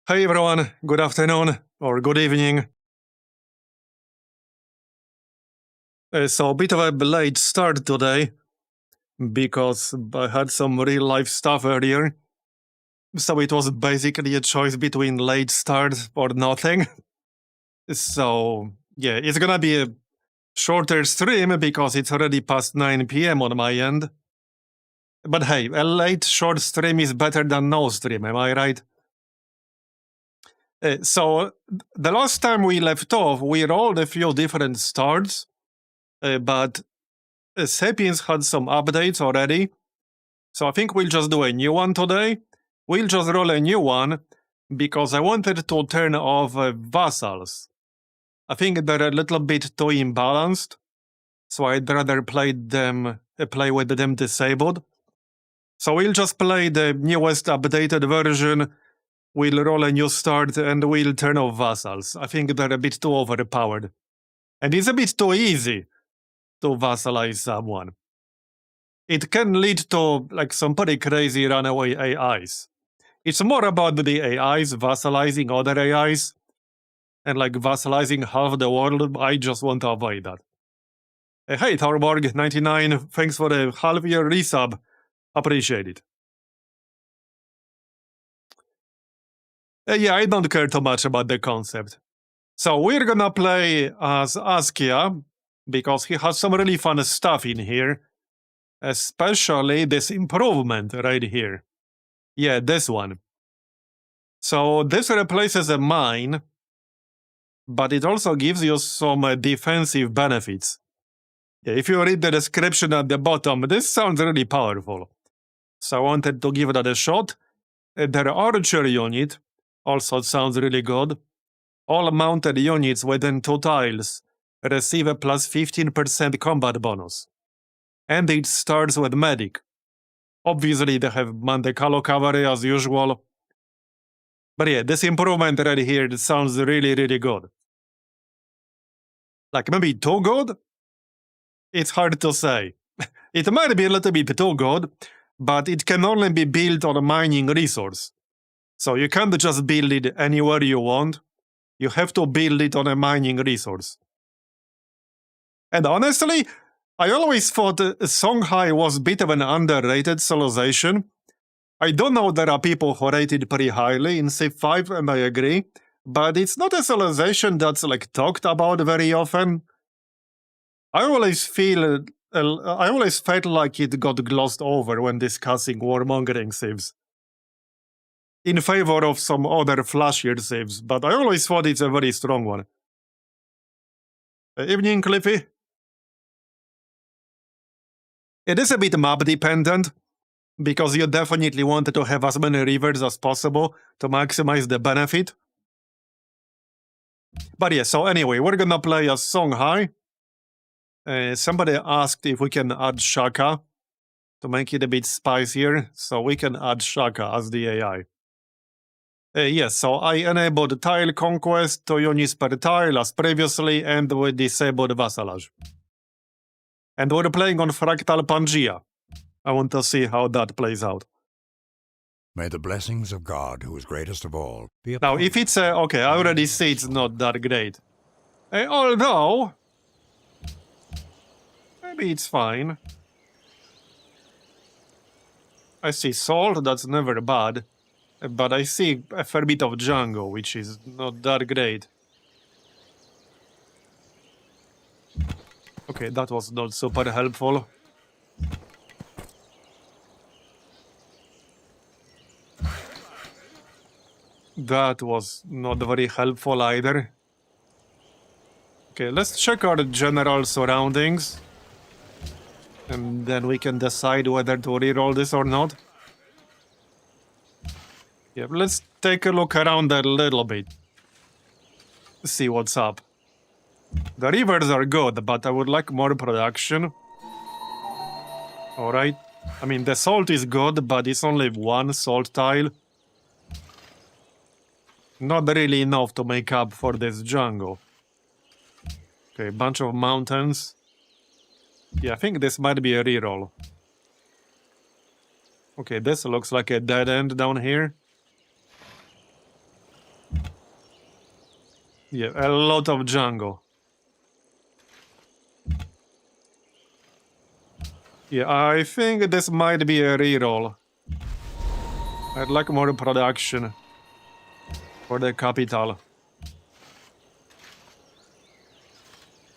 Hey everyone, good afternoon or good evening. So a bit of a late start today because I had some real life stuff earlier. So it was basically a choice between late start or nothing. So yeah, it's gonna be a shorter stream because it's already past 9 p.m. on my end. But hey, a late short stream is better than no stream, am I right? So the last time we left off, we rolled a few different starts, but Sapiens had some updates already, so I think we'll just do a new one today. We'll just roll a new one because I wanted to turn off vassals. I think they're a little bit too imbalanced, so I'd rather play with them disabled. So we'll just play the newest updated version. We'll roll a new start and we'll turn off vassals. I think they're a bit too overpowered, and it's a bit too easy to vassalize someone. It can lead to some pretty crazy runaway AIs. It's more about the AIs vassalizing other AIs and vassalizing half the world. I just want to avoid that. Hey, Thorborg99, thanks for the half-year resub. Appreciate it. Yeah, I don't care too much about the concept. So we're gonna play as Askia because he has some really fun stuff in here. Especially this improvement right here. Yeah, this one. So this replaces a mine, but it also gives you some defensive benefits. Yeah, if you read the description at the bottom, this sounds really powerful. So I wanted to give that a shot. Their archer unit also sounds really good. All mounted units within 2 tiles receive a plus 15% combat bonus. And it starts with medic. Obviously, they have Mandekalo cavalry as usual. But yeah, this improvement right here, it sounds really, really good. Maybe too good? It's hard to say. It might be a little bit too good, but it can only be built on a mining resource. So you can't just build it anywhere you want. You have to build it on a mining resource. And honestly, I always thought Songhai was a bit of an underrated civilization. I do know there are people who rate it pretty highly in Civ 5, and I agree, but it's not a civilization that's talked about very often. I always felt like it got glossed over when discussing warmongering civs, in favor of some other flashier civs, but I always thought it's a very strong one. Evening, Cliffy. It is a bit map dependent, because you definitely want to have as many rivers as possible to maximize the benefit. But yeah, so anyway, we're gonna play as Songhai. Somebody asked if we can add Shaka to make it a bit spicier, so we can add Shaka as the AI. Yes, so I enabled tile conquest, 2 units per tile as previously, and we disabled vassalage. And we're playing on Fractal Pangea. I want to see how that plays out. May the blessings of God, who is greatest of all, be upon. Now, if it's okay, I already see it's not that great. Although, maybe it's fine. I see salt, that's never bad. But I see a fair bit of Django, which is not that great. Okay, that was not super helpful. That was not very helpful either. Okay, let's check our general surroundings. And then we can decide whether to reroll this or not. Yeah, let's take a look around a little bit. See what's up. The rivers are good, but I would like more production. Alright. I mean, the salt is good, but it's only 1 salt tile. Not really enough to make up for this jungle. Okay, bunch of mountains. Yeah, I think this might be a reroll. Okay, this looks like a dead end down here. Yeah, a lot of jungle. Yeah, I think this might be a reroll. I'd like more production for the capital.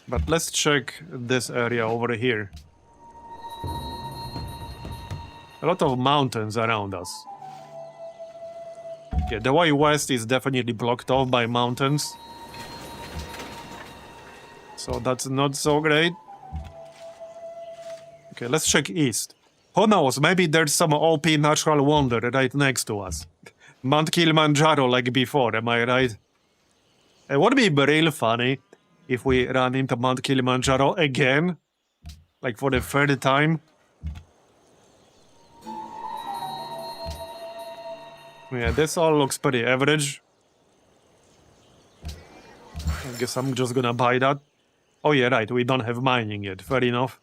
But let's check this area over here. A lot of mountains around us. Yeah, the way west is definitely blocked off by mountains. So that's not so great. Okay, let's check east. Who knows, maybe there's some OP natural wonder right next to us. Mount Kilimanjaro like before, am I right? It would be real funny if we run into Mount Kilimanjaro again. Like for the third time. Yeah, this all looks pretty average. I guess I'm just gonna buy that. Oh yeah, right, we don't have mining yet, fair enough.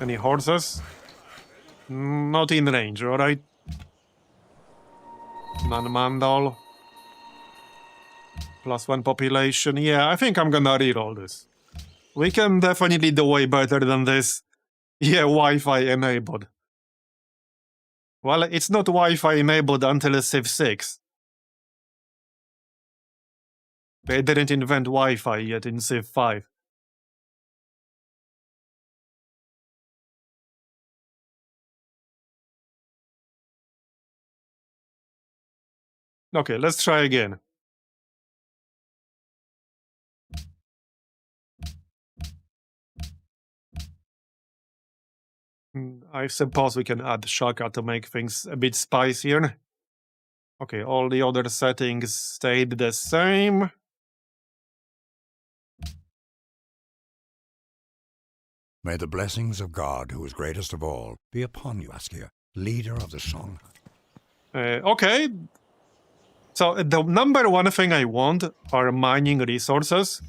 Any horses? Not in range, alright? Non-mandal. +1 population. Yeah, I think I'm gonna reroll this. We can definitely do way better than this. Yeah, Wi-Fi enabled. Well, it's not Wi-Fi enabled until Civ 6. They didn't invent Wi-Fi yet in Civ 5. Okay, let's try again. I suppose we can add Shaka to make things a bit spicier. Okay, all the other settings stayed the same. May the blessings of God, who is greatest of all, be upon you, Askia, leader of the Songhai. Okay. So the number one thing I want are mining resources.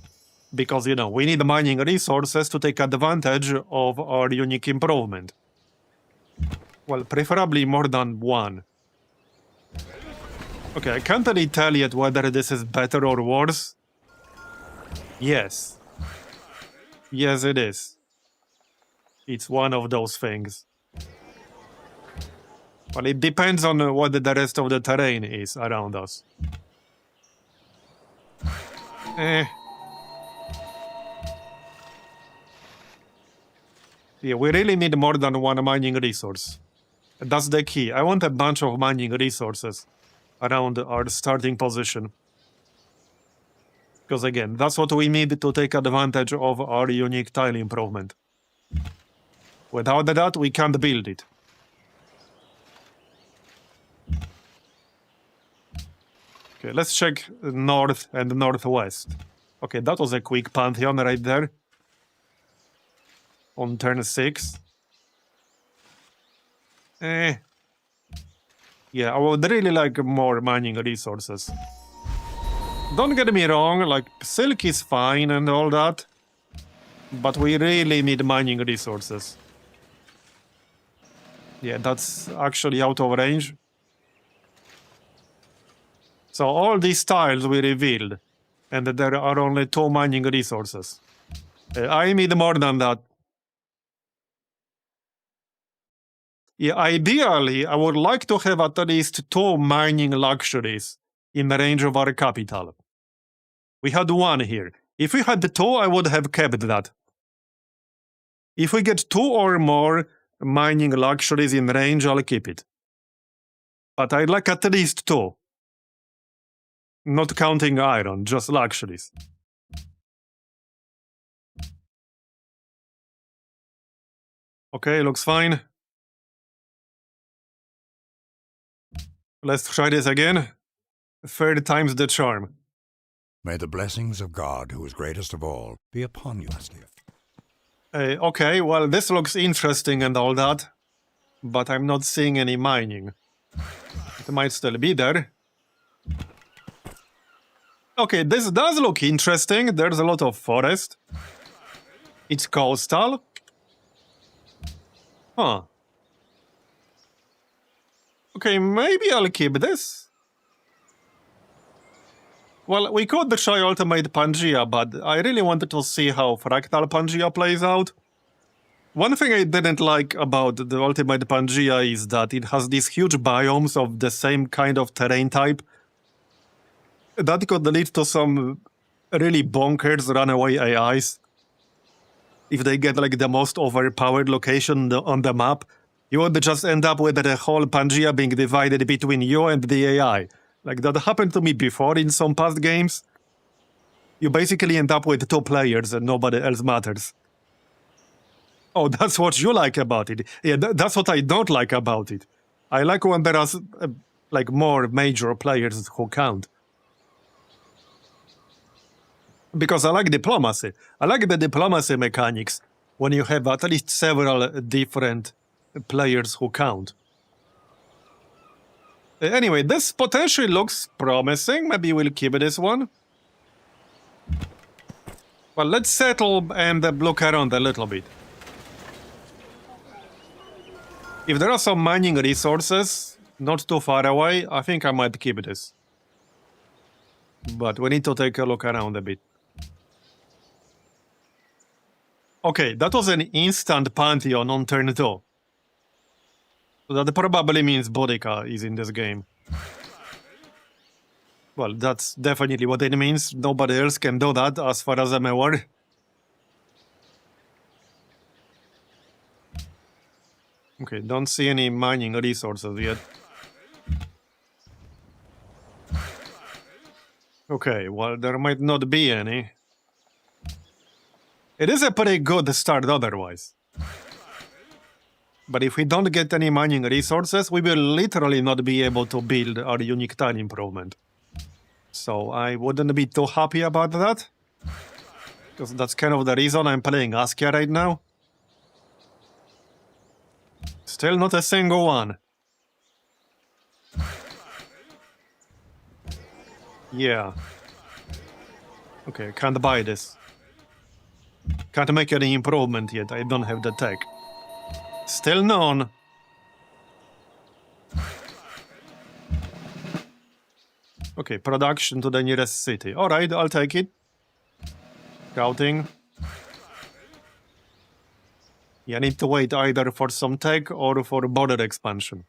Because, you know, we need mining resources to take advantage of our unique improvement. Well, preferably more than one. Okay, I can't really tell yet whether this is better or worse. Yes. Yes, it is. It's one of those things. Well, it depends on what the rest of the terrain is around us. Yeah, we really need more than one mining resource. That's the key. I want a bunch of mining resources around our starting position. Because again, that's what we need to take advantage of our unique tile improvement. Without that, we can't build it. Okay, let's check north and northwest. Okay, that was a quick pantheon right there. On turn 6. Yeah, I would really like more mining resources. Don't get me wrong, like, silk is fine and all that. But we really need mining resources. Yeah, that's actually out of range. So all these tiles we revealed. And there are only 2 mining resources. I need more than that. Yeah, ideally, I would like to have at least 2 mining luxuries in the range of our capital. We had 1 here. If we had 2, I would have kept that. If we get 2 or more mining luxuries in range, I'll keep it. But I'd like at least 2. Not counting iron, just luxuries. Okay, looks fine. Let's try this again. 3rd time's the charm. May the blessings of God, who is greatest of all, be upon you, Askia. Okay, well, this looks interesting and all that. But I'm not seeing any mining. It might still be there. Okay, this does look interesting. There's a lot of forest. It's coastal. Huh. Okay, maybe I'll keep this. Well, we could try Ultimate Pangea, but I really wanted to see how Fractal Pangea plays out. One thing I didn't like about the Ultimate Pangea is that it has these huge biomes of the same kind of terrain type. That could lead to some really bonkers runaway AIs. If they get like the most overpowered location on the map, you would just end up with the whole Pangea being divided between you and the AI. Like that happened to me before in some past games. You basically end up with 2 players and nobody else matters. Oh, that's what you like about it. Yeah, that's what I don't like about it. I like when there are like more major players who count. Because I like diplomacy. I like the diplomacy mechanics when you have at least several different players who count. Anyway, this potentially looks promising. Maybe we'll keep this one. Well, let's settle and look around a little bit. If there are some mining resources not too far away, I think I might keep this. But we need to take a look around a bit. Okay, that was an instant Pantheon on turn 2. So that probably means Boudica is in this game. Well, that's definitely what it means. Nobody else can do that, as far as I'm aware. Okay, don't see any mining resources yet. Okay, well, there might not be any. It is a pretty good start otherwise. But if we don't get any mining resources, we will literally not be able to build our unique tile improvement. So I wouldn't be too happy about that. Because that's kind of the reason I'm playing Askia right now. Still not a single one. Yeah. Okay, can't buy this. Can't make any improvement yet, I don't have the tech. Still none. Okay, production to the nearest city. Alright, I'll take it. Scouting. Yeah, I need to wait either for some tech or for border expansion.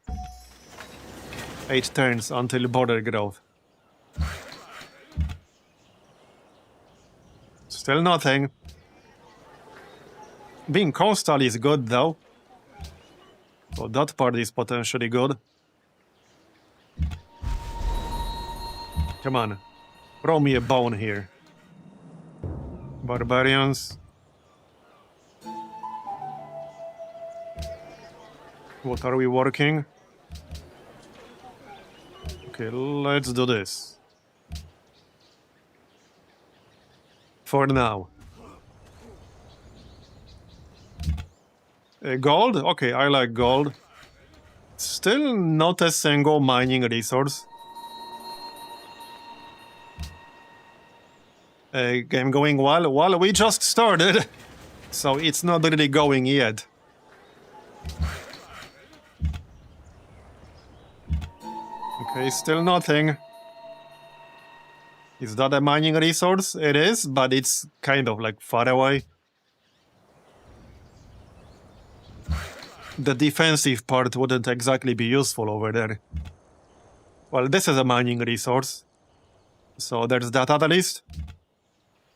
8 turns until border growth. Still nothing. Being coastal is good though. So that part is potentially good. Come on. Throw me a bone here. Barbarians. What are we working? Okay, let's do this. For now. Gold? Okay, I like gold. Still not a single mining resource. Game going well? Well, we just started, so it's not really going yet. Okay, still nothing. Is that a mining resource? It is, but it's kind of like far away. The defensive part wouldn't exactly be useful over there. Well, this is a mining resource. So there's that at least.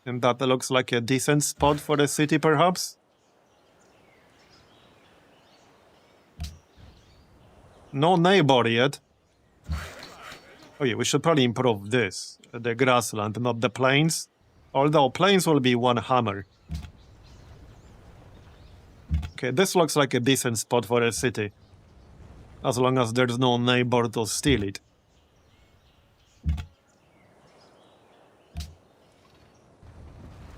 And that looks like a decent spot for the city, perhaps. No neighbor yet. Oh yeah, we should probably improve this. The grassland, not the plains. Although plains will be one hammer. Okay, this looks like a decent spot for a city. As long as there's no neighbor to steal it.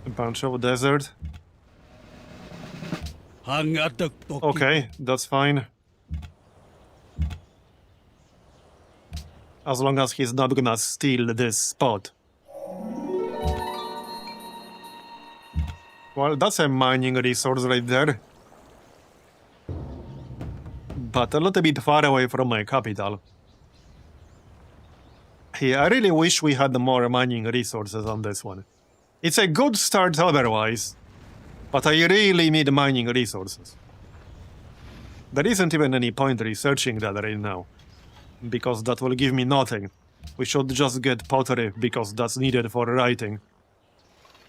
A bunch of desert. Okay, that's fine. As long as he's not gonna steal this spot. Well, that's a mining resource right there. But a little bit far away from my capital. Yeah, I really wish we had more mining resources on this one. It's a good start otherwise, but I really need mining resources. There isn't even any point researching that right now, because that will give me nothing. We should just get pottery, because that's needed for writing.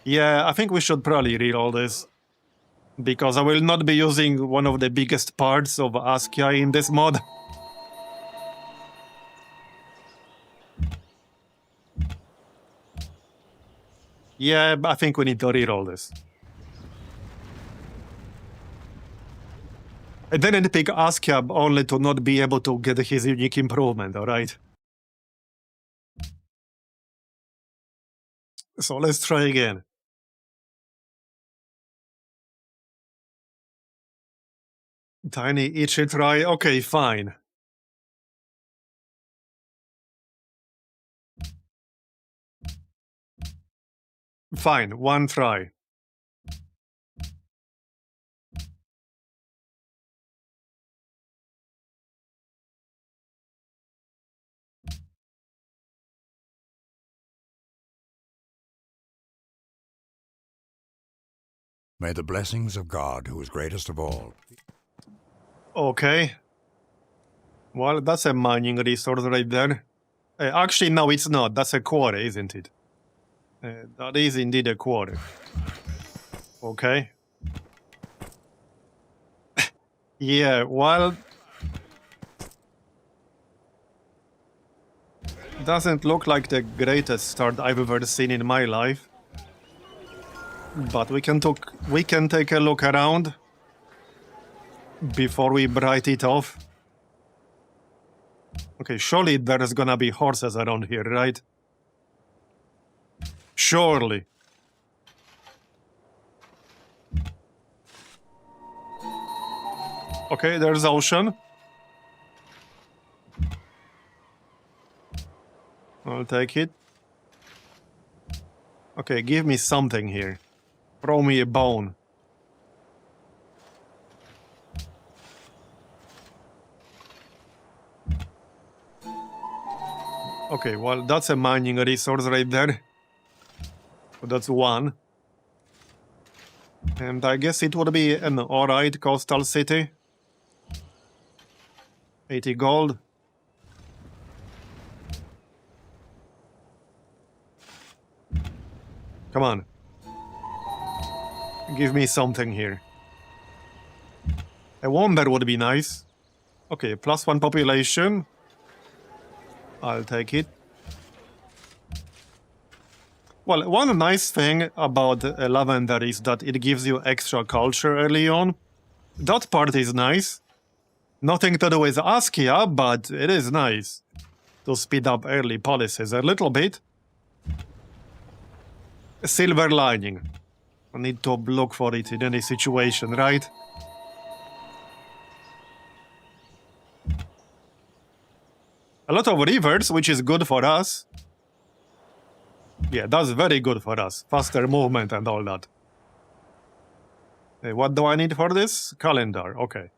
Yeah, I think we should probably reroll this, because I will not be using one of the biggest parts of Askia in this mod. Yeah, I think we need to reroll this. I didn't pick Askia only to not be able to get his unique improvement, alright? So let's try again. Tiny itchy try, okay, fine. Fine, one try. May the blessings of God, who is greatest of all. Okay. Well, that's a mining resource right there. Actually, no, it's not. That's a quarry, isn't it? That is indeed a quarry. Okay. Yeah, well... Doesn't look like the greatest start I've ever seen in my life. But we can take a look around before we bright it off. Okay, surely there's gonna be horses around here, right? Surely. Okay, there's ocean. I'll take it. Okay, give me something here. Throw me a bone. Okay, well, that's a mining resource right there. So that's one. And I guess it would be an alright coastal city. 80 gold. Come on. Give me something here. A wonder would be nice. Okay, +1 population. I'll take it. Well, one nice thing about Lavender is that it gives you extra culture early on. That part is nice. Nothing to do with Askia, but it is nice to speed up early policies a little bit. Silver lining. I need to look for it in any situation, right? A lot of rivers, which is good for us. Yeah, that's very good for us. Faster movement and all that. Hey, what do I need for this? Calendar, okay.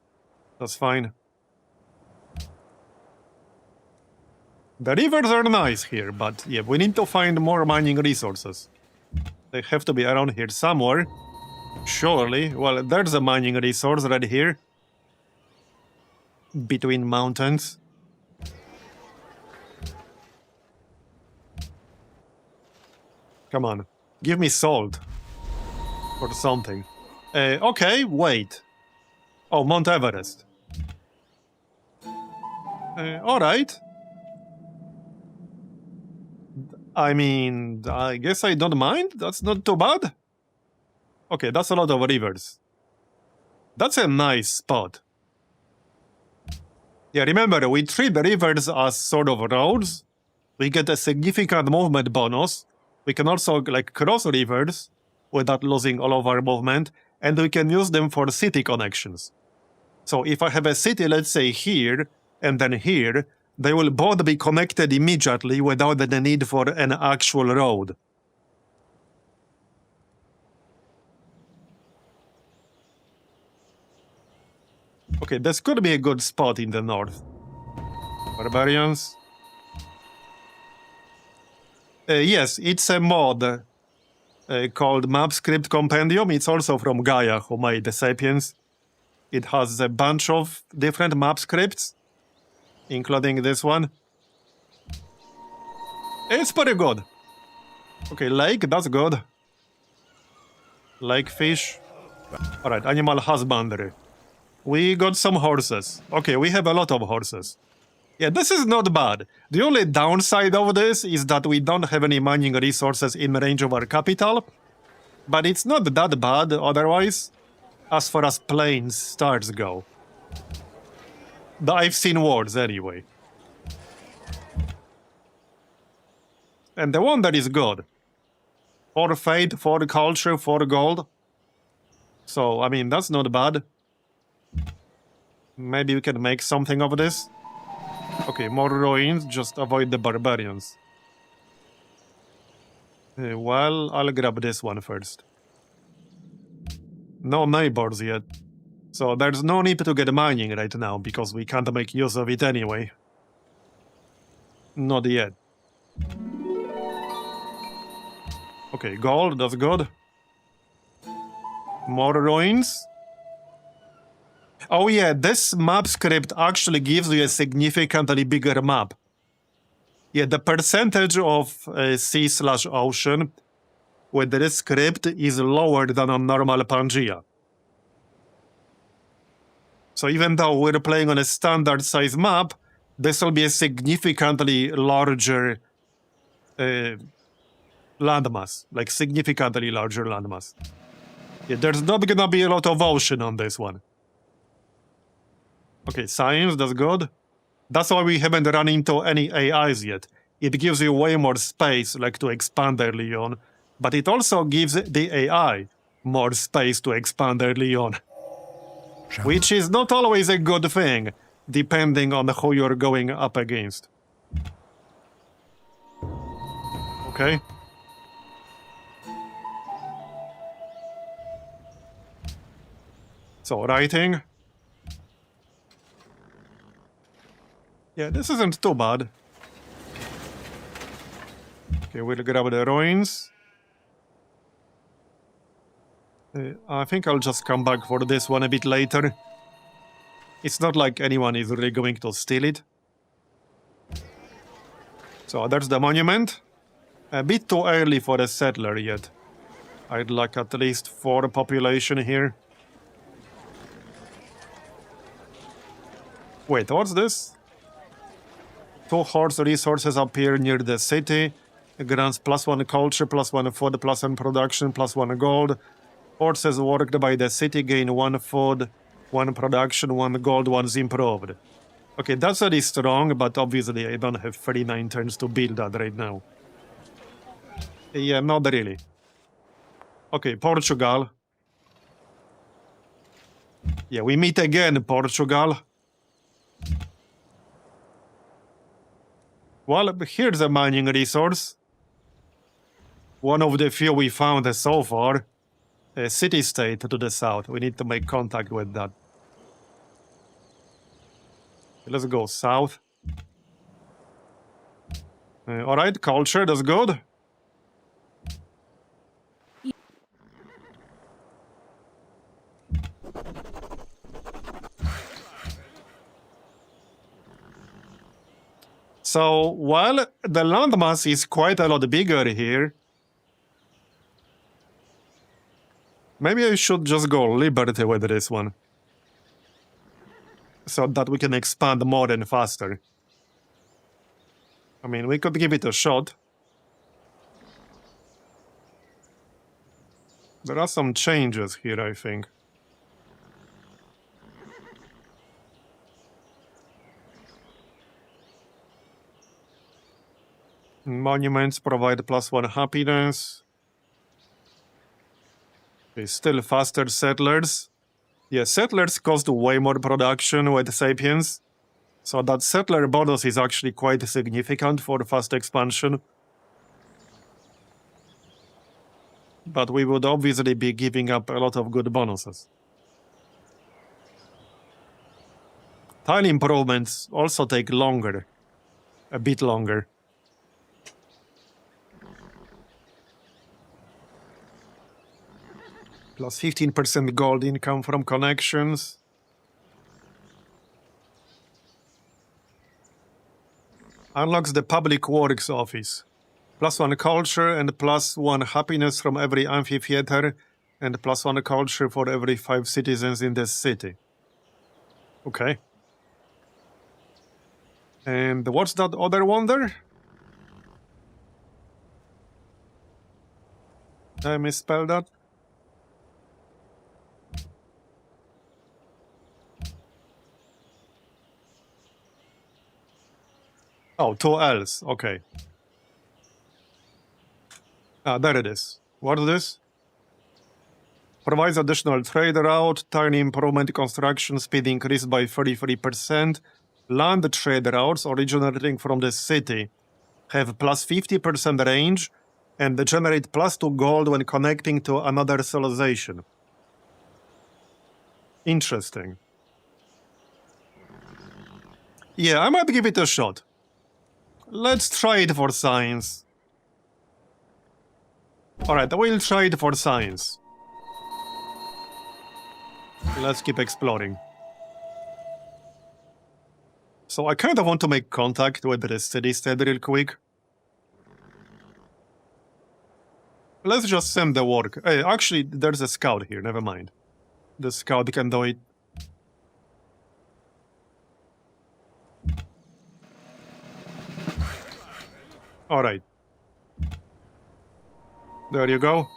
That's fine. The rivers are nice here, but yeah, we need to find more mining resources. They have to be around here somewhere. Surely. Well, there's a mining resource right here. Between mountains. Come on. Give me salt. Or something. Okay, wait. Oh, Mount Everest. Alright. I mean, I guess I don't mind. That's not too bad. Okay, that's a lot of rivers. That's a nice spot. Yeah, remember, we treat the rivers as sort of roads. We get a significant movement bonus. We can also, like, cross rivers without losing all of our movement. And we can use them for city connections. So if I have a city, let's say here, and then here, they will both be connected immediately without the need for an actual road. Okay, this could be a good spot in the north. Barbarians. Yes, it's a mod called Map Script Compendium. It's also from Gaia, who made the Sapiens. It has a bunch of different map scripts, including this one. It's pretty good. Okay, lake, that's good. Lake fish. Alright, animal husbandry. We got some horses. Okay, we have a lot of horses. Yeah, this is not bad. The only downside of this is that we don't have any mining resources in range of our capital. But it's not that bad otherwise, as far as plains stars go. I've seen wars anyway. And the one that is good. 4 fate, 4 culture, 4 gold. So, I mean, that's not bad. Maybe we can make something of this. Okay, more ruins, just avoid the barbarians. Well, I'll grab this one first. No neighbors yet. So there's no need to get mining right now, because we can't make use of it anyway. Not yet. Okay, gold, that's good. More ruins. Oh yeah, this map script actually gives you a significantly bigger map. Yeah, the percentage of sea/ocean with this script is lower than on normal Pangea. So even though we're playing on a standard size map, this will be a significantly larger landmass, like significantly larger landmass. Yeah, there's not gonna be a lot of ocean on this one. Okay, science, that's good. That's why we haven't run into any AIs yet. It gives you way more space, like, to expand early on, but it also gives the AI more space to expand early on. Which is not always a good thing, depending on who you're going up against. Okay. So, writing. Yeah, this isn't too bad. Okay, we'll grab the ruins. I think I'll just come back for this one a bit later. It's not like anyone is really going to steal it. So there's the monument. A bit too early for a settler yet. I'd like at least 4 population here. Wait, what's this? 2 horse resources appear near the city. It grants +1 culture, +1 food, +1 production, +1 gold. Horses worked by the city gain 1 food, 1 production, 1 gold, 1's improved. Okay, that's really strong, but obviously I don't have 39 turns to build that right now. Yeah, not really. Okay, Portugal. Yeah, we meet again, Portugal. Well, here's a mining resource. One of the few we found so far. A city-state to the south. We need to make contact with that. Let's go south. Alright, culture, that's good. So, while the landmass is quite a lot bigger here, maybe I should just go Liberty with this one. So that we can expand more and faster. I mean, we could give it a shot. There are some changes here, I think. Monuments provide +1 happiness. Okay, still faster settlers. Yeah, settlers cost way more production with Sapiens. So that settler bonus is actually quite significant for fast expansion. But we would obviously be giving up a lot of good bonuses. Tile improvements also take longer. A bit longer. Plus 15% gold income from connections. Unlocks the public works office. +1 culture and +1 happiness from every amphitheater and +1 culture for every 5 citizens in this city. Okay. And what's that other wonder? I misspelled that. Oh, 2 L's. Okay. Ah, there it is. What is this? Provides additional trade route, tiny improvement construction speed increased by 33%. Land trade routes originating from the city have plus 50% range and generate +2 gold when connecting to another civilization. Interesting. Yeah, I might give it a shot. Let's try it for science. Alright, we'll try it for science. Let's keep exploring. So I kind of want to make contact with the city-state real quick. Let's just send the work. Hey, actually, there's a scout here, never mind. The scout can do it. Alright. There you go.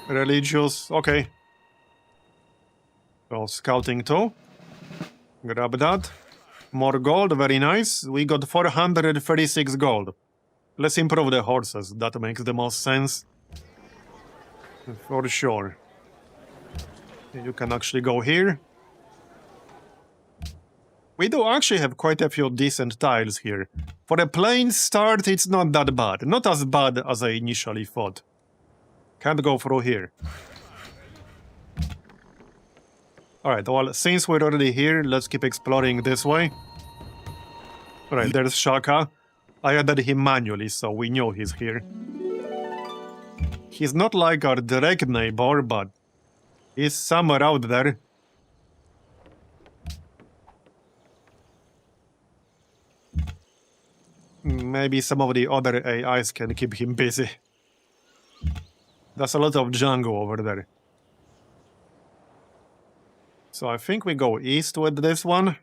Religious, okay. So, scouting too. Grab that. More gold, very nice. We got 436 gold. Let's improve the horses, that makes the most sense. For sure. You can actually go here. We do actually have quite a few decent tiles here. For a plain start, it's not that bad. Not as bad as I initially thought. Can't go through here. Alright, well, since we're already here, let's keep exploring this way. Alright, there's Shaka. I added him manually, so we knew he's here. He's not like our direct neighbor, but he's somewhere out there. Maybe some of the other AIs can keep him busy. There's a lot of jungle over there. So I think we go east with this one.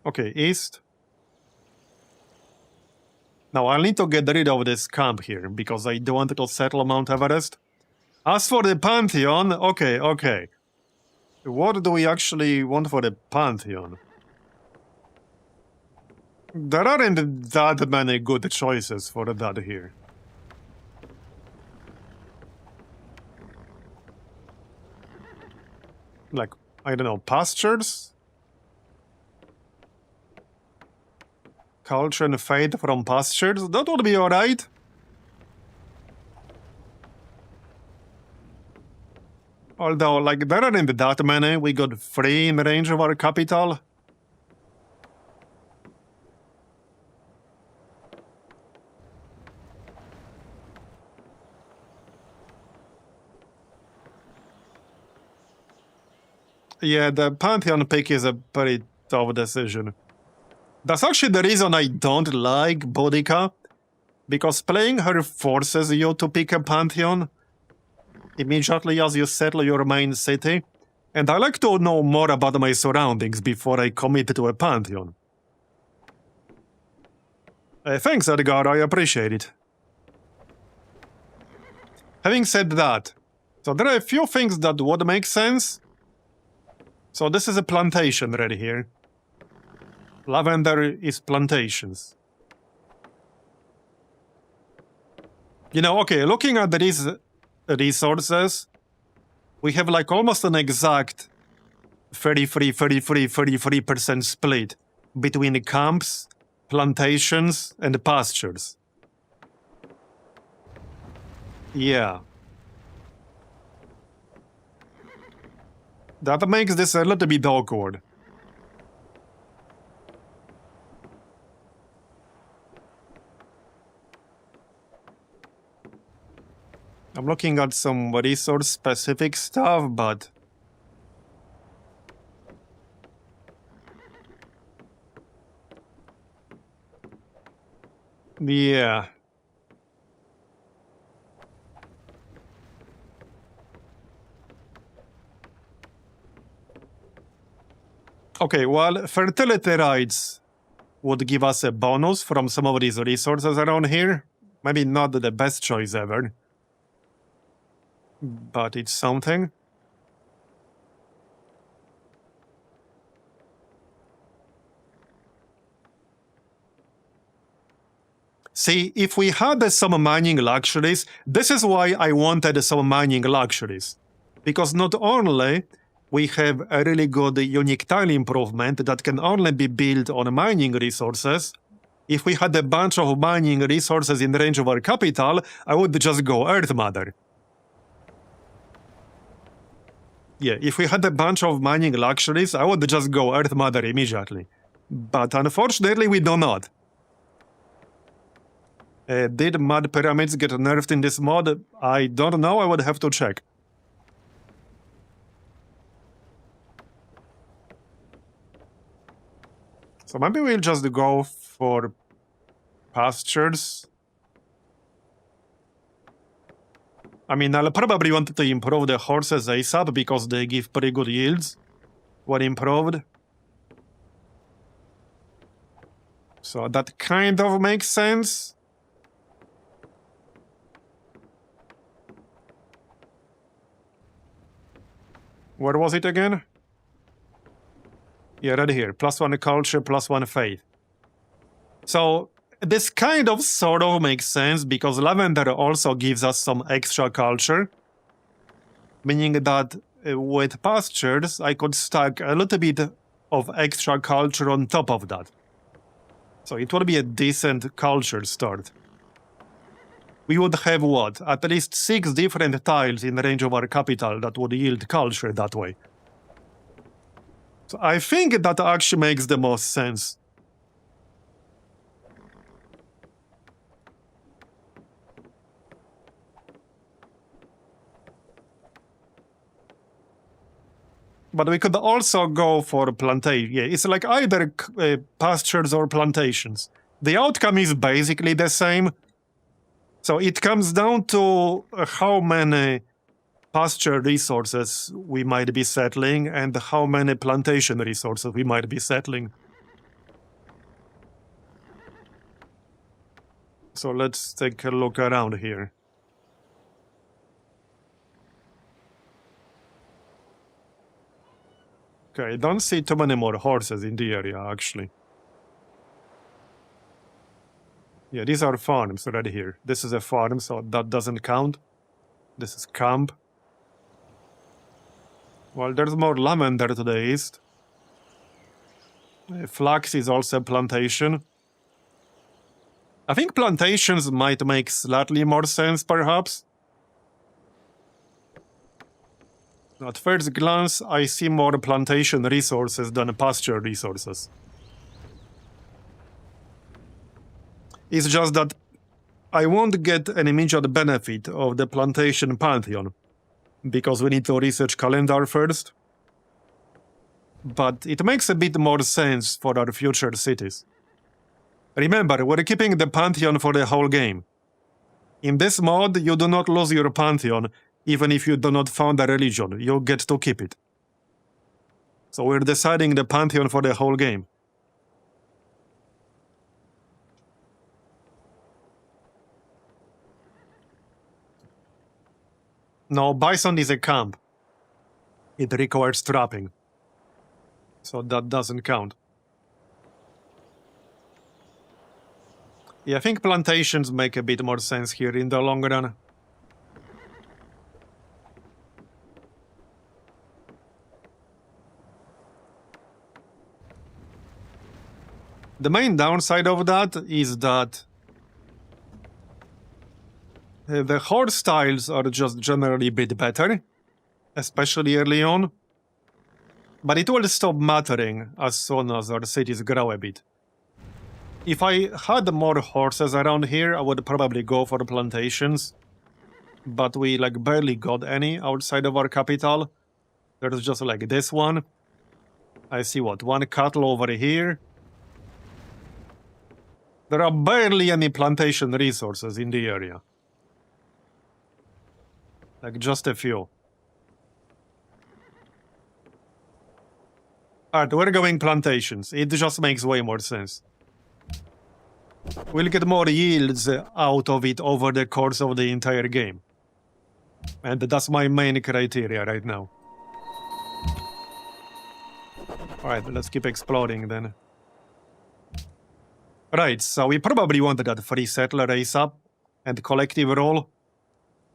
Okay, east. Now I'll need to get rid of this camp here, because I don't want to settle Mount Everest. As for the Pantheon, okay. What do we actually want for the Pantheon? There aren't that many good choices for that here. Like, I don't know, pastures? Culture and faith from pastures? That would be alright. Although, like, there aren't that many. We got 3 in range of our capital. Yeah, the Pantheon pick is a pretty tough decision. That's actually the reason I don't like Boudica, because playing her forces you to pick a Pantheon immediately as you settle your main city, and I like to know more about my surroundings before I commit to a Pantheon. Thanks, Edgar, I appreciate it. Having said that, so there are a few things that would make sense. So this is a plantation right here. Lavender is plantations. You know, okay, looking at these resources, we have like almost an exact 33% split between the camps, plantations, and pastures. Yeah. That makes this a little bit awkward. I'm looking at some resource-specific stuff, but... yeah. Okay, well, fertility rights would give us a bonus from some of these resources around here. Maybe not the best choice ever, but it's something. See, if we had some mining luxuries, this is why I wanted some mining luxuries. Because not only we have a really good unique tile improvement that can only be built on mining resources, if we had a bunch of mining resources in range of our capital, I would just go Earth Mother. Yeah, if we had a bunch of mining luxuries, I would just go Earth Mother immediately. But unfortunately, we do not. Did mud pyramids get nerfed in this mod? I don't know, I would have to check. So maybe we'll just go for pastures. I mean, I'll probably want to improve the horses ASAP because they give pretty good yields when improved. So that kind of makes sense. Where was it again? Yeah, right here. +1 culture, +1 faith. So this kind of sort of makes sense because lavender also gives us some extra culture. Meaning that with pastures, I could stack a little bit of extra culture on top of that. So it would be a decent culture start. We would have what? At least 6 different tiles in range of our capital that would yield culture that way. So I think that actually makes the most sense. But we could also go for plantation. Yeah, it's like either pastures or plantations. The outcome is basically the same. So it comes down to how many pasture resources we might be settling and how many plantation resources we might be settling. So let's take a look around here. Okay, I don't see too many more horses in the area, actually. Yeah, these are farms right here. This is a farm, so that doesn't count. This is camp. Well, there's more lavender to the east. Flax is also a plantation. I think plantations might make slightly more sense, perhaps. At first glance, I see more plantation resources than pasture resources. It's just that I won't get an immediate benefit of the plantation pantheon, because we need to research calendar first. But it makes a bit more sense for our future cities. Remember, we're keeping the pantheon for the whole game. In this mod, you do not lose your pantheon, even if you do not found a religion. You get to keep it. So we're deciding the pantheon for the whole game. No, bison is a camp. It requires trapping. So that doesn't count. Yeah, I think plantations make a bit more sense here in the long run. The main downside of that is that the horse styles are just generally a bit better, especially early on. But it will stop mattering as soon as our cities grow a bit. If I had more horses around here, I would probably go for plantations. but we like barely got any outside of our capital. There's just like this one. I see what, one cattle over here. There are barely any plantation resources in the area. Like just a few. Alright, we're going plantations. It just makes way more sense. We'll get more yields out of it over the course of the entire game. And that's my main criteria right now. Alright, let's keep exploring then. Right, so we probably wanted that free settler race up and collective role.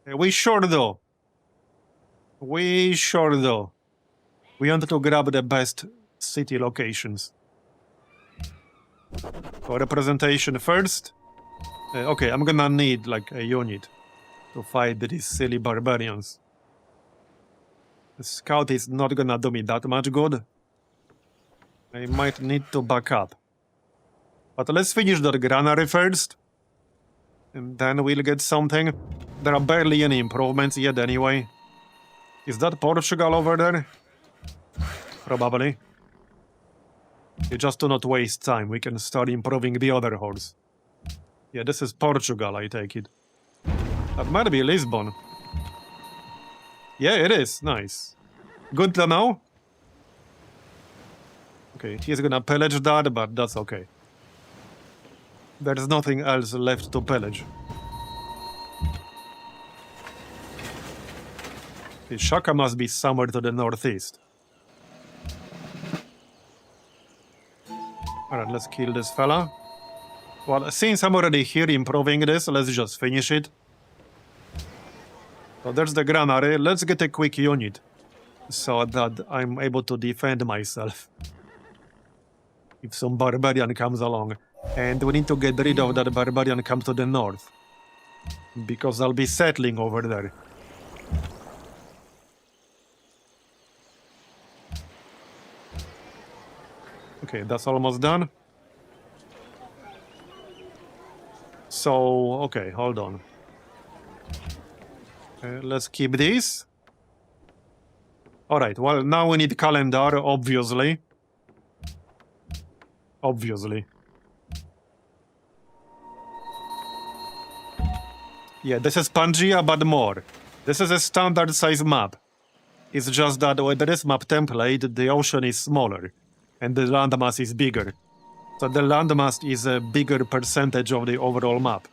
We sure do. We sure do. We wanted to grab the best city locations. For representation first. Okay, I'm gonna need like a unit to fight these silly barbarians. The scout is not gonna do me that much good. I might need to back up. But let's finish the granary first. And then we'll get something. There are barely any improvements yet anyway. Is that Portugal over there? Probably. You just do not waste time. We can start improving the other horse. Yeah, this is Portugal, I take it. That might be Lisbon. Yeah, it is. Nice. Good to know. Okay, he's gonna pillage that, but that's okay. There's nothing else left to pillage. The Shaka must be somewhere to the northeast. Alright, let's kill this fella. Well, since I'm already here improving this, let's just finish it. So there's the granary. Let's get a quick unit so that I'm able to defend myself if some barbarian comes along. And we need to get rid of that barbarian come to the north, because I'll be settling over there. Okay, that's almost done. So, okay, hold on. Let's keep this. Alright, well, now we need calendar, obviously. Obviously. Yeah, this is Pangea, but more. This is a standard size map. It's just that with this map template, the ocean is smaller, and the landmass is bigger. So the landmass is a bigger percentage of the overall map.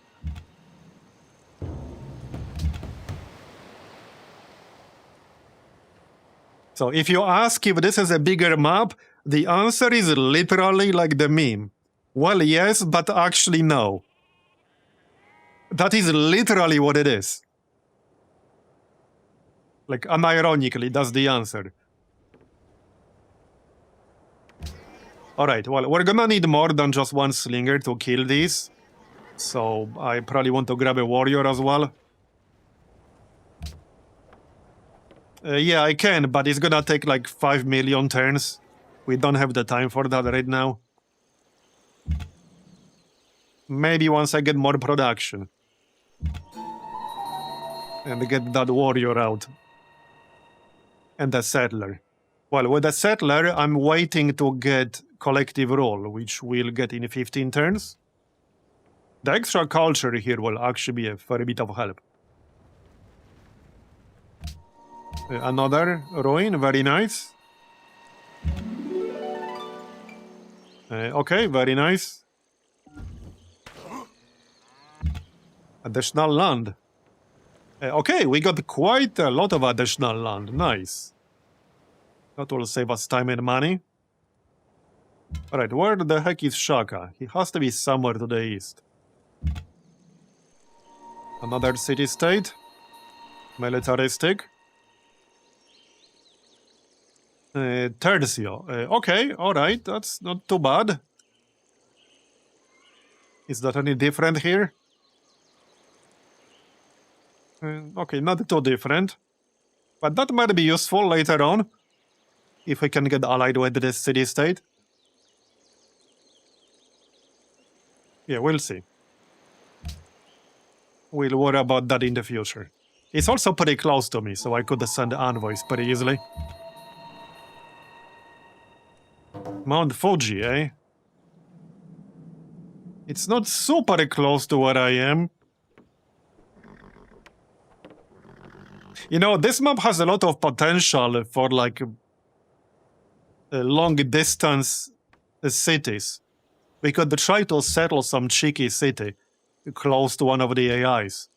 So if you ask if this is a bigger map, the answer is literally like the meme. Well, yes, but actually no. That is literally what it is. Like, unironically, that's the answer. Alright, well, we're gonna need more than just one slinger to kill these. So, I probably want to grab a warrior as well. Yeah, I can, but it's gonna take like 5 million turns. We don't have the time for that right now. Maybe once I get more production. And get that warrior out. And the settler. Well, with the settler, I'm waiting to get collective role, which we'll get in 15 turns. The extra culture here will actually be a fair bit of help. Another ruin, very nice. Okay, very nice. Additional land. Okay, we got quite a lot of additional land. Nice. That will save us time and money. Alright, where the heck is Shaka? He has to be somewhere to the east. Another city-state. Militaristic. Tercio. Okay, alright, that's not too bad. Is that any different here? Okay, not too different. But that might be useful later on. If we can get allied with this city-state. Yeah, we'll see. We'll worry about that in the future. It's also pretty close to me, so I could send envoys pretty easily. Mount Fuji, eh? It's not super close to where I am. You know, this map has a lot of potential for, like, long-distance cities. We could try to settle some cheeky city close to one of the AIs.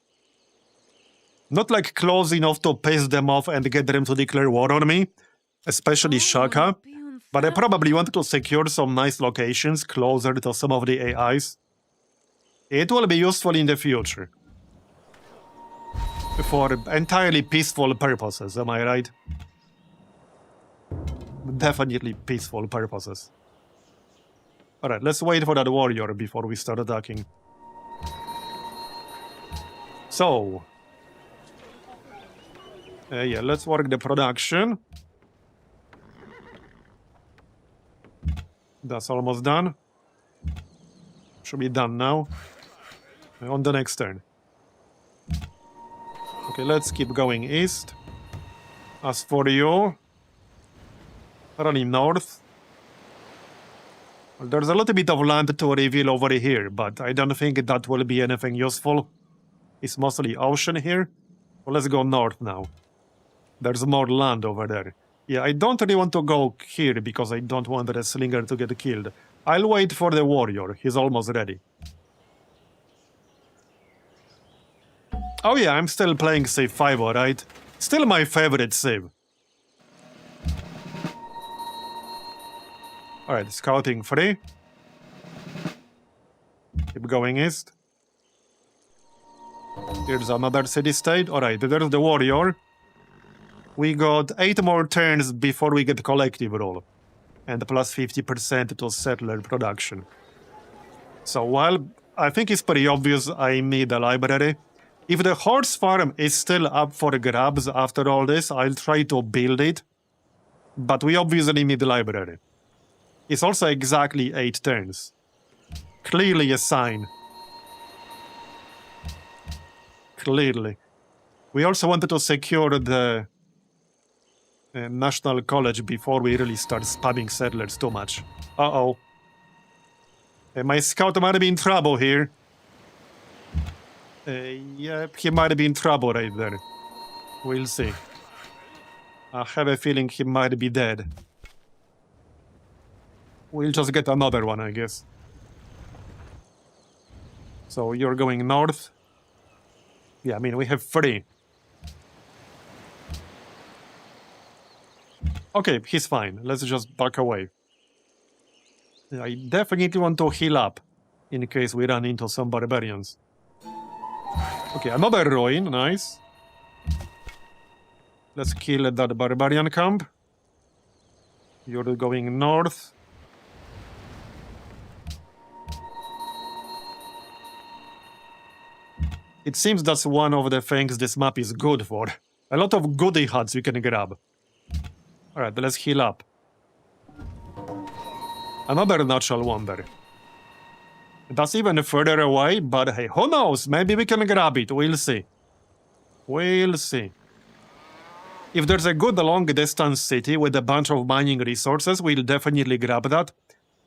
Not, like, close enough to piss them off and get them to declare war on me, especially Shaka, but I probably want to secure some nice locations closer to some of the AIs. It will be useful in the future. For entirely peaceful purposes, am I right? Definitely peaceful purposes. Alright, let's wait for that warrior before we start attacking. So... yeah, let's work the production. That's almost done. Should be done now. On the next turn. Okay, let's keep going east. As for you... running north. Well, there's a little bit of land to reveal over here, but I don't think that will be anything useful. It's mostly ocean here. Well, let's go north now. There's more land over there. Yeah, I don't really want to go here because I don't want the slinger to get killed. I'll wait for the warrior. He's almost ready. Oh yeah, I'm still playing Civ 5, alright? Still my favorite Civ. Alright, scouting free. Keep going east. Here's another city-state. Alright, there's the warrior. We got 8 more turns before we get collective rule. And plus 50% to settler production. So while I think it's pretty obvious I need a library, if the horse farm is still up for grabs after all this, I'll try to build it. But we obviously need a library. It's also exactly 8 turns. Clearly a sign. Clearly. We also wanted to secure the National College before we really start spamming settlers too much. Uh-oh. My scout might be in trouble here. Yeah, he might be in trouble right there. We'll see. I have a feeling he might be dead. We'll just get another one, I guess. So you're going north? Yeah, I mean, we have 3. Okay, he's fine. Let's just back away. I definitely want to heal up in case we run into some barbarians. Okay, another ruin. Nice. Let's kill that barbarian camp. You're going north. It seems that's one of the things this map is good for. A lot of goodie huts you can grab. Alright, let's heal up. Another natural wonder. That's even further away, but hey, who knows? Maybe we can grab it. We'll see. We'll see. If there's a good long-distance city with a bunch of mining resources, we'll definitely grab that.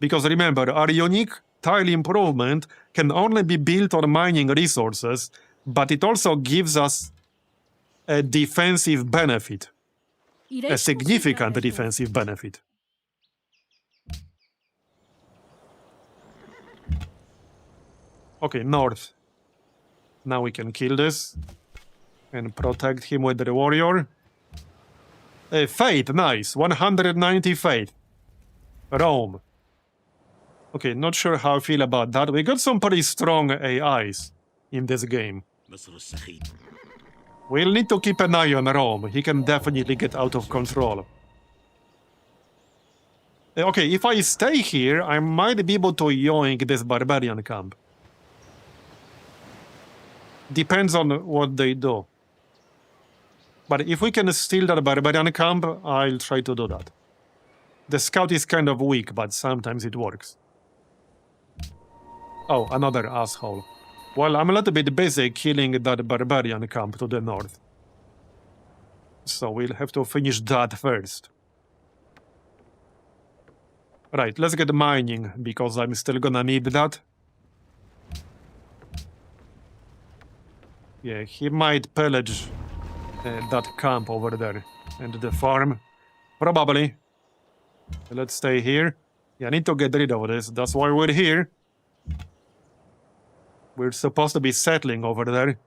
Because remember, our unique tile improvement can only be built on mining resources, but it also gives us a defensive benefit. A significant defensive benefit. Okay, north. Now we can kill this. And protect him with the warrior. Faith, nice. 190 faith. Rome. Okay, not sure how I feel about that. We got some pretty strong AIs in this game. We'll need to keep an eye on Rome. He can definitely get out of control. Okay, if I stay here, I might be able to yoink this barbarian camp. Depends on what they do. But if we can steal that barbarian camp, I'll try to do that. The scout is kind of weak, but sometimes it works. Oh, another asshole. Well, I'm a little bit busy killing that barbarian camp to the north. So we'll have to finish that first. Right, let's get mining, because I'm still gonna need that. Yeah, he might pillage that camp over there. And the farm. Probably. Let's stay here. Yeah, I need to get rid of this. That's why we're here. We're supposed to be settling over there.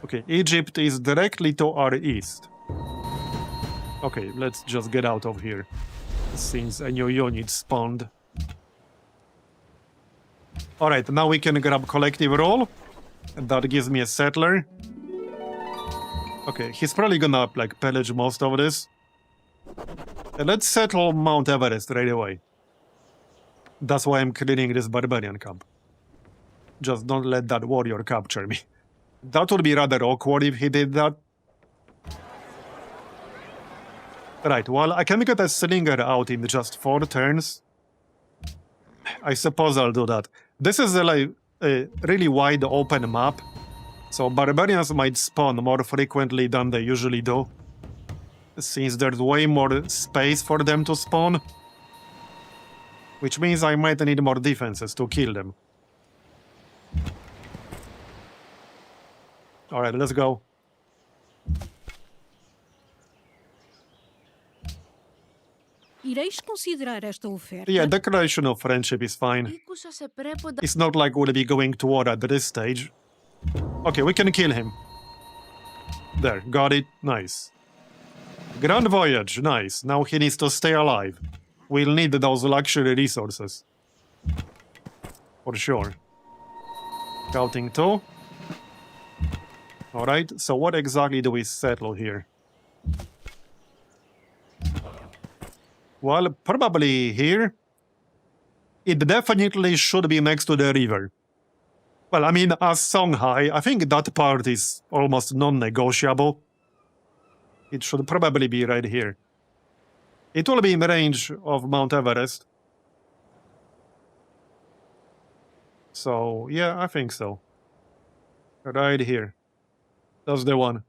Okay, Egypt is directly to our east. Okay, let's just get out of here, since a new unit spawned. Alright, now we can grab collective roll. And that gives me a settler. Okay, he's probably gonna, like, pillage most of this. And let's settle Mount Everest right away. That's why I'm cleaning this barbarian camp. Just don't let that warrior capture me. That would be rather awkward if he did that. Right, well, I can get a slinger out in just 4 turns. I suppose I'll do that. This is a really wide open map, so barbarians might spawn more frequently than they usually do, since there's way more space for them to spawn. Which means I might need more defenses to kill them. Alright, let's go. Ireis considerar esta oferta. Yeah, declaration of friendship is fine. It's not like we'll be going to war at this stage. Okay, we can kill him. There, got it. Nice. Grand Voyage, nice. Now he needs to stay alive. We'll need those luxury resources. For sure. Scouting 2. Alright, so what exactly do we settle here? Well, probably here. It definitely should be next to the river. Well, I mean, as Songhai, I think that part is almost non-negotiable. It should probably be right here. It will be in range of Mount Everest. So, yeah, I think so. Right here. That's the one.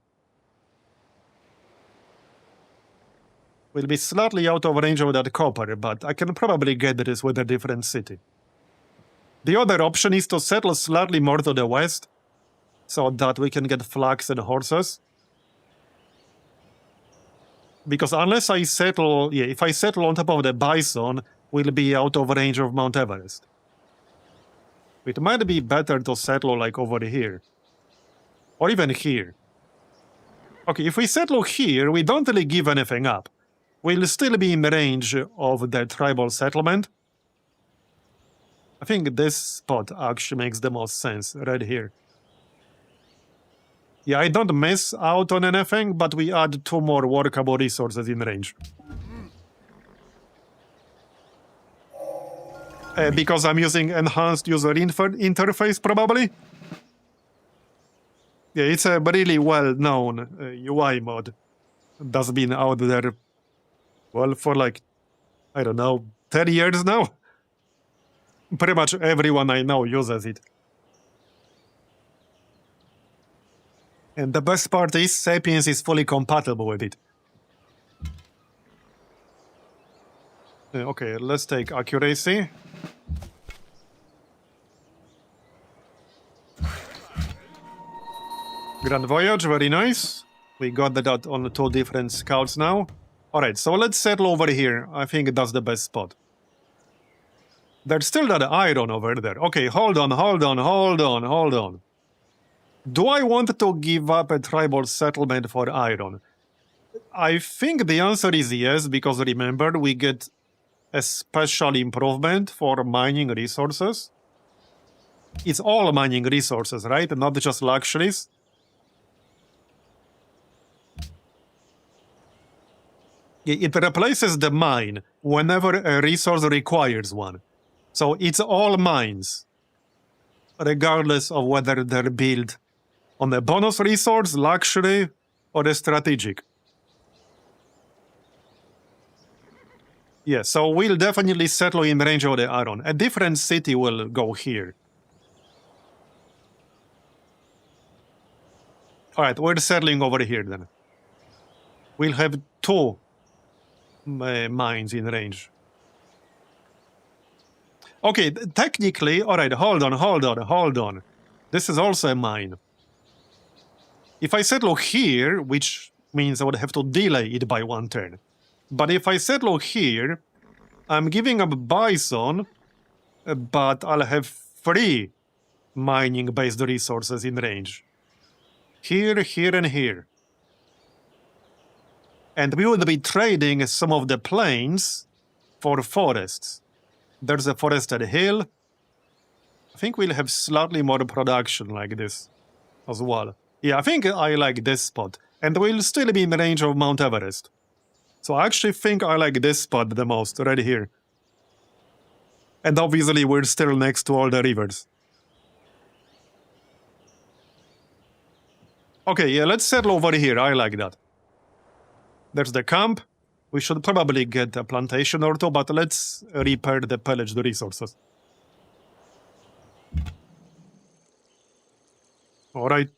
Will be slightly out of range of that copper, but I can probably get this with a different city. The other option is to settle slightly more to the west, so that we can get flax and horses. Because unless I settle, yeah, if I settle on top of the bison, we'll be out of range of Mount Everest. It might be better to settle like over here. Or even here. Okay, if we settle here, we don't really give anything up. We'll still be in range of the tribal settlement. I think this spot actually makes the most sense, right here. Yeah, I don't miss out on anything, but we add 2 more workable resources in range. Because I'm using enhanced user interface, probably. Yeah, it's a really well-known UI mod that's been out there, well, for like, I don't know, 10 years now. Pretty much everyone I know uses it. And the best part is, Sapiens is fully compatible with it. Okay, let's take accuracy. Grand Voyage, very nice. We got that on 2 different scouts now. Alright, so let's settle over here. I think that's the best spot. There's still that iron over there. Okay, hold on. Do I want to give up a tribal settlement for iron? I think the answer is yes, because remember, we get a special improvement for mining resources. It's all mining resources, right? Not just luxuries. It replaces the mine whenever a resource requires one. So it's all mines, regardless of whether they're built on a bonus resource, luxury, or a strategic. Yeah, so we'll definitely settle in range of the iron. A different city will go here. Alright, we're settling over here then. We'll have 2 mines in range. Okay, technically, alright, hold on. This is also a mine. If I settle here, which means I would have to delay it by 1 turn. But if I settle here, I'm giving up bison, but I'll have 3 mining-based resources in range. Here, here, and here. And we would be trading some of the plains for forests. There's a forested hill. I think we'll have slightly more production like this as well. Yeah, I think I like this spot. And we'll still be in the range of Mount Everest. So I actually think I like this spot the most, right here. And obviously we're still next to all the rivers. Okay, yeah, let's settle over here. I like that. There's the camp. We should probably get a plantation or 2, but let's repair the pillaged resources. Alright.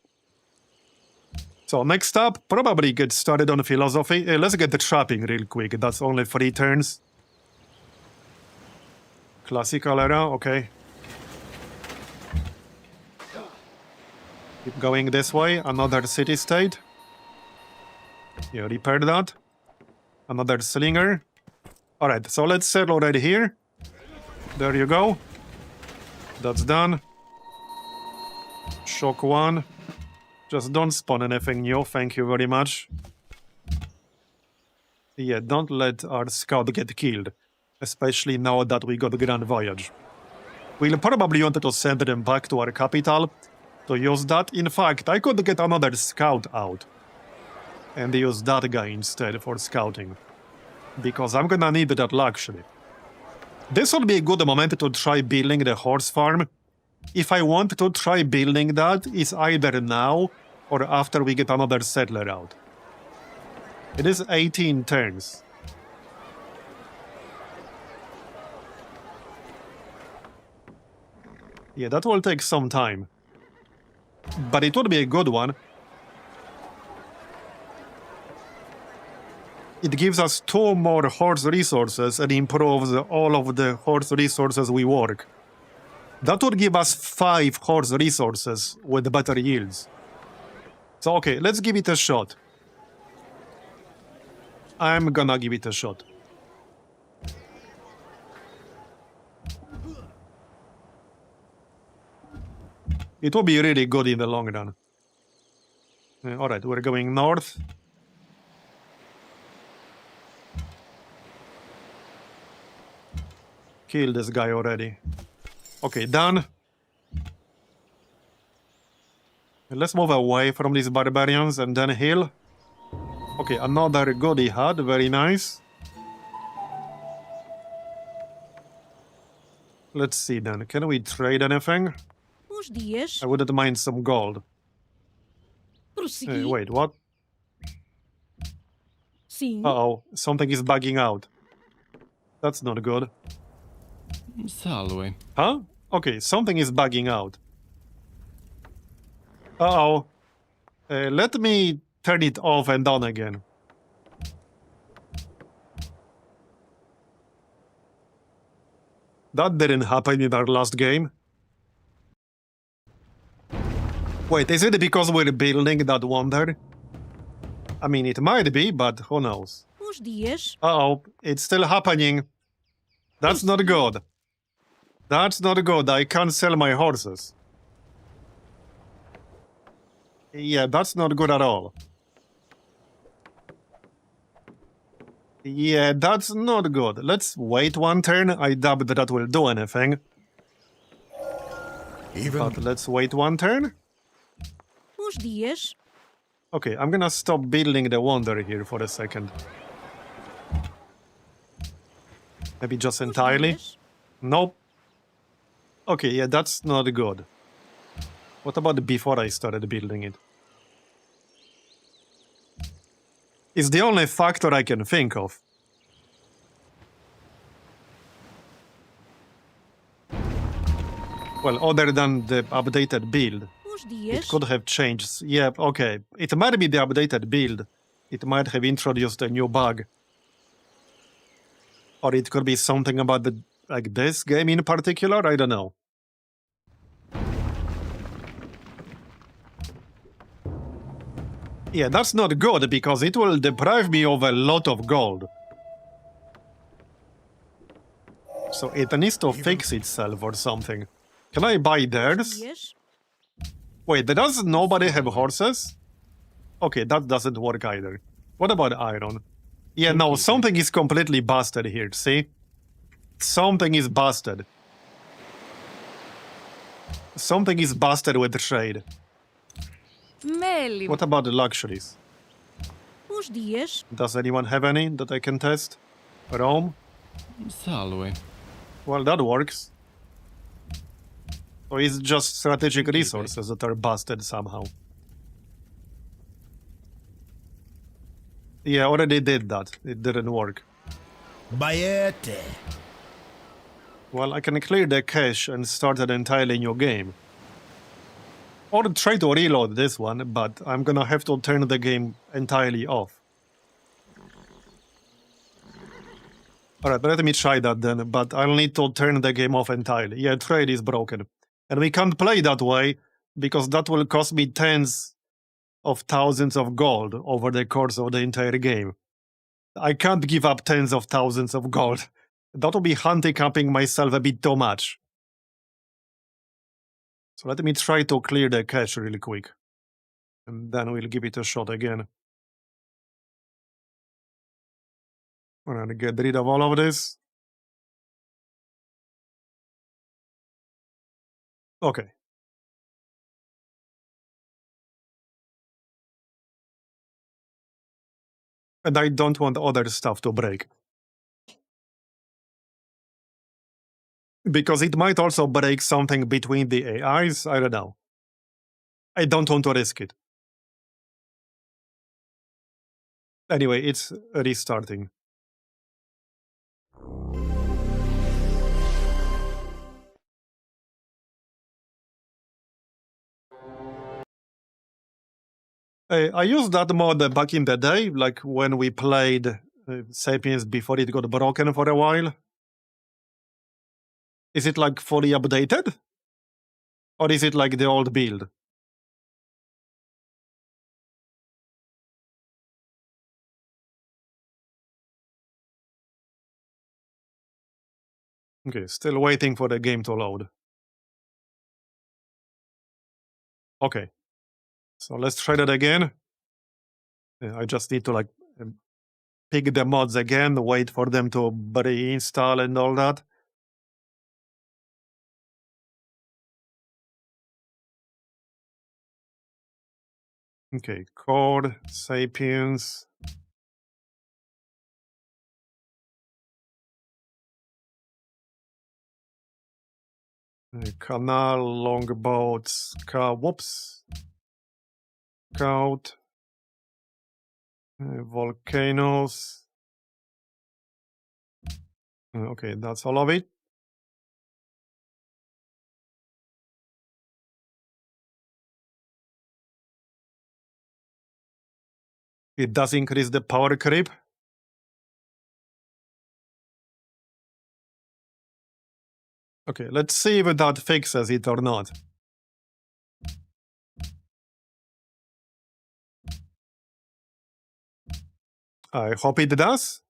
So next up, probably get started on philosophy. Let's get the trapping real quick. That's only 3 turns. Classical era, okay. Keep going this way. Another city-state. Yeah, repair that. Another slinger. Alright, so let's settle right here. There you go. That's done. Shock 1. Just don't spawn anything new, thank you very much. Yeah, don't let our scout get killed. Especially now that we got Grand Voyage. We'll probably want to send them back to our capital to use that. In fact, I could get another scout out and use that guy instead for scouting. Because I'm gonna need that luxury. This would be a good moment to try building the horse farm. If I want to try building that, it's either now or after we get another settler out. It is 18 turns. Yeah, that will take some time. But it would be a good one. It gives us 2 more horse resources and improves all of the horse resources we work. That would give us 5 horse resources with better yields. So okay, let's give it a shot. I'm gonna give it a shot. It will be really good in the long run. Alright, we're going north. Kill this guy already. Okay, done. Let's move away from these barbarians and then heal. Okay, another goodie hut, very nice. Let's see then, can we trade anything? Bons dias. I wouldn't mind some gold. Prossegui. Wait, what? Sim. Uh-oh, something is bugging out. That's not good. Salve. Huh? Okay, something is bugging out. Uh-oh. Let me turn it off and on again. That didn't happen in our last game. Wait, is it because we're building that wonder? I mean, it might be, but who knows? Bons dias. Uh-oh, it's still happening. That's not good. That's not good. I can't sell my horses. Yeah, that's not good at all. Yeah, that's not good. Let's wait 1 turn. I doubt that will do anything. But let's wait 1 turn. Bons dias. Okay, I'm gonna stop building the wonder here for a second. Maybe just entirely? Dias. Nope. Okay, yeah, that's not good. What about before I started building it? It's the only factor I can think of. Well, other than the updated build. Bons Os It dias. could have changed. Yeah, okay. It might be the updated build. It might have introduced a new bug. Or it could be something about the like this game in particular. I don't know. Yeah, that's not good because it will deprive me of a lot of gold. So it needs to fix itself or something. Can I buy Os theirs? dias. Wait, does nobody have horses? Okay, that doesn't work either. What about iron? Yeah, no, something is completely busted here, see? Something is busted. Something is busted with trade. Meli. What about the luxuries? Os dias. Does anyone have any that I can test? Rome? Salve. Well, that works. So it's just strategic resources that are busted somehow. Yeah, already did that. It didn't work. Bayete. Well, I can clear the cache and start an entirely new game. Or try to reload this one, but I'm gonna have to turn the game entirely off. Alright, let me try that then, but I'll need to turn the game off entirely. Yeah, trade is broken. And we can't play that way, because that will cost me tens of thousands of gold over the course of the entire game. I can't give up tens of thousands of gold. That will be handicapping myself a bit too much. So let me try to clear the cache really quick. And then we'll give it a shot again. I'm gonna get rid of all of this. Okay. And I don't want other stuff to break. Because it might also break something between the AIs, I don't know. I don't want to risk it. Anyway, it's restarting. I used that mod back in the day, like when we played Sapiens before it got broken for a while. Is it like fully updated? Or is it like the old build? Okay, still waiting for the game to load. Okay, so let's try that again. I just need to like pick the mods again, wait for them to reinstall and all that. Okay, Core, Sapiens. Canal, longboats, whoops. Scout. Volcanoes. Okay, that's all of it. It does increase the power creep. Okay, let's see if that fixes it or not. I hope it does.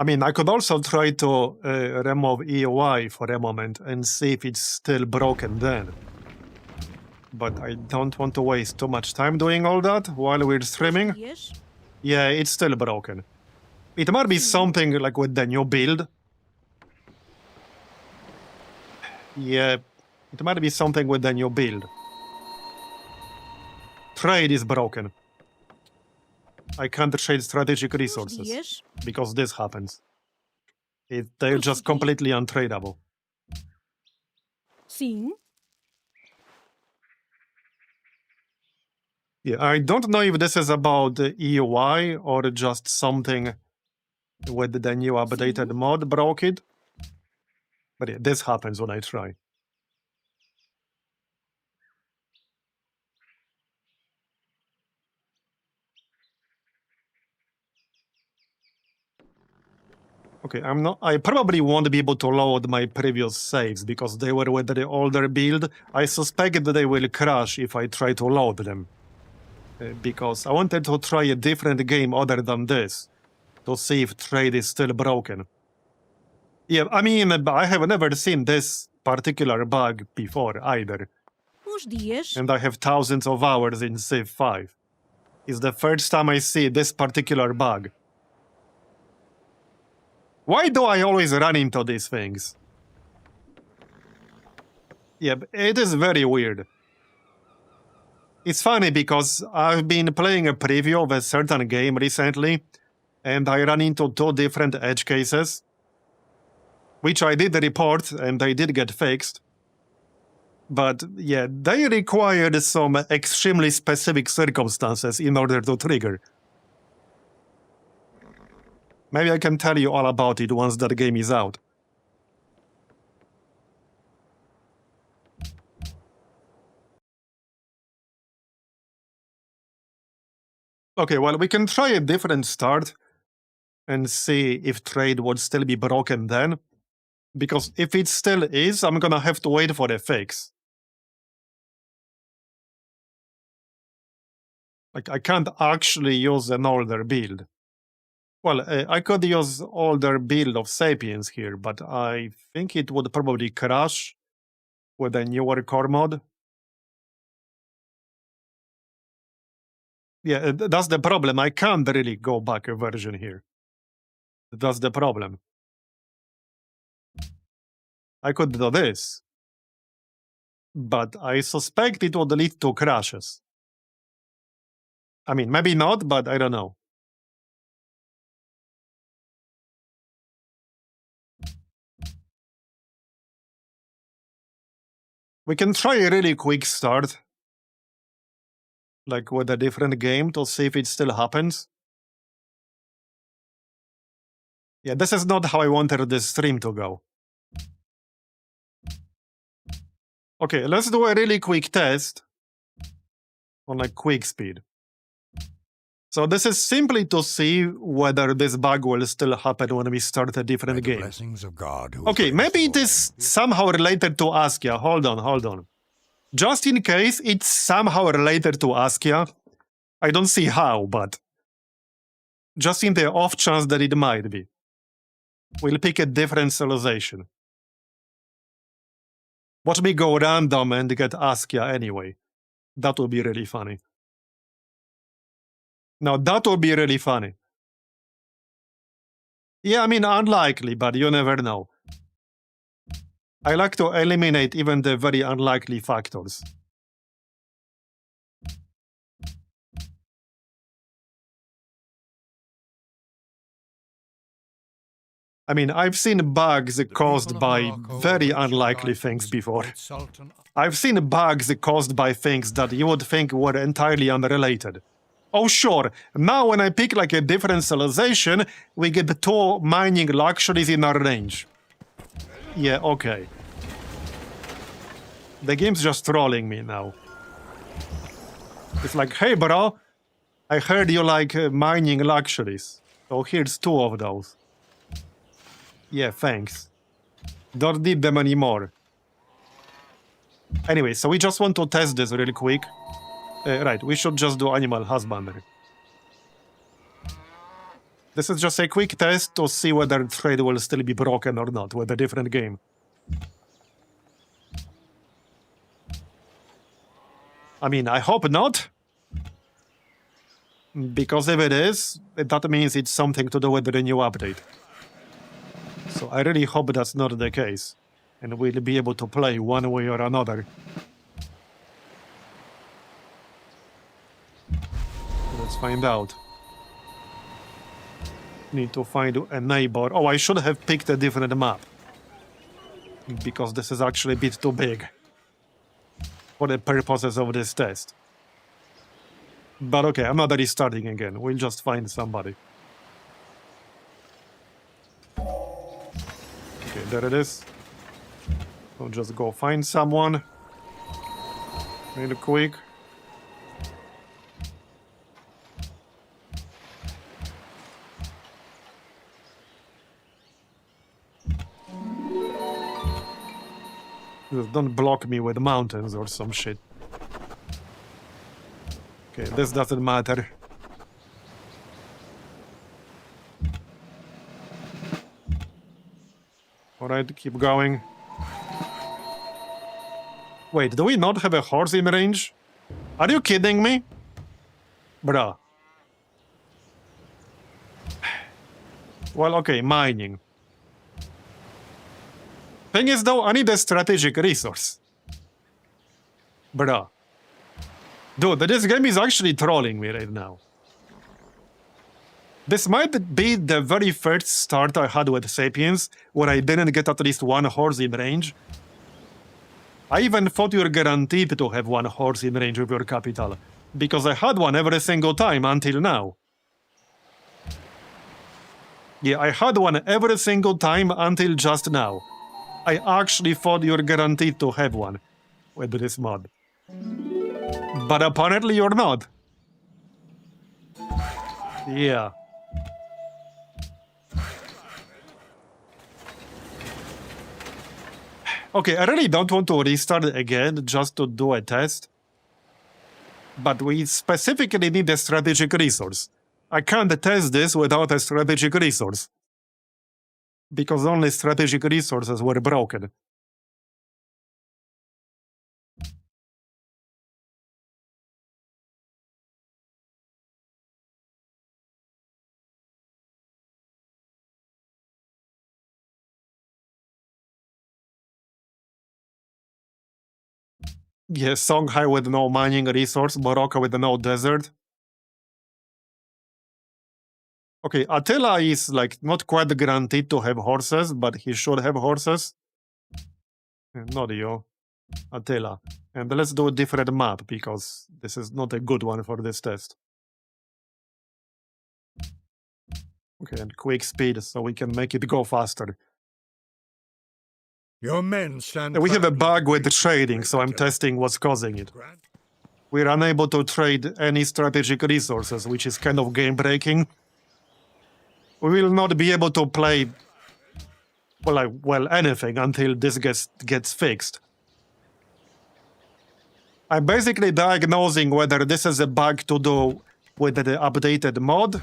I mean, I could also try to remove EOI for a moment and see if it's still broken then. But I don't want to waste too much time doing all that while we're streaming. Os dias. Yeah, it's still broken. It might be something like with the new build. Yeah, it might be something with the new build. Trade is broken. I can't trade strategic Os resources dias. because this happens. They're just completely untradeable. Sim. Yeah, I don't know if this is about the EUI or just something with the new updated mod broke it. But yeah, this happens when I try. Okay, I probably won't be able to load my previous saves because they were with the older build. I suspect that they will crash if I try to load them. Because I wanted to try a different game other than this to see if trade is still broken. Yeah, I mean, I have never seen this particular bug before either. Uns dias. And I have thousands of hours in Civ 5. It's the first time I see this particular bug. Why do I always run into these things? Yeah, it is very weird. It's funny because I've been playing a preview of a certain game recently, and I ran into 2 different edge cases, which I did report and they did get fixed. But yeah, they required some extremely specific circumstances in order to trigger. Maybe I can tell you all about it once that game is out. Okay, well, we can try a different start and see if trade would still be broken then. Because if it still is, I'm gonna have to wait for a fix. Like, I can't actually use an older build. Well, I could use older build of Sapiens here, but I think it would probably crash with a newer core mod. Yeah, that's the problem. I can't really go back a version here. That's the problem. I could do this, but I suspect it would lead to crashes. I mean, maybe not, but I don't know. We can try a really quick start, like with a different game, to see if it still happens. Yeah, this is not how I wanted this stream to go. Okay, let's do a really quick test on a quick speed. So this is simply to see whether this bug will still happen when we start a different game. Blessings of God. Okay, maybe it is somehow related to Askia. Hold on. Just in case it's somehow related to Askia, I don't see how, but just in the off chance that it might be, we'll pick a different civilization. Watch me go random and get Askia anyway. That would be really funny. Now, that would be really funny. Yeah, I mean, unlikely, but you never know. I like to eliminate even the very unlikely factors. I mean, I've seen bugs caused by very unlikely things before. I've seen bugs caused by things that you would think were entirely unrelated. Oh, sure, now when I pick like a different civilization, we get 2 mining luxuries in our range. Yeah, okay. The game's just trolling me now. It's like, hey bro, I heard you like mining luxuries. So here's 2 of those. Yeah, thanks. Don't need them anymore. Anyway, so we just want to test this really quick. Right, we should just do animal husbandry. This is just a quick test to see whether trade will still be broken or not with a different game. I mean, I hope not. Because if it is, that means it's something to do with the new update. So I really hope that's not the case, and we'll be able to play one way or another. Let's find out. Need to find a neighbor. Oh, I should have picked a different map, because this is actually a bit too big for the purposes of this test. But okay, I'm not restarting again. We'll just find somebody. Okay, there it is. We'll just go find someone. Real quick. Just don't block me with mountains or some shit. Okay, this doesn't matter. Alright, keep going. Wait, do we not have a horse in range? Are you kidding me? Bruh. Well, okay, mining. Thing is though, I need a strategic resource. Bruh. Dude, this game is actually trolling me right now. This might be the very first start I had with Sapiens, where I didn't get at least one horse in range. I even thought you were guaranteed to have one horse in range with your capital, because I had one every single time until now. Yeah, I had one every single time until just now. I actually thought you were guaranteed to have one with this mod. But apparently you're not. Yeah. Okay, I really don't want to restart again just to do a test. But we specifically need a strategic resource. I can't test this without a strategic resource. Because only strategic resources were broken. Yes, Songhai with no mining resource, Morocco with no desert. Okay, Attila is like not quite guaranteed to have horses, but he should have horses. Not you, Attila. And let's do a different map, because this is not a good one for this test. Okay, and quick speed, so we can make it go faster. Your men stand. We have a proudly bug to with greet trading, you, so I'm Attila. testing what's causing it. Grant? We're unable to trade any strategic resources, which is kind of game-breaking. We will not be able to play, well, anything until this gets fixed. I'm basically diagnosing whether this is a bug to do with the updated mod,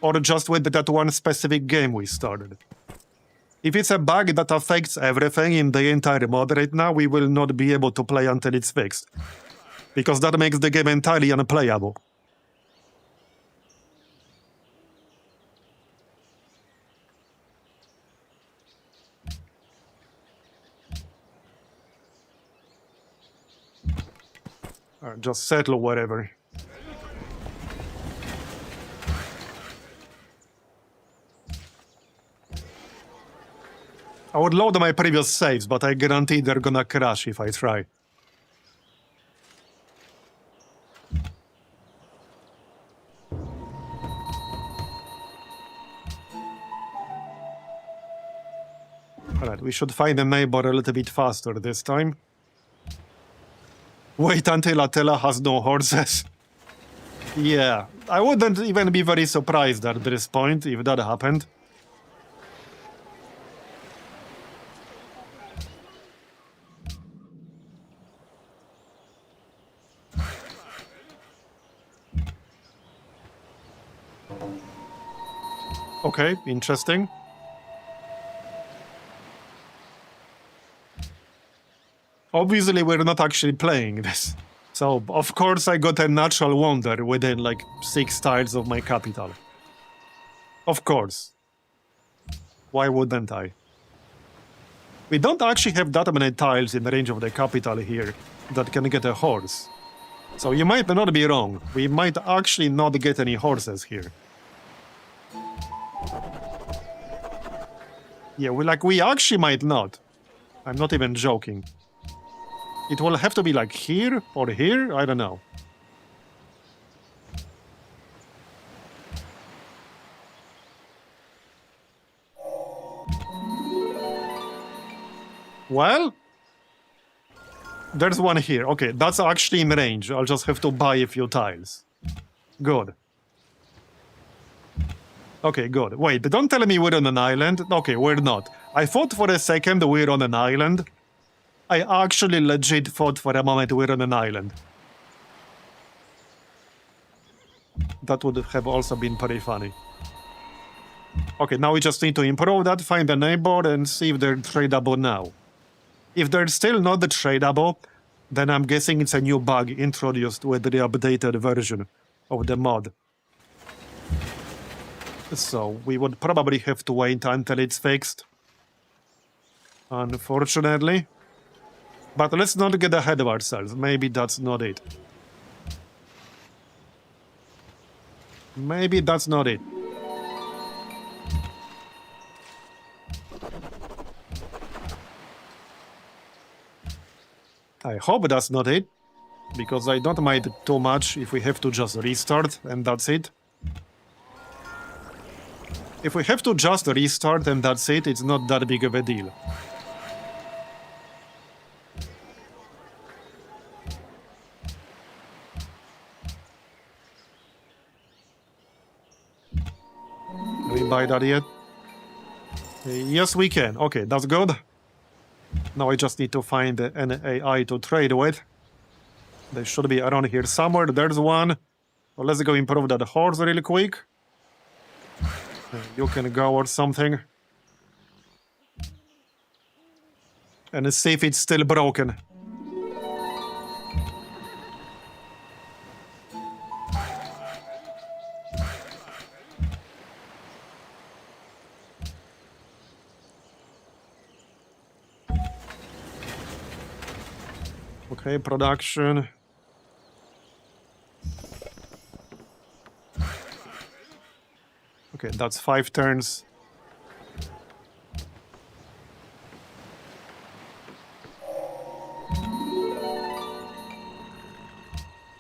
or just with that one specific game we started. If it's a bug that affects everything in the entire mod right now, we will not be able to play until it's fixed. Because that makes the game entirely unplayable. Just settle wherever. I would load my previous saves, but I guarantee they're gonna crash if I try. Alright, we should find a neighbor a little bit faster this time. Wait until Attila has no horses. Yeah, I wouldn't even be very surprised at this point if that happened. Okay, interesting. Obviously, we're not actually playing this. So, of course, I got a natural wonder within, like, 6 tiles of my capital. Of course. Why wouldn't I? We don't actually have that many tiles in the range of the capital here that can get a horse. So you might not be wrong. We might actually not get any horses here. Yeah, we actually might not. I'm not even joking. It will have to be like here or here, I don't know. Well, there's one here. Okay, that's actually in range. I'll just have to buy a few tiles. Good. Okay, good. Wait, don't tell me we're on an island. Okay, we're not. I thought for a second we're on an island. I actually legit thought for a moment we're on an island. That would have also been pretty funny. Okay, now we just need to improve that, find a neighbor, and see if they're tradable now. If they're still not tradable, then I'm guessing it's a new bug introduced with the updated version of the mod. So we would probably have to wait until it's fixed. Unfortunately. But let's not get ahead of ourselves. Maybe that's not it. Maybe that's not it. I hope that's not it, because I don't mind too much if we have to just restart and that's it. If we have to just restart and that's it, it's not that big of a deal. Can we buy that yet? Yes, we can. Okay, that's good. Now I just need to find an AI to trade with. They should be around here somewhere. There's one. Well, let's go improve that horse really quick. You can go or something. And see if it's still broken. Okay, production. Okay, that's 5 turns.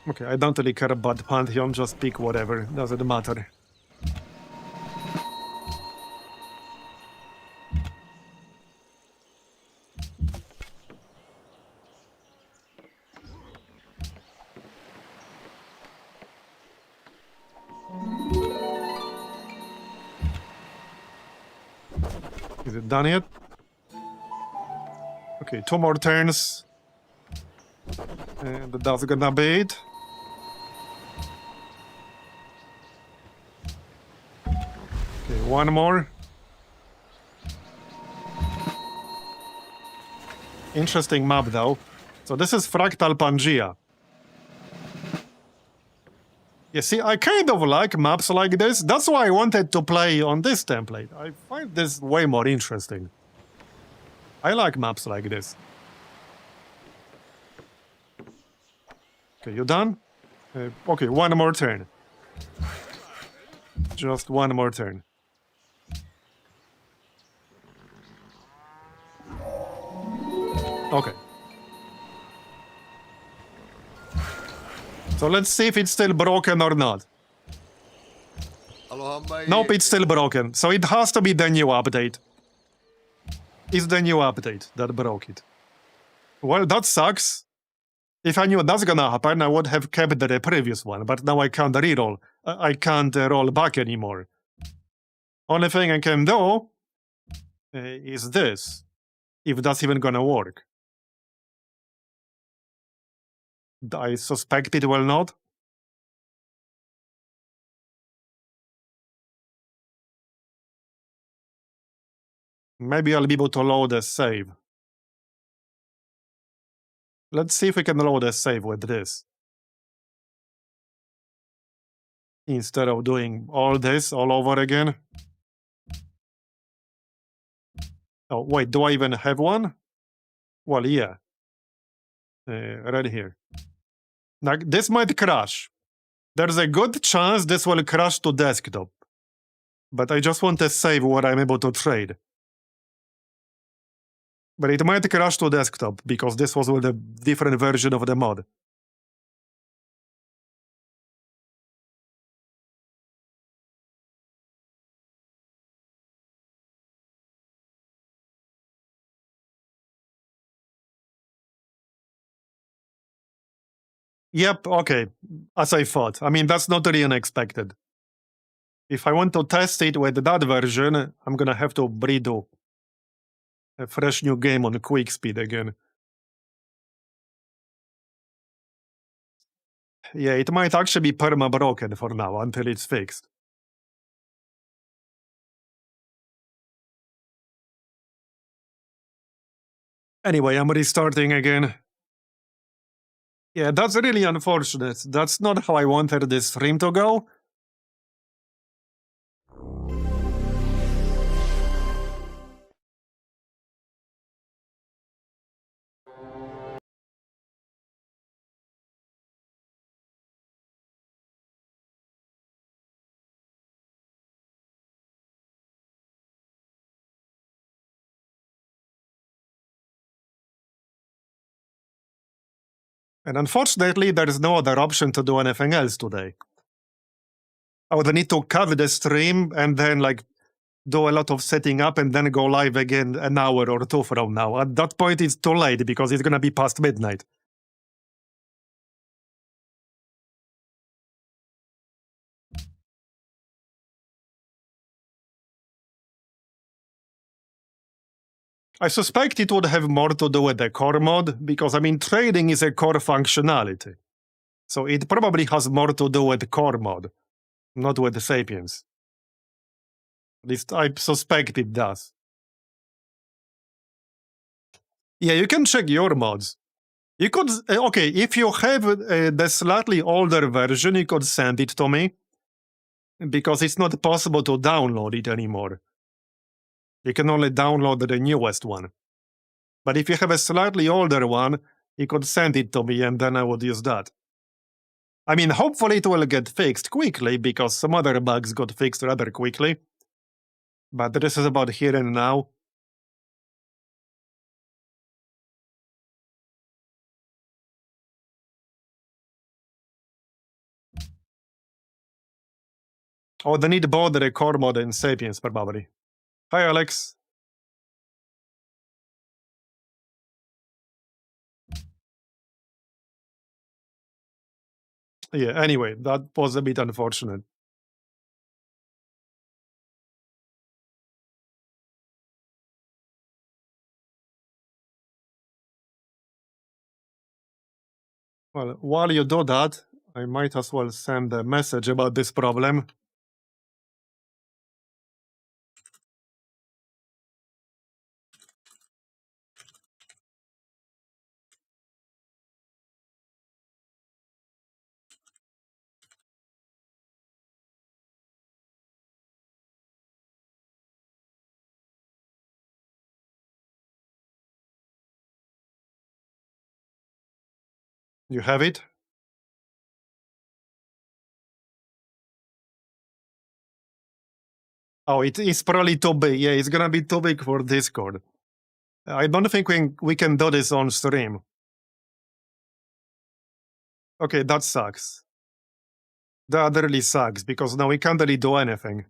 Okay, I don't really care about Pantheon, just pick whatever, doesn't matter. Is it done yet? Okay, 2 more turns. And that's gonna be it. Okay, 1 more. Interesting map though. So this is Fractal Pangea. You see, I kind of like maps like this. That's why I wanted to play on this template. I find this way more interesting. I like maps like this. Okay, you done? Okay, 1 more turn. Just 1 more turn. Okay. So let's see if it's still broken or not. Nope, it's still broken. So it has to be the new update. It's the new update that broke it. Well, that sucks. If I knew that's gonna happen, I would have kept the previous one, but now I can't reroll. I can't roll back anymore. Only thing I can do is this, if that's even gonna work. I suspect it will not. Maybe I'll be able to load a save. Let's see if we can load a save with this. Instead of doing all this all over again. Oh, wait, do I even have one? Well, yeah. Right here. Now, this might crash. There's a good chance this will crash to desktop. But I just want to save what I'm able to trade. But it might crash to desktop, because this was with a different version of the mod. Yep, okay. As I thought. I mean, that's not really unexpected. If I want to test it with that version, I'm gonna have to redo a fresh new game on quick speed again. Yeah, it might actually be perma-broken for now until it's fixed. Anyway, I'm restarting again. Yeah, that's really unfortunate. That's not how I wanted this stream to go. And unfortunately, there is no other option to do anything else today. I would need to cut the stream and then do a lot of setting up and then go live again an hour or two from now. At that point, it's too late because it's gonna be past midnight. I suspect it would have more to do with the core mod because, I mean, trading is a core functionality. So it probably has more to do with the core mod, not with the Sapiens. At least I suspect it does. Yeah, you can check your mods. You could, okay, if you have the slightly older version, you could send it to me because it's not possible to download it anymore. You can only download the newest one. But if you have a slightly older one, you could send it to me and then I would use that. I mean, hopefully it will get fixed quickly because some other bugs got fixed rather quickly. But this is about here and now. Oh, they need both the core mod and Sapiens, probably. Hi, Alex. Yeah, anyway, that was a bit unfortunate. Well, while you do that, I might as well send a message about this problem. You have it? Oh, it is probably too big. Yeah, it's gonna be too big for Discord. I don't think we can do this on stream. Okay, that sucks. That really sucks because now we can't really do anything.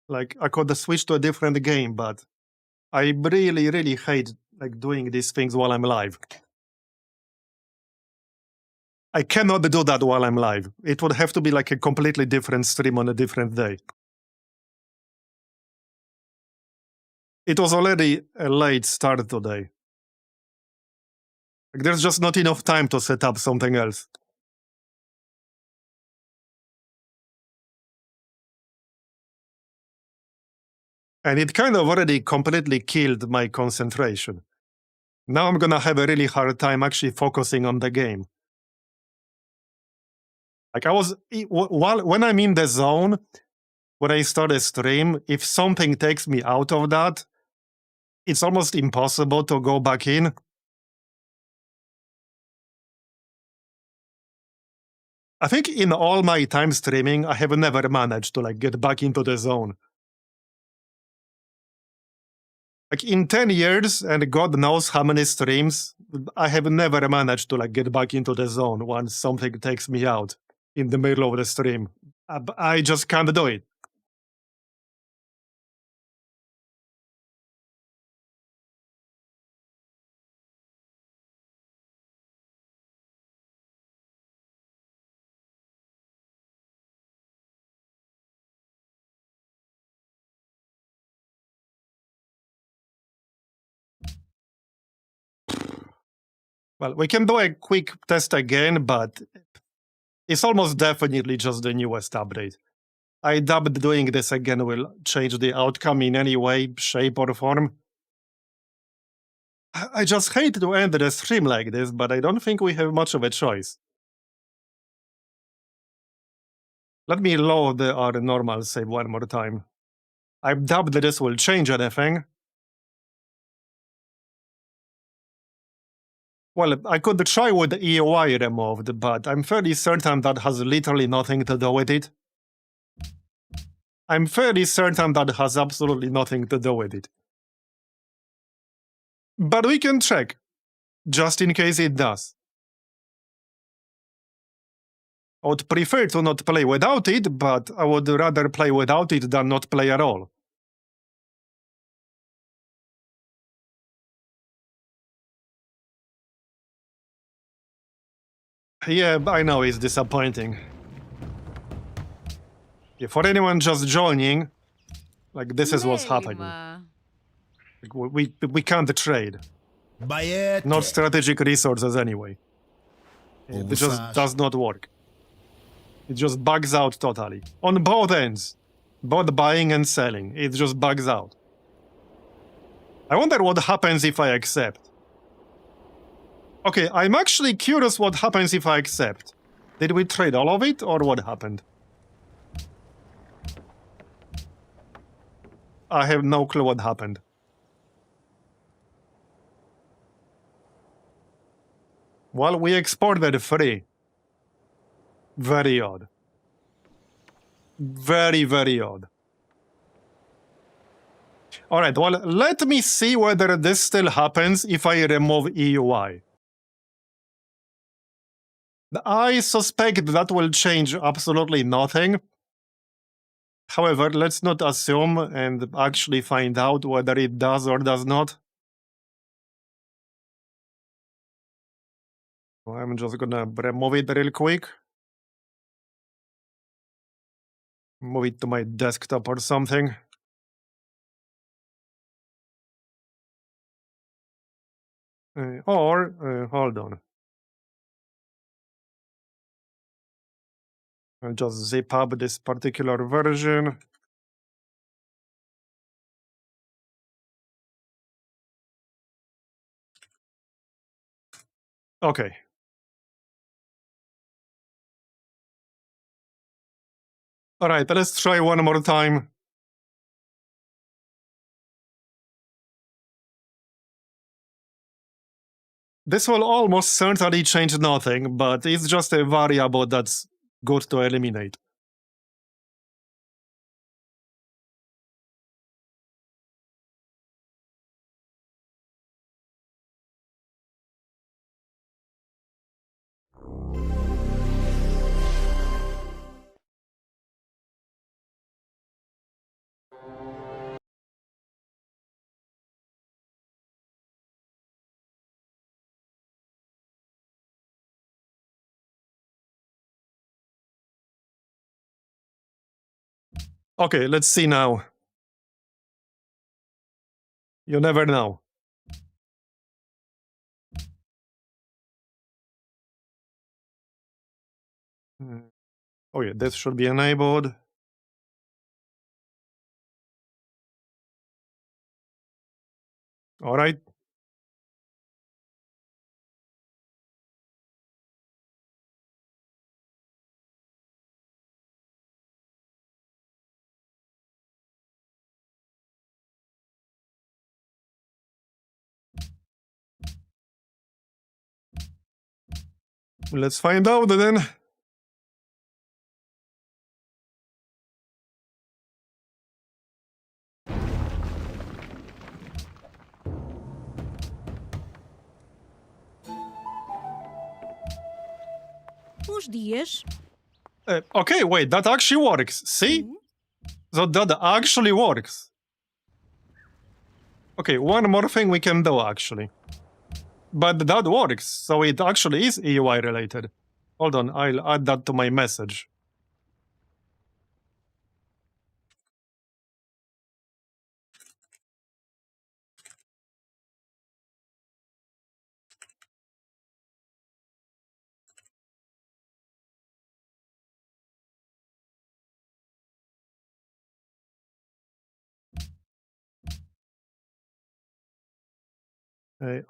Like, I could switch to a different game, but I really, really hate doing these things while I'm live. I cannot do that while I'm live. It would have to be like a completely different stream on a different day. It was already a late start today. There's just not enough time to set up something else. And it kind of already completely killed my concentration. Now I'm gonna have a really hard time actually focusing on the game. Like when I'm in the zone, when I start a stream, if something takes me out of that, it's almost impossible to go back in. I think in all my time streaming, I have never managed to get back into the zone. Like in 10 years, and God knows how many streams, I have never managed to get back into the zone once something takes me out in the middle of the stream. I just can't do it. Well, we can do a quick test again, but it's almost definitely just the newest update. I doubt doing this again will change the outcome in any way, shape, or form. I just hate to end the stream like this, but I don't think we have much of a choice. Let me load our normal save one more time. I doubt that this will change anything. Well, I could try with the EOI removed, but I'm fairly certain that has literally nothing to do with it. I'm fairly certain that has absolutely nothing to do with it. But we can check, just in case it does. I would prefer to not play without it, but I would rather play without it than not play at all. Yeah, I know it's disappointing. Yeah, for anyone just joining, like this is what's happening. Μέλημα. Like, we can't trade. Bayete. Not strategic resources anyway. It just does not work. It just bugs out totally. On both ends. Both buying and selling. It just bugs out. I wonder what happens if I accept. Okay, I'm actually curious what happens if I accept. Did we trade all of it, or what happened? I have no clue what happened. Well, we exported free. Very odd. Very, very odd. Alright, well, let me see whether this still happens if I remove EUI. I suspect that will change absolutely nothing. However, let's not assume and actually find out whether it does or does not. I'm just gonna remove it real quick. Move it to my desktop or something. Hold on. I'll just zip up this particular version. Okay. All right, let's try one more time. This will almost certainly change nothing, but it's just a variable that's good to eliminate. Okay, let's see now. You never know. Oh yeah, this should be enabled. All right. Let's find out then. Uns dias. Okay, wait, that actually works. See? So that actually works. Okay, one more thing we can do actually. But that works, so it actually is EUI related. Hold on, I'll add that to my message.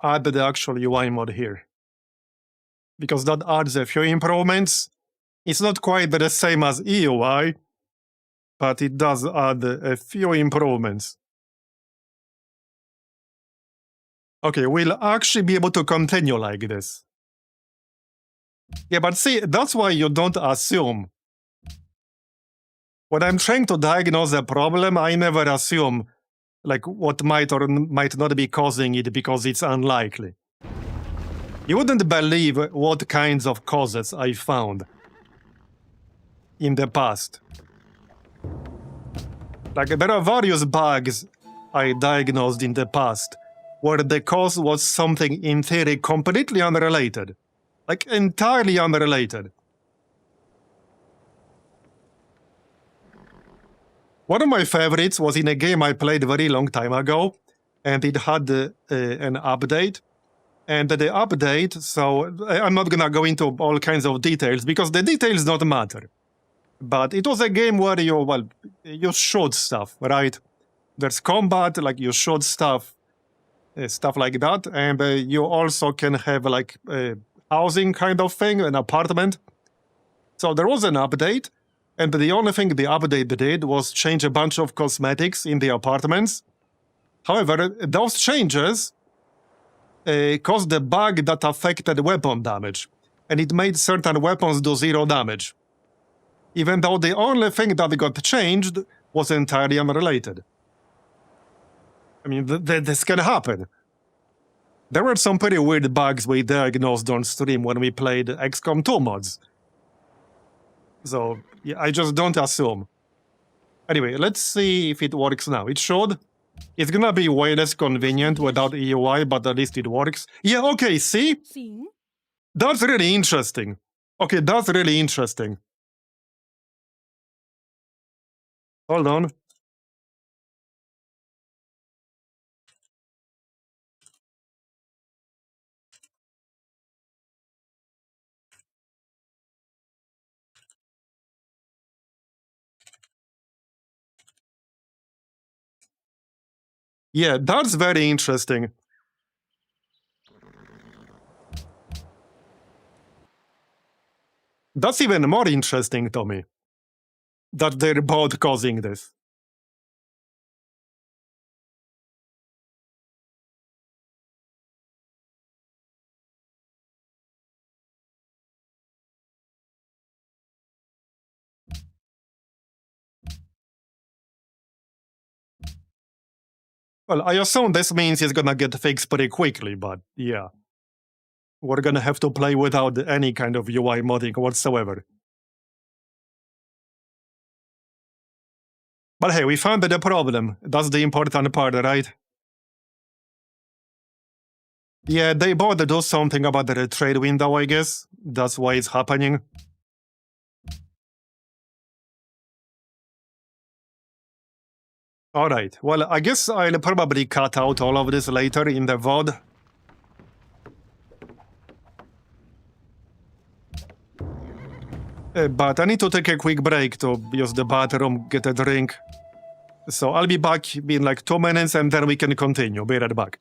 add the actual UI mod here, because that adds a few improvements. It's not quite the same as EUI, but it does add a few improvements. Okay, we'll actually be able to continue like this. Yeah, but see, that's why you don't assume. When I'm trying to diagnose a problem, I never assume like what might or might not be causing it because it's unlikely. You wouldn't believe what kinds of causes I found in the past. Like, there are various bugs I diagnosed in the past where the cause was something in theory completely unrelated. Like, entirely unrelated. One of my favorites was in a game I played a very long time ago, and it had an update. And the update, so I'm not gonna go into all kinds of details because the details don't matter. But it was a game where you shoot stuff, right? There's combat, like you shoot stuff, stuff like that, and you also can have like a housing kind of thing, an apartment. So there was an update, and the only thing the update did was change a bunch of cosmetics in the apartments. However, those changes caused a bug that affected weapon damage, and it made certain weapons do 0 damage, even though the only thing that got changed was entirely unrelated. I mean, this can happen. There were some pretty weird bugs we diagnosed on stream when we played XCOM 2 mods. So, yeah, I just don't assume. Anyway, let's see if it works now. It should. It's gonna be way less convenient without EUI, but at least it works. Yeah, okay, see? Sim. That's really interesting. Okay, that's really interesting. Hold on. Yeah, that's very interesting. That's even more interesting to me. That they're both causing this. Well, I assume this means it's gonna get fixed pretty quickly, but yeah. We're gonna have to play without any kind of UI modding whatsoever. But hey, we found the problem. That's the important part, right? Yeah, they both do something about the trade window, I guess. That's why it's happening. Alright, well, I guess I'll probably cut out all of this later in the VOD. But I need to take a quick break to use the bathroom, get a drink. So I'll be back in like 2 minutes and then we can continue. Be right back.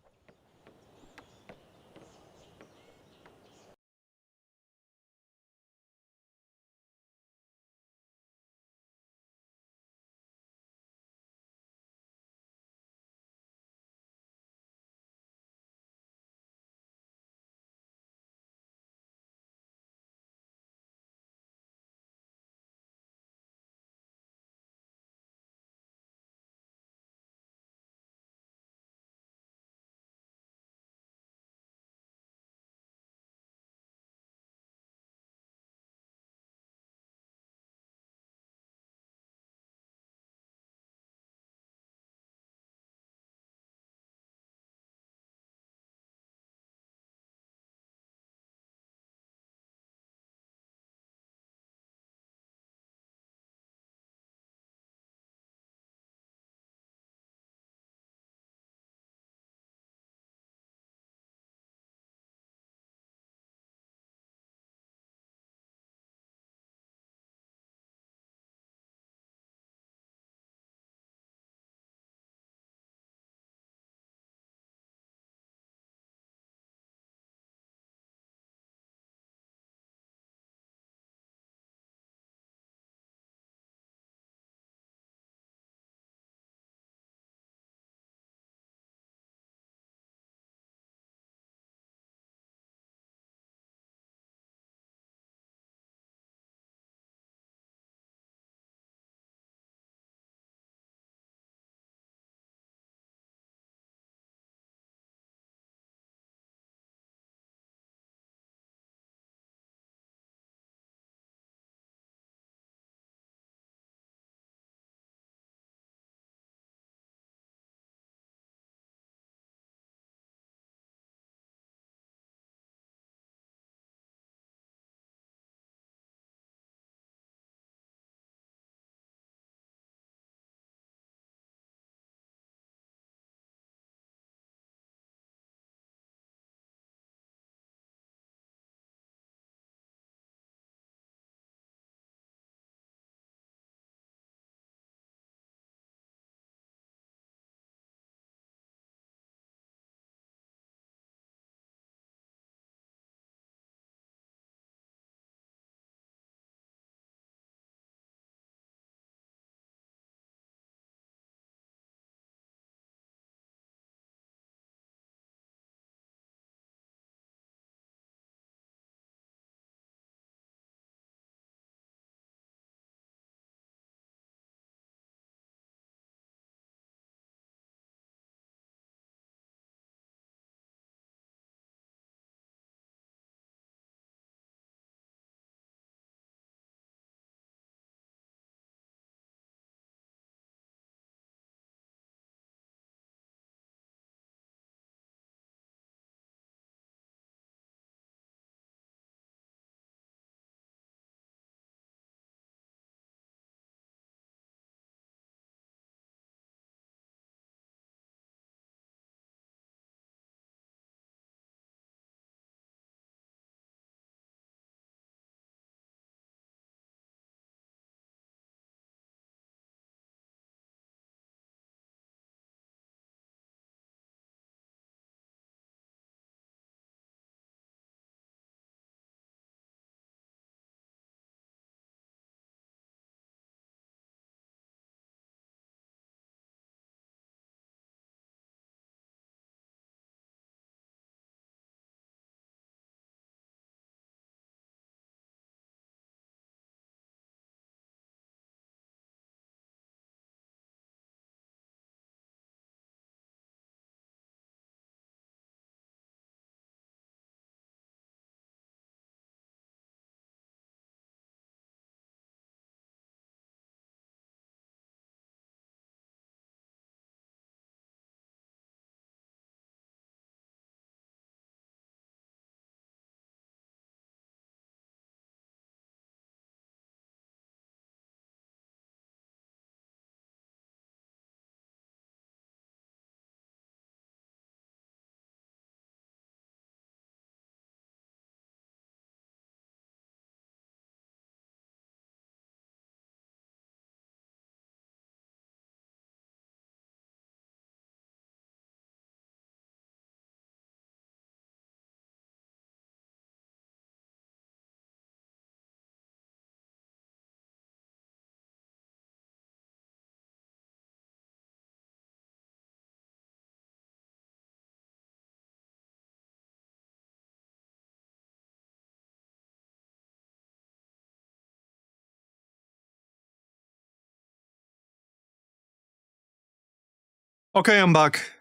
Okay, I'm back.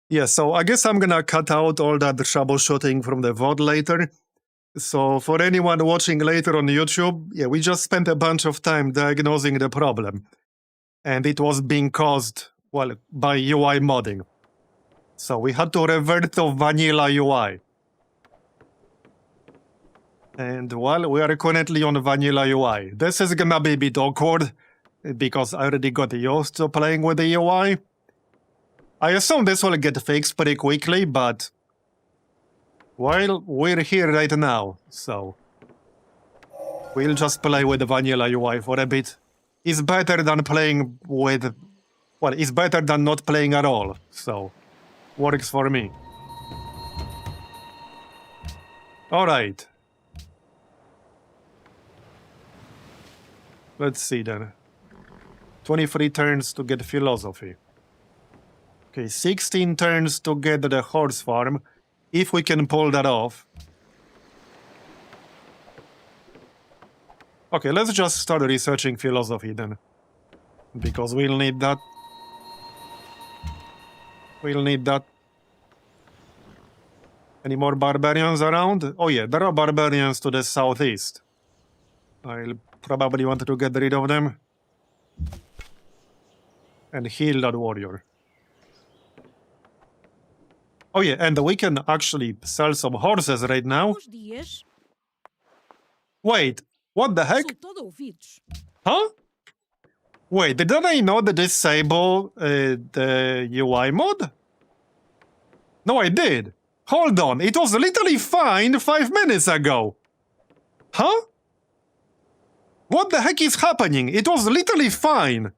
Yeah, so I guess I'm gonna cut out all that troubleshooting from the VOD later. So for anyone watching later on YouTube, yeah, we just spent a bunch of time diagnosing the problem. And it was being caused, well, by UI modding. So we had to revert to vanilla UI. And well, we are currently on vanilla UI. This is gonna be a bit awkward because I already got used to playing with the UI. I assume this will get fixed pretty quickly, but well, we're here right now, so we'll just play with the vanilla UI for a bit. It's better than playing with, well, it's better than not playing at all, so works for me. Alright. Let's see then. 23 turns to get philosophy. Okay, 16 turns to get the horse farm, if we can pull that off. Okay, let's just start researching philosophy then. Because we'll need that. We'll need that. Any more barbarians around? Oh yeah, there are barbarians to the southeast. I'll probably want to get rid of them. And heal that warrior. Oh yeah, and we can actually sell some horses right now. Bons dias. Wait, what the heck? Sou todo ouvidos. Huh? Wait, didn't I not disable the UI mod? No, I did. Hold on, it was literally fine 5 minutes ago. Huh? What the heck is happening? It was literally fine.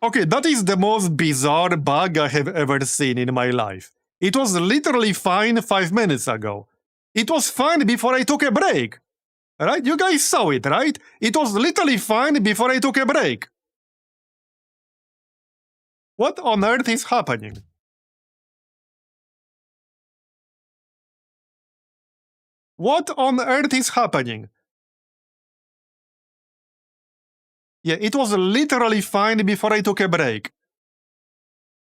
Okay, that is the most bizarre bug I have ever seen in my life. It was literally fine 5 minutes ago. It was fine before I took a break. Right? You guys saw it, right? It was literally fine before I took a break. What on earth is happening? What on earth is happening? Yeah, it was literally fine before I took a break.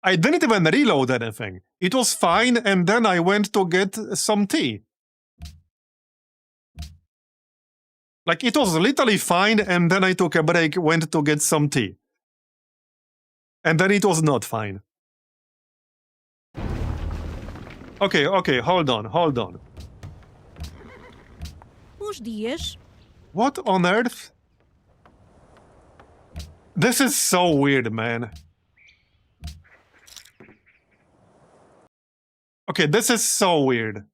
I didn't even reload anything. It was fine, and then I went to get some tea. Like, it was literally fine, and then I took a break, went to get some tea. And then it was not fine. Okay, hold on. Bons dias. What on earth? This is so weird, man. Okay, this is so weird.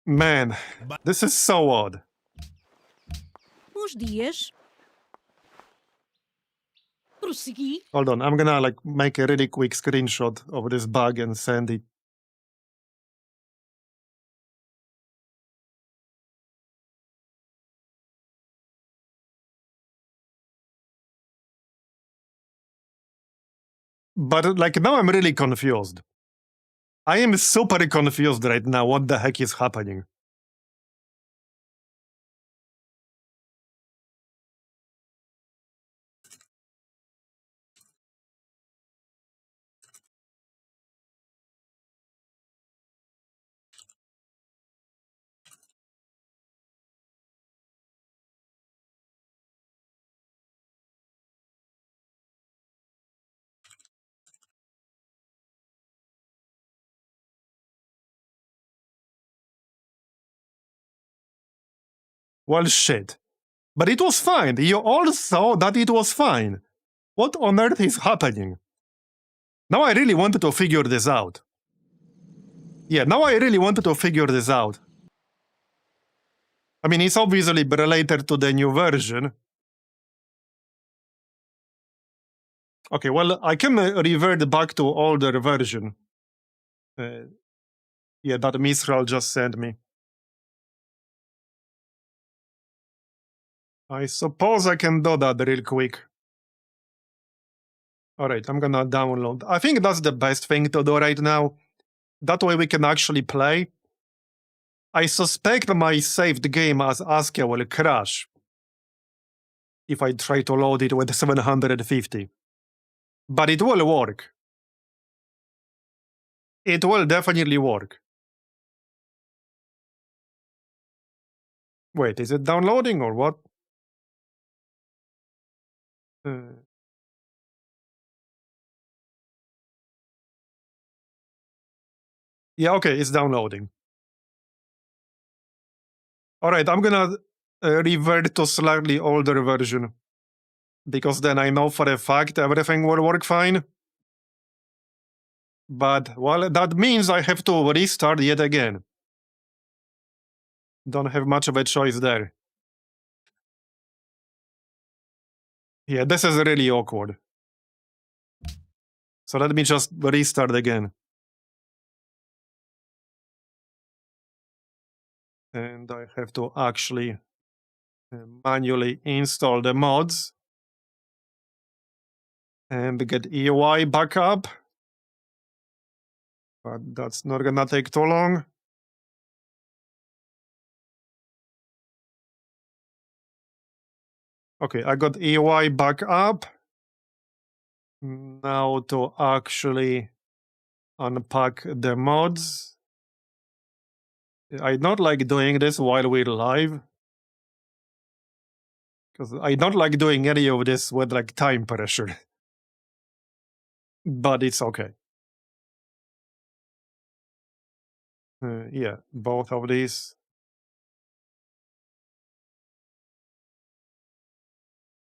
Man, this is so odd. Bons dias. Prossegui. Hold on, I'm gonna like make a really quick screenshot of this bug and send it. But like now I'm really confused. I am super confused right now. What the heck is happening? Well, shit. But it was fine. You all saw that it was fine. What on earth is happening? Now I really wanted to figure this out. Yeah, now I really wanted to figure this out. I mean, it's obviously related to the new version. Okay, well, I can revert back to older version. Yeah, that Mistral just sent me. I suppose I can do that real quick. All right, I'm gonna download. I think that's the best thing to do right now. That way we can actually play. I suspect my saved game as Askia will crash if I try to load it with 750. But it will work. It will definitely work. Wait, is it downloading or what? Yeah, okay, it's downloading. All right, I'm gonna revert to slightly older version because then I know for a fact everything will work fine. But, well, that means I have to restart yet again. Don't have much of a choice there. Yeah, this is really awkward. So let me just restart again. And I have to actually manually install the mods and get EUI back up. But that's not gonna take too long. Okay, I got EUI back up. Now to actually unpack the mods. I don't like doing this while we're live. Because I don't like doing any of this with like time pressure. But it's okay. Yeah, both of these.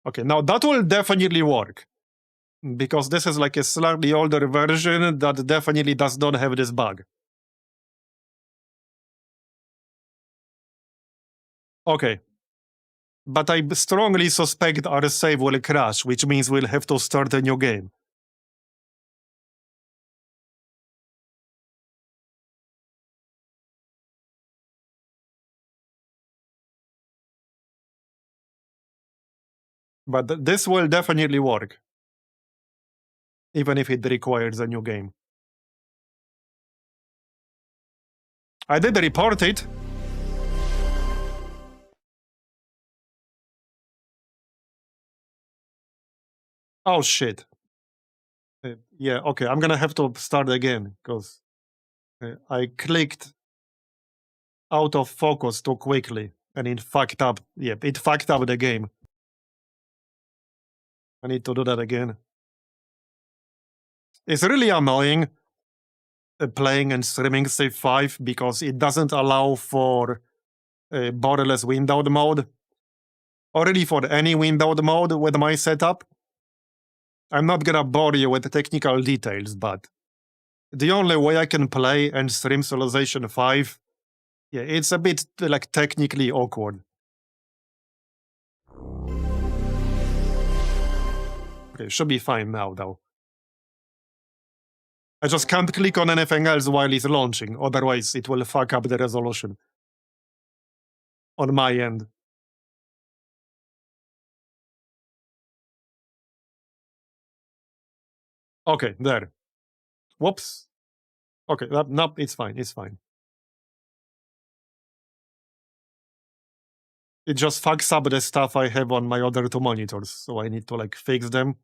Okay, now that will definitely work. Because this is like a slightly older version that definitely does not have this bug. Okay. But I strongly suspect our save will crash, which means we'll have to start a new game. But this will definitely work. Even if it requires a new game. I did report it. Oh shit. Yeah, okay, I'm gonna have to start again, because I clicked out of focus too quickly, and it fucked up. Yep, it fucked up the game. I need to do that again. It's really annoying playing and streaming Civ 5 because it doesn't allow for borderless windowed mode. Or really for any windowed mode with my setup. I'm not gonna bore you with the technical details, but the only way I can play and stream Civilization 5, yeah, it's a bit like technically awkward. Okay, should be fine now, though. I just can't click on anything else while it's launching, otherwise it will fuck up the resolution. On my end. Okay, there. Whoops. Okay, no, it's fine, it's fine. It just fucks up the stuff I have on my other two monitors, so I need to like fix them.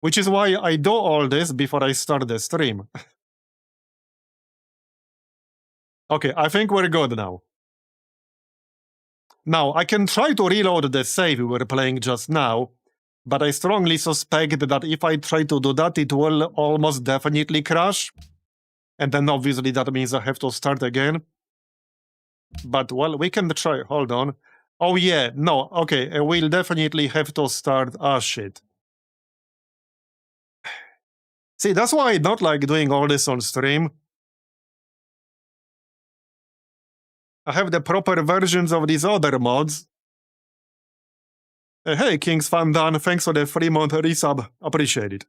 Which is why I do all this before I start the stream. Okay, I think we're good now. Now, I can try to reload the save we were playing just now, but I strongly suspect that if I try to do that, it will almost definitely crash. And then obviously that means I have to start again. But, well, we can try. Hold on. Oh, yeah. No. Okay. We'll definitely have to start. Ah, shit. See, that's why I don't like doing all this on stream. I have the proper versions of these other mods. Hey, King's Fan Dan, thanks for the 3-month resub. Appreciate it.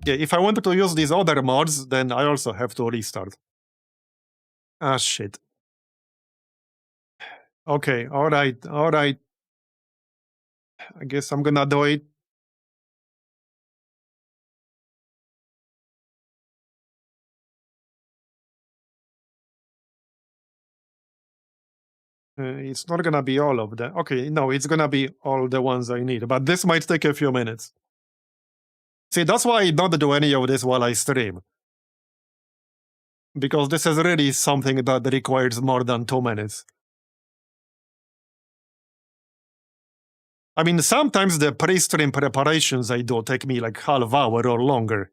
Yeah, if I wanted to use these other mods, then I also have to restart. Ah, shit. Okay, alright. I guess I'm gonna do it. It's not gonna be all of them. Okay, no, it's gonna be all the ones I need, but this might take a few minutes. See, that's why I don't do any of this while I stream. Because this is really something that requires more than 2 minutes. I mean, sometimes the pre-stream preparations I do take me like half hour or longer.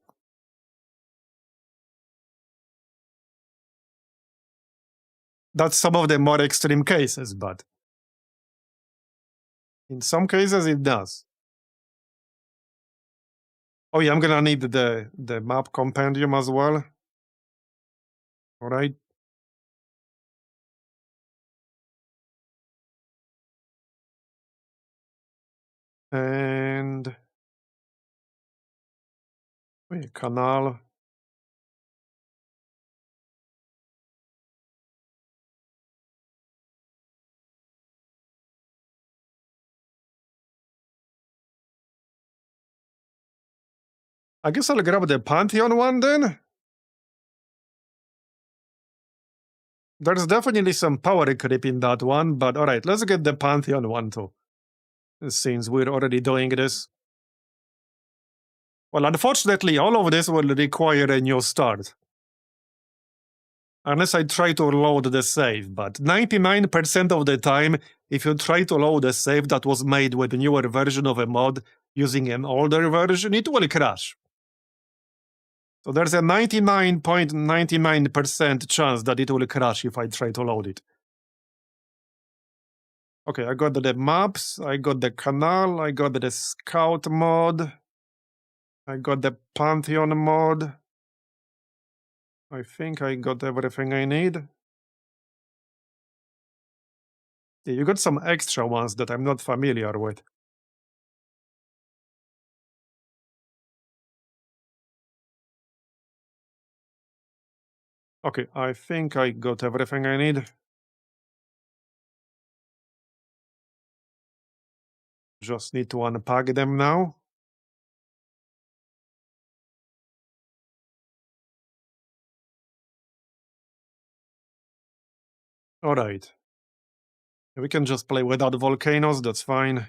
That's some of the more extreme cases, but in some cases it does. Oh yeah, I'm gonna need the map compendium as well. All right. And wait, canal. I guess I'll grab the Pantheon one then. There's definitely some power creep in that one, but all right, let's get the Pantheon one too. Since we're already doing this. Well, unfortunately, all of this will require a new start. Unless I try to load the save, but 99% of the time, if you try to load a save that was made with a newer version of a mod using an older version, it will crash. So there's a 99.99% chance that it will crash if I try to load it. Okay, I got the maps, I got the canal, I got the scout mod, I got the Pantheon mod. I think I got everything I need. Yeah, you got some extra ones that I'm not familiar with. Okay, I think I got everything I need. Just need to unpack them now. All right. We can just play without volcanoes, that's fine.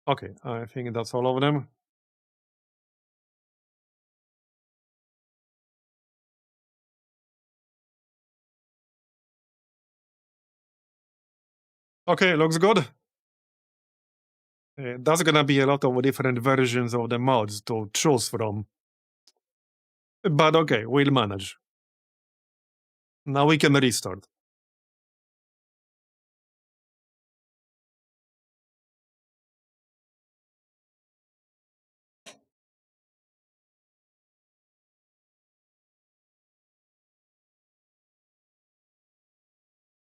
Okay, I think that's all of them. Okay, looks good. That's gonna be a lot of different versions of the mods to choose from. But okay, we'll manage. Now we can restart.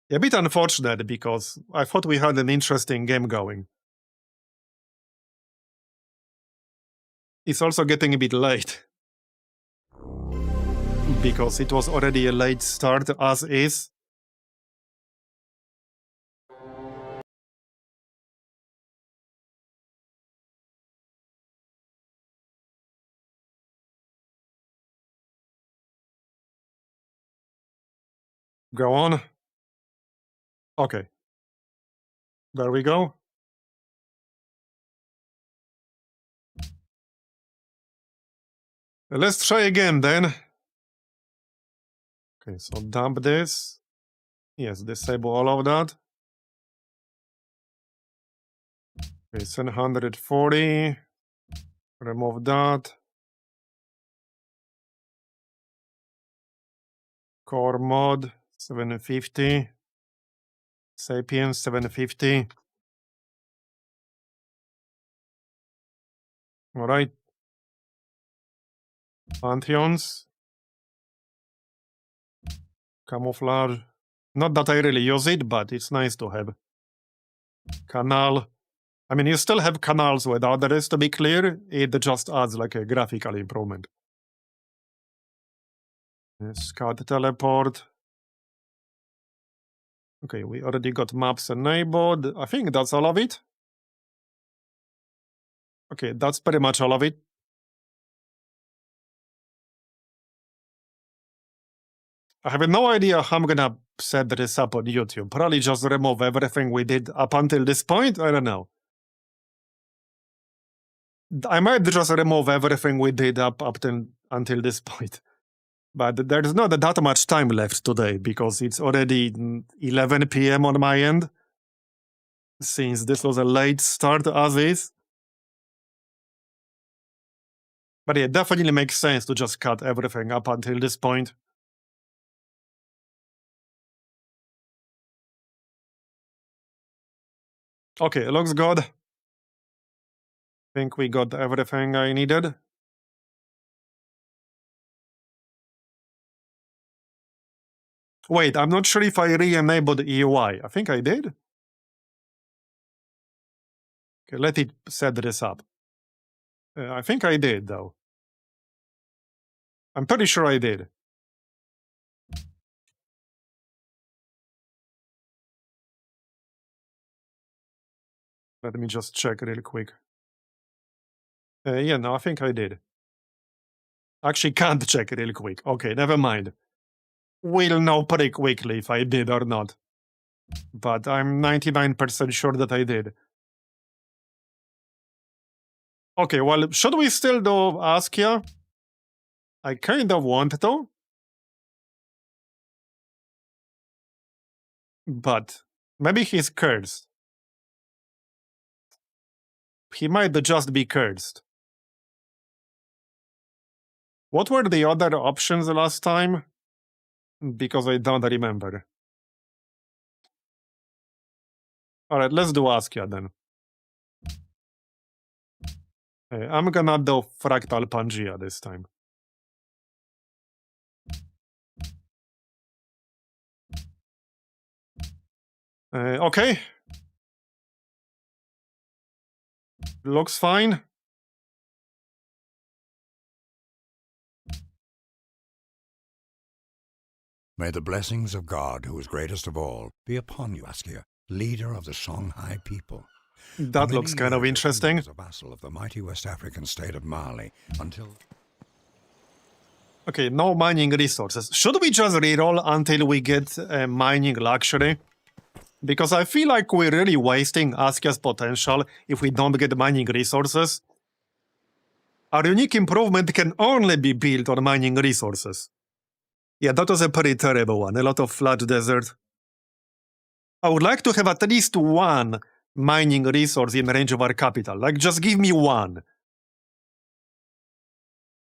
A bit unfortunate because I thought we had an interesting game going. It's also getting a bit late. Because it was already a late start as is. Go on. Okay. There we go. Let's try again then. Okay, so dump this. Yes, disable all of that. Okay, 740. Remove that. Core mod 750. Sapiens 750. All right. Pantheons. Camouflage. Not that I really use it, but it's nice to have. Canal. I mean, you still have canals with others, to be clear. It just adds like a graphical improvement. Scout teleport. Okay, we already got maps enabled. I think that's all of it. Okay, that's pretty much all of it. I have no idea how I'm gonna set this up on YouTube. Probably just remove everything we did up until this point. I don't know. I might just remove everything we did until this point. But there's not that much time left today because it's already 11 p.m. on my end. Since this was a late start as is. But yeah, it definitely makes sense to just cut everything up until this point. Okay, looks good. Think we got everything I needed. Wait, I'm not sure if I re-enabled EUI. I think I did. Okay, let it set this up. I think I did, though. I'm pretty sure I did. Let me just check real quick. Yeah, no, I think I did. Actually, can't check real quick. Okay, never mind. We'll know pretty quickly if I did or not. But I'm 99% sure that I did. Okay, well, should we still do Askia? I kind of want to. But maybe he's cursed. He might just be cursed. What were the other options last time? Because I don't remember. Alright, let's do Askia then. I'm gonna do Fractal Pangea this time. Okay. Looks fine. May the blessings of God, who is greatest of all, be upon you, Askia, leader of the Songhai people. That looks kind of interesting. As a vassal of the mighty West African state of Mali until... Okay, no mining resources. Should we just reroll until we get mining luxury? Because I feel like we're really wasting Askia's potential if we don't get mining resources. Our unique improvement can only be built on mining resources. Yeah, that was a pretty terrible one. A lot of flat desert. I would like to have at least one mining resource in range of our capital. Like, just give me one.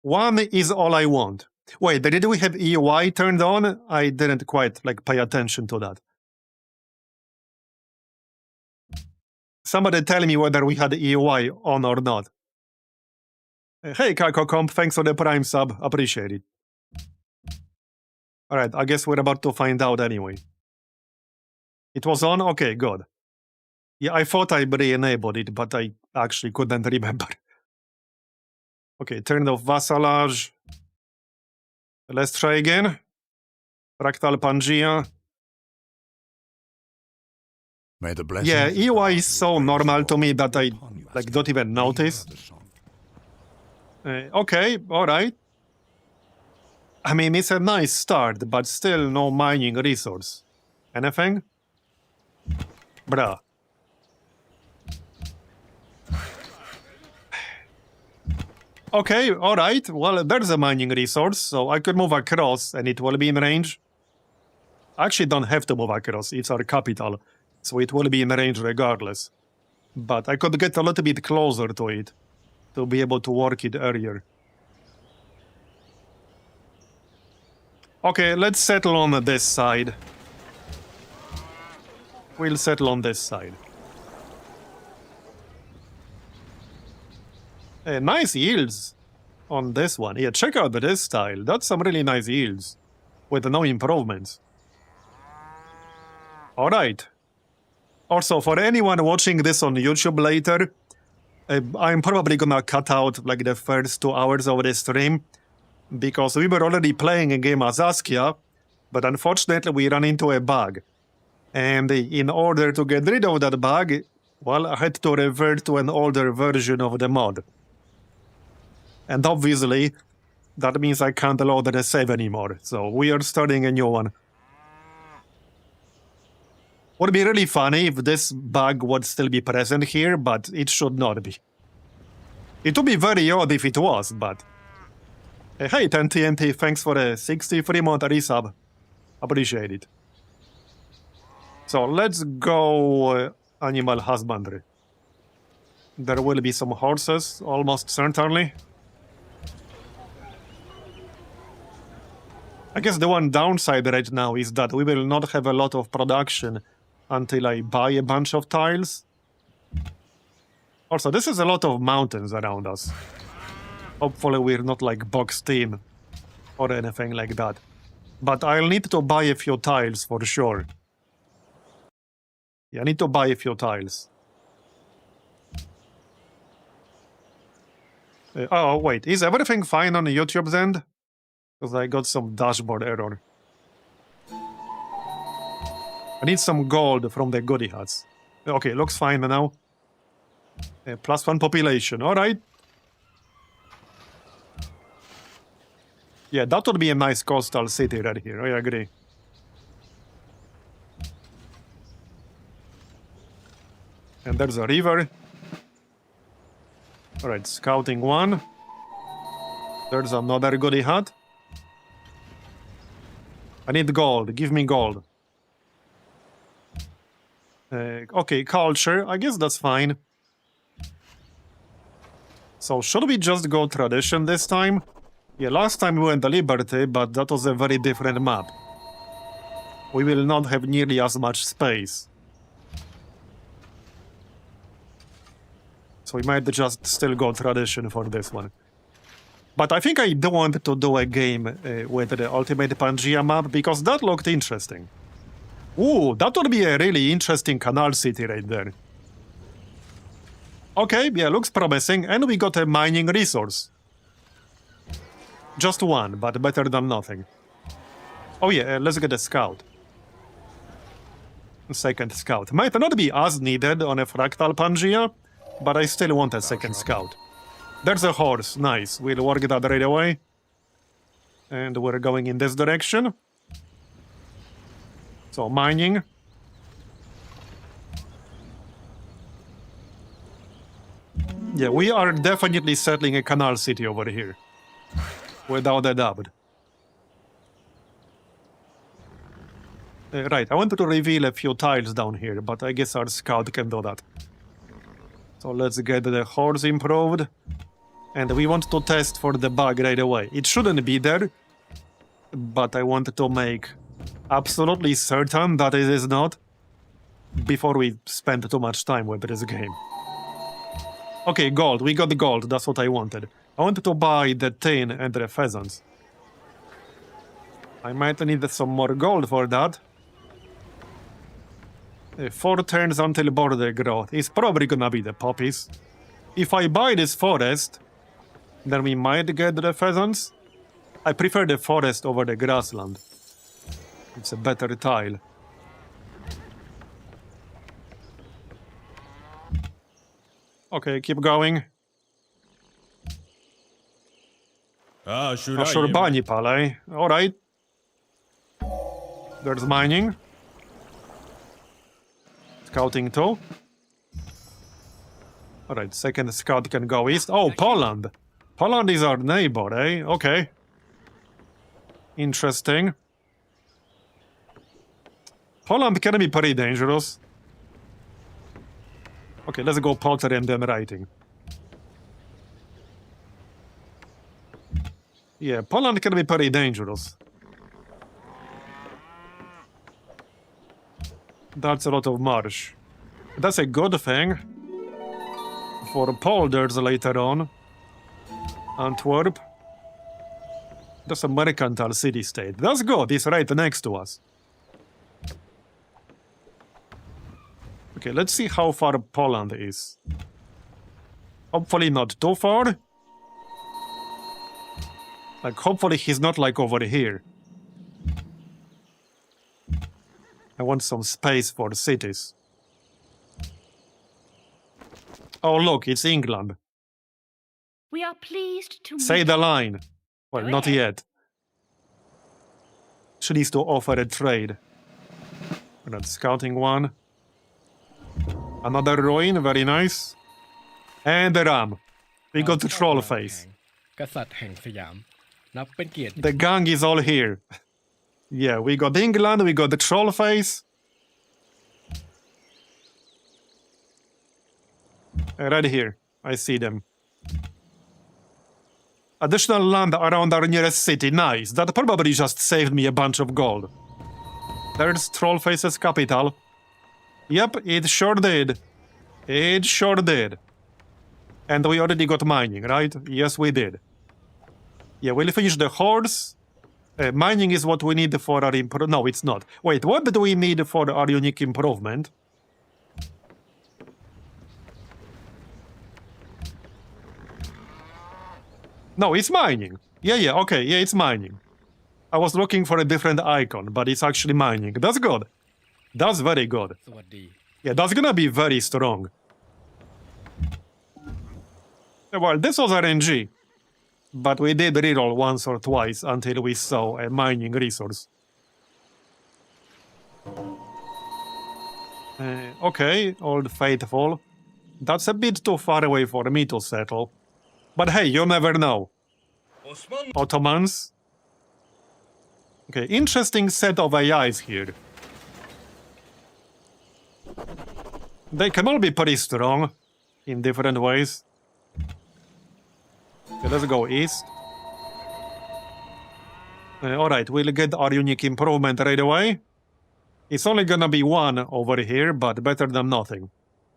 One is all I want. Wait, did we have EUI turned on? I didn't quite, pay attention to that. Somebody tell me whether we had EUI on or not. Hey, Kakocomp, thanks for the Prime sub. Appreciate it. Alright, I guess we're about to find out anyway. It was on? Okay, good. Yeah, I thought I re-enabled it, but I actually couldn't remember. Okay, turned off vassalage. Let's try again. Fractal Pangea. May the blessings Yeah, of EUI God, is so who is normal greatest to of me all, that I be upon you, Askia, don't even leader notice. of the Song- Okay, alright. I mean, it's a nice start, but still no mining resource. Anything? Bruh. Okay, alright. Well, there's a mining resource, so I could move across and it will be in range. I actually don't have to move across, it's our capital, so it will be in range regardless. But I could get a little bit closer to it to be able to work it earlier. Okay, let's settle on this side. We'll settle on this side. Nice yields on this one. Yeah, check out this style. That's some really nice yields with no improvements. Alright. Also, for anyone watching this on YouTube later, I'm probably gonna cut out the first 2 hours of the stream because we were already playing a game as Askia, but unfortunately we ran into a bug. And in order to get rid of that bug, well, I had to revert to an older version of the mod. And obviously, that means I can't load the save anymore, so we are starting a new one. Would be really funny if this bug would still be present here, but it should not be. It would be very odd if it was, but... hey, TNT, thanks for the 63-month resub. Appreciate it. So, let's go animal husbandry. There will be some horses, almost certainly. I guess the one downside right now is that we will not have a lot of production until I buy a bunch of tiles. Also, this is a lot of mountains around us. Hopefully we're not like boxed in or anything like that. But I'll need to buy a few tiles for sure. Yeah, I need to buy a few tiles. Oh, wait, is everything fine on YouTube's end? Because I got some dashboard error. I need some gold from the goodie huts. Okay, looks fine now. +1 population, alright. Yeah, that would be a nice coastal city right here, I agree. And there's a river. Alright, scouting 1. There's another goodie hut. I need gold, give me gold. Okay, culture, I guess that's fine. So, should we just go tradition this time? Yeah, last time we went to Liberty, but that was a very different map. We will not have nearly as much space. So we might just still go tradition for this one. But I think I do want to do a game with the Ultimate Pangea map, because that looked interesting. Ooh, that would be a really interesting canal city right there. Okay, yeah, looks promising, and we got a mining resource. Just one, but better than nothing. Oh yeah, let's get a scout. Second scout. Might not be as needed on a Fractal Pangea, but I still want a second scout. There's a horse, nice. We'll work that right away. And we're going in this direction. So, mining. Yeah, we are definitely settling a canal city over here. Without a doubt. Right, I wanted to reveal a few tiles down here, but I guess our scout can do that. So let's get the horse improved. And we want to test for the bug right away. It shouldn't be there, but I want to make absolutely certain that it is not before we spend too much time with this game. Okay, gold. We got the gold. That's what I wanted. I wanted to buy the tin and the pheasants. I might need some more gold for that. 4 turns until border growth. It's probably gonna be the poppies. If I buy this forest, then we might get the pheasants. I prefer the forest over the grassland. It's a better tile. Okay, keep going. Ashurbanipal, eh? Alright. There's mining. Scouting too. Alright, second scout can go east. Oh, Poland! Poland is our neighbor, eh? Okay. Interesting. Poland can be pretty dangerous. Okay, let's go pottery and then writing. Yeah, Poland can be pretty dangerous. That's a lot of marsh. That's a good thing. For polders later on. Antwerp. That's a mercantile city-state. That's good, it's right next to us. Okay, let's see how far Poland is. Hopefully not too far. Like, hopefully he's not, like, over here. I want some space for cities. Oh, look, it's England. We are pleased to Say meet the you. line. Well, Go not ahead. yet. She needs to offer a trade. We're not scouting one. Another ruin, very nice. And the ram. We got the troll face. กษัตริย์แห่งสยามนับเป็นเกียรติ The gang is all here. Yeah, we got England, we got the troll face. Right here. I see them. Additional land around our nearest city. Nice. That probably just saved me a bunch of gold. There's Trollface's capital. Yep, it sure did. It sure did. And we already got mining, right? Yes, we did. Yeah, we'll finish the horse. Mining is what we need for our No, it's not. Wait, what do we need for our unique improvement? No, it's mining. Yeah, okay, yeah, it's mining. I was looking for a different icon, but it's actually mining. That's good. That's very good. สวัสดี Yeah, that's gonna be very strong. Well, this was RNG, but we did reroll once or twice until we saw a mining resource. Okay, Old Faithful. That's a bit too far away for me to settle. But hey, you never know. Ottomans. Okay, interesting set of AIs here. They can all be pretty strong in different ways. Okay, let's go east. Alright, we'll get our unique improvement right away. It's only gonna be one over here, but better than nothing.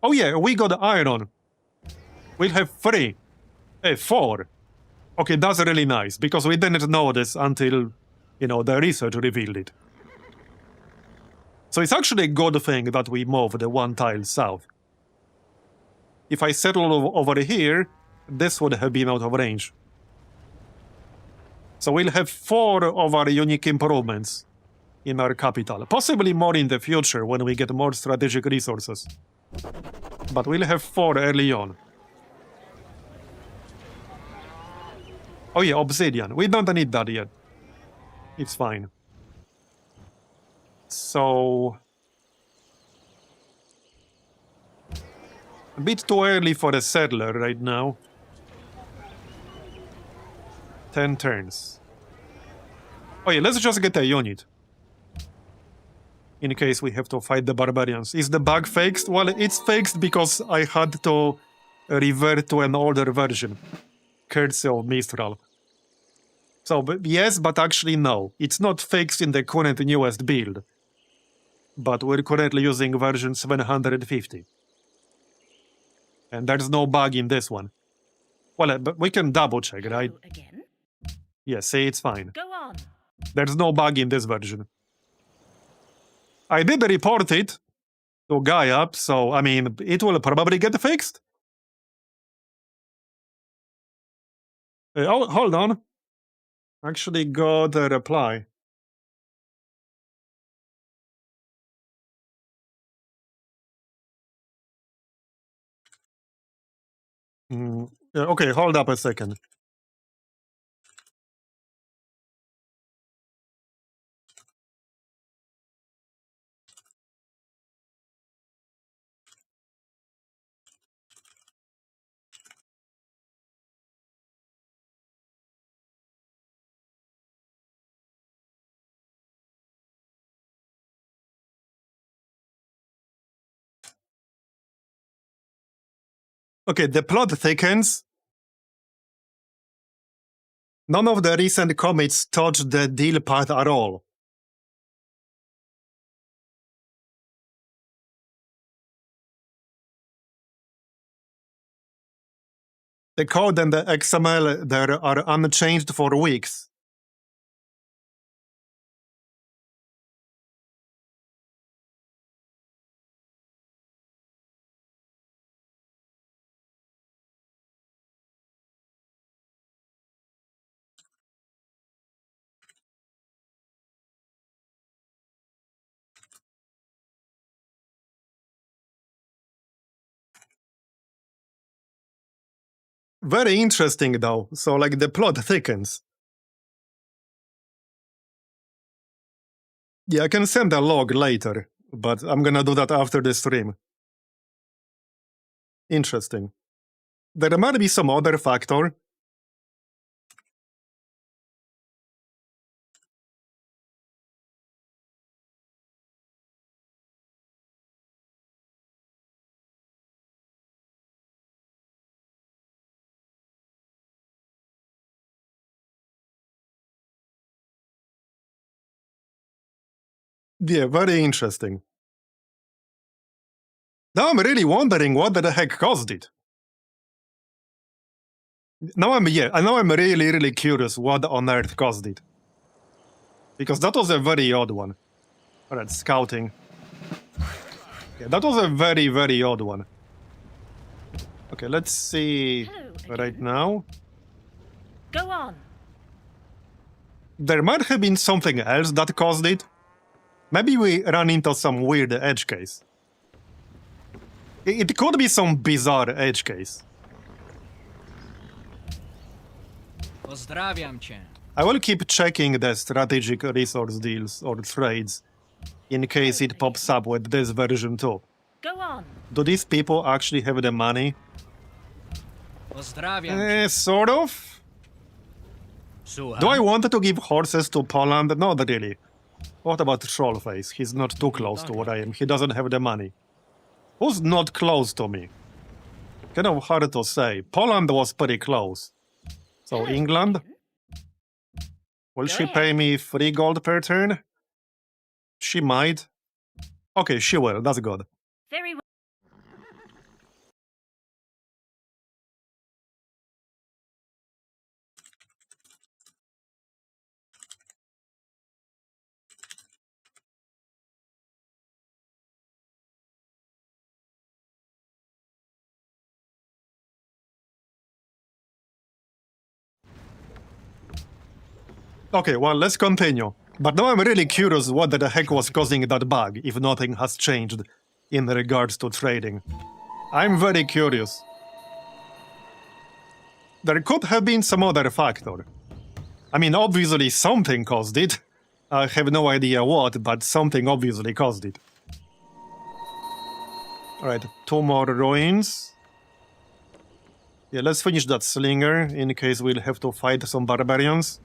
Oh yeah, we got iron. We'll have 3. 4. Okay, that's really nice, because we didn't know this until, you know, the research revealed it. So it's actually a good thing that we moved the one tile south. If I settled over here, this would have been out of range. So we'll have 4 of our unique improvements in our capital. Possibly more in the future when we get more strategic resources. But we'll have 4 early on. Oh yeah, obsidian. We don't need that yet. It's fine. So... a bit too early for a settler right now. 10 turns. Oh yeah, let's just get a unit. In case we have to fight the barbarians. Is the bug fixed? Well, it's fixed because I had to revert to an older version. Courtesy of Mistral. So, yes, but actually no. It's not fixed in the current newest build. But we're currently using version 750. And there's no bug in this one. Well, but we can double check, right? Hello again. Yeah, see, it's fine. Go on. There's no bug in this version. I did report it to Gaia, so, I mean, it will probably get fixed. Oh, hold on. Actually got a reply. Yeah, okay, hold up a second. Okay, the plot thickens. None of the recent commits touch the deal path at all. The code and the XML there are unchanged for weeks. Very interesting, though. So, like, the plot thickens. Yeah, I can send a log later, but I'm gonna do that after the stream. Interesting. There might be some other factor. Yeah, very interesting. Now I'm really wondering what the heck caused it. Now I'm really, really curious what on earth caused it. Because that was a very odd one. Alright, scouting. Yeah, that was a very, very odd one. Okay, let's see Hello right again. now. Go on. There might have been something else that caused it. Maybe we ran into some weird edge case. It could be some bizarre edge case. Pozdrawiam cię. I will keep checking the strategic resource deals or trades in case it pops up with this version too. Go on. Do these people actually have the money? Pozdrawiam cię. Sort of. Słucham. Do I want to give horses to Poland? Not really. What about Trollface? He's not too close to what I am. He doesn't have the money. Who's not close to me? Kind of hard to say. Poland was pretty close. So England? Will she pay me 3 gold per turn? She might. Okay, she will. That's good. Very well. Okay, well, let's continue. But now I'm really curious what the heck was causing that bug, if nothing has changed in regards to trading. I'm very curious. There could have been some other factor. I mean, obviously something caused it. I have no idea what, but something obviously caused it. Alright, 2 more ruins. Yeah, let's finish that slinger in case we'll have to fight some barbarians.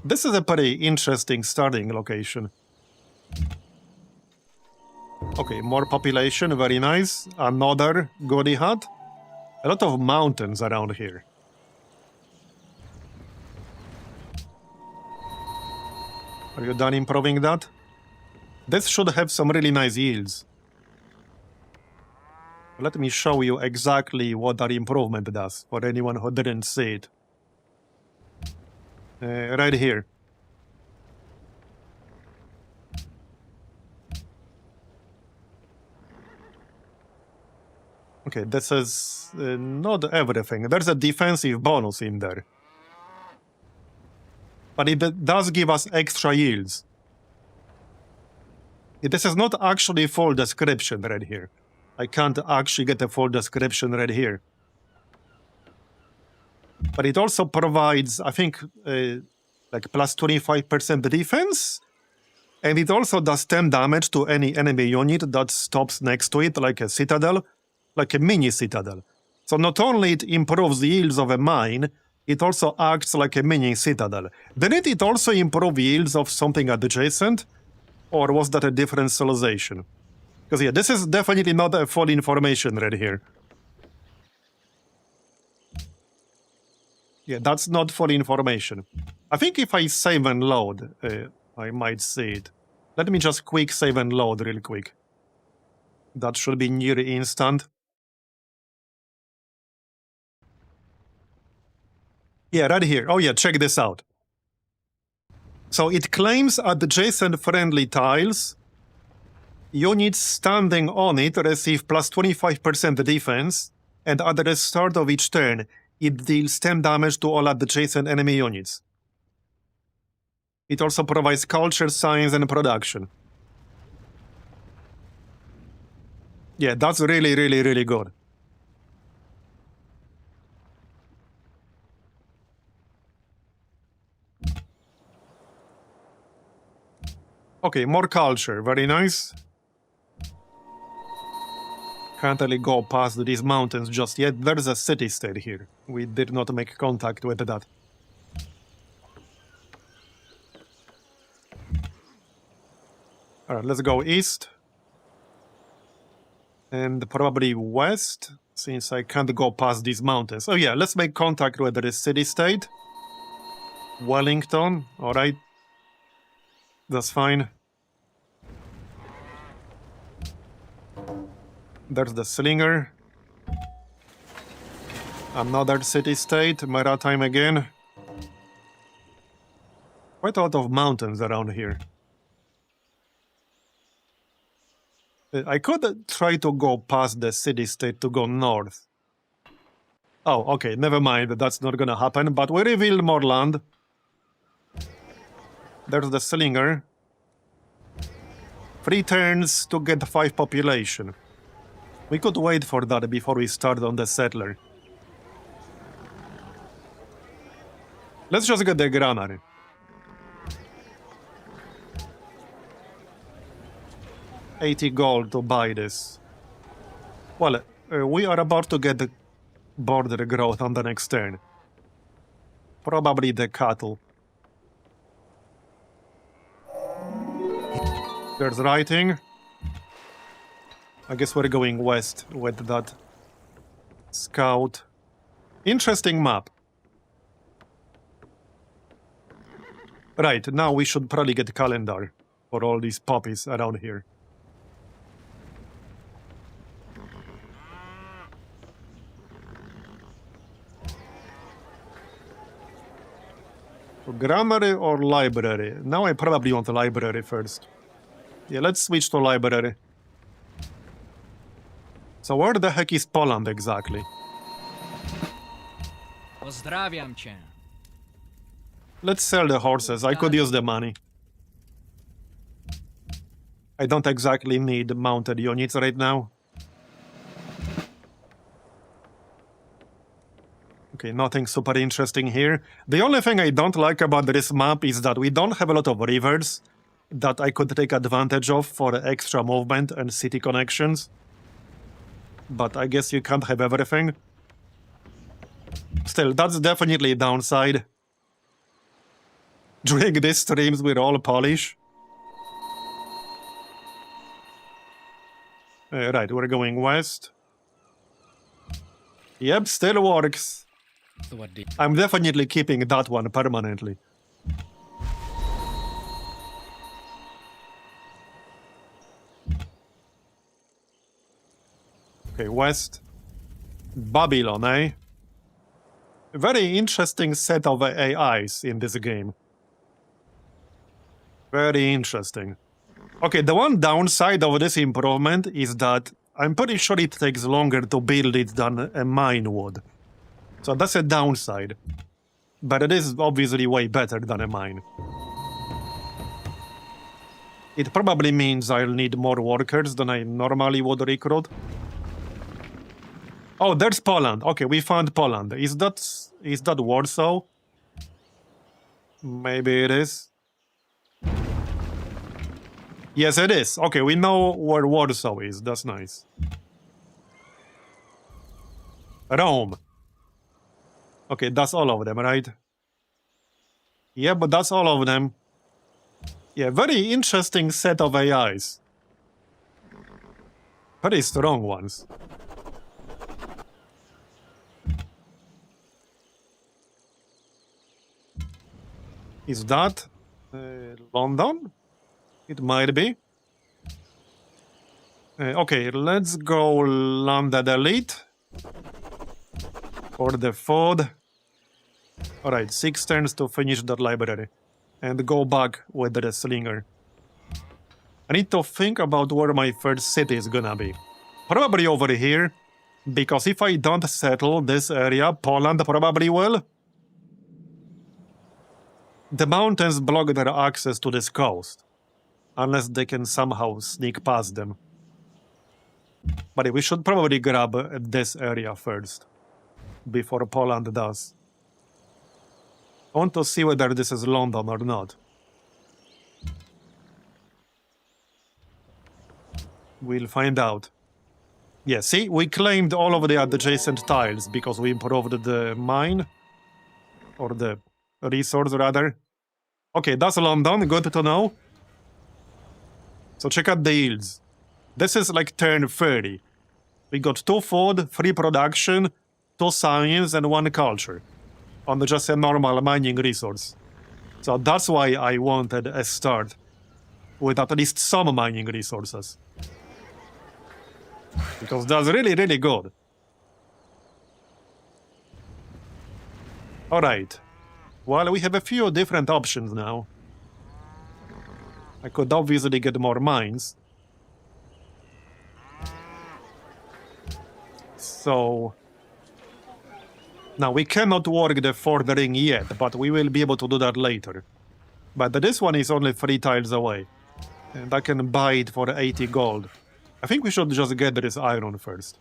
This is a pretty interesting starting location. Okay, more population, very nice. Another goodie hut. A lot of mountains around here. Are you done improving that? This should have some really nice yields. Let me show you exactly what that improvement does, for anyone who didn't see it. Right here. Okay, this is not everything. There's a defensive bonus in there. But it does give us extra yields. This is not actually full description right here. I can't actually get a full description right here. But it also provides, I think, like plus 25% defense. And it also does 10 damage to any enemy unit that stops next to it, like a citadel, like a mini citadel. So not only it improves the yields of a mine, it also acts like a mini citadel. Didn't it also improve yields of something adjacent? Or was that a different civilization? Because yeah, this is definitely not a full information right here. Yeah, that's not full information. I think if I save and load, I might see it. Let me just quick save and load real quick. That should be near instant. Yeah, right here. Oh yeah, check this out. So it claims adjacent friendly tiles. Units standing on it receive plus 25% defense, and at the start of each turn, it deals 10 damage to all adjacent enemy units. It also provides culture, science, and production. Yeah, that's really, really, really good. Okay, more culture. Very nice. Can't really go past these mountains just yet. There's a city-state here. We did not make contact with that. Alright, let's go east. And probably west, since I can't go past these mountains. Oh yeah, let's make contact with the city-state. Wellington, alright. That's fine. There's the Slinger. Another city-state, maritime again. Quite a lot of mountains around here. I could try to go past the city-state to go north. Oh, okay, never mind, that's not gonna happen, but we revealed more land. There's the Slinger. 3 turns to get 5 population. We could wait for that before we start on the settler. Let's just get the granary. $80 gold to buy this. Well, we are about to get the border growth on the next turn. Probably the cattle. There's writing. I guess we're going west with that scout. Interesting map. Right, now we should probably get calendar for all these poppies around here. Grammar or library? Now I probably want the library first. Yeah, let's switch to library. So where the heck is Poland exactly? Pozdrawiam cię. Let's sell the horses. I could use the money. I don't exactly need mounted units right now. Okay, nothing super interesting here. The only thing I don't like about this map is that we don't have a lot of rivers that I could take advantage of for extra movement and city connections. But I guess you can't have everything. Still, that's definitely a downside. During these streams, we're all Polish. Right, we're going west. Yep, still works. สวัสดี I'm definitely keeping that one permanently. Okay, west. Babylon, eh? Very interesting set of AIs in this game. Very interesting. Okay, the one downside of this improvement is that I'm pretty sure it takes longer to build it than a mine would. So that's a downside. But it is obviously way better than a mine. It probably means I'll need more workers than I normally would recruit. Oh, there's Poland. Okay, we found Poland. Is that Warsaw? Maybe it is. Yes, it is. Okay, we know where Warsaw is. That's nice. Rome. Okay, that's all of them, right? Yeah, but that's all of them. Yeah, very interesting set of AIs. Very strong ones. Is that London? It might be. Okay, let's go landed elite. For the food. Alright, 6 turns to finish that library. And go back with the Slinger. I need to think about where my first city is gonna be. Probably over here. Because if I don't settle this area, Poland probably will. The mountains block their access to this coast. Unless they can somehow sneak past them. But we should probably grab this area first. Before Poland does. I want to see whether this is London or not. We'll find out. Yeah, see, we claimed all of the adjacent tiles because we improved the mine. Or the resource, rather. Okay, that's London, good to know. So check out the yields. This is like turn 30. We got 2 food, 3 production, 2 science, and 1 culture. On just a normal mining resource. So that's why I wanted a start with at least some mining resources. Because that's really, really good. Alright. Well, we have a few different options now. I could obviously get more mines. So... Now, we cannot work the fourth ring yet, but we will be able to do that later. But this one is only 3 tiles away. And I can buy it for 80 gold. I think we should just get this iron first.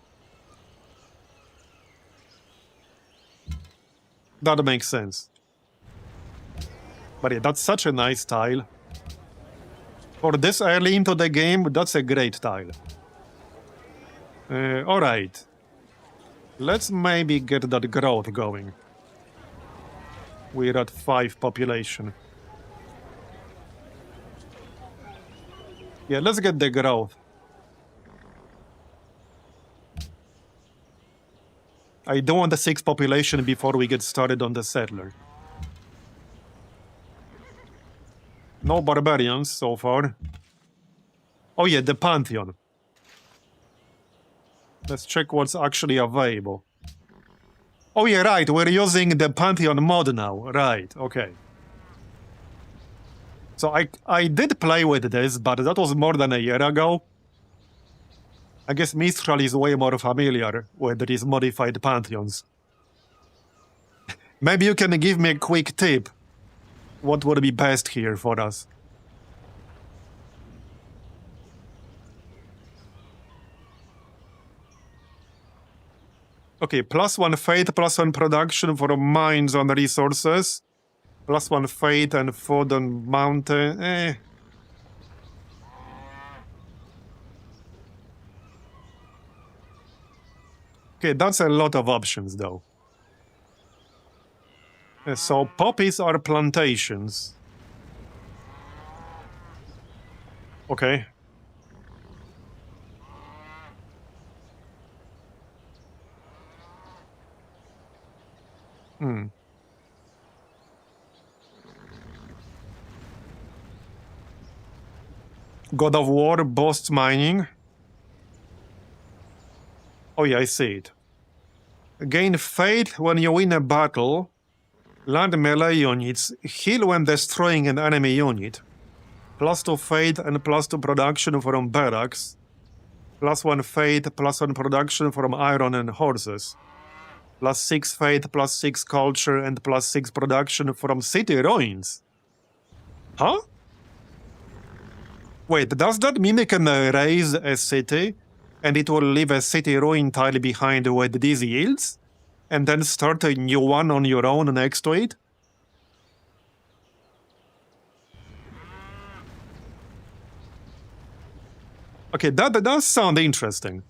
That makes sense. But yeah, that's such a nice tile. For this early into the game, that's a great tile. Alright. Let's maybe get that growth going. We're at 5 population. Yeah, let's get the growth. I don't want the 6 population before we get started on the settler. No barbarians so far. Oh yeah, the Pantheon. Let's check what's actually available. Oh yeah, right, we're using the Pantheon mod now. Right, okay. So I did play with this, but that was more than a year ago. I guess Mistral is way more familiar with these modified Pantheons. Maybe you can give me a quick tip. What would be best here for us? Okay, +1 faith, +1 production for mines and resources. +1 faith and food on mountain. Okay, that's a lot of options, though. So, poppies are plantations. Okay. God of War, boasts mining. Oh yeah, I see it. Gain faith when you win a battle. Land melee units. Heal when destroying an enemy unit. +2 faith and +2 production from barracks. +1 faith, +1 production from iron and horses. +6 faith, +6 culture, and +6 production from city ruins. Huh? Wait, does that mean you can raise a city, and it will leave a city ruin tile behind with these yields? And then start a new one on your own next to it? Okay, that does sound interesting.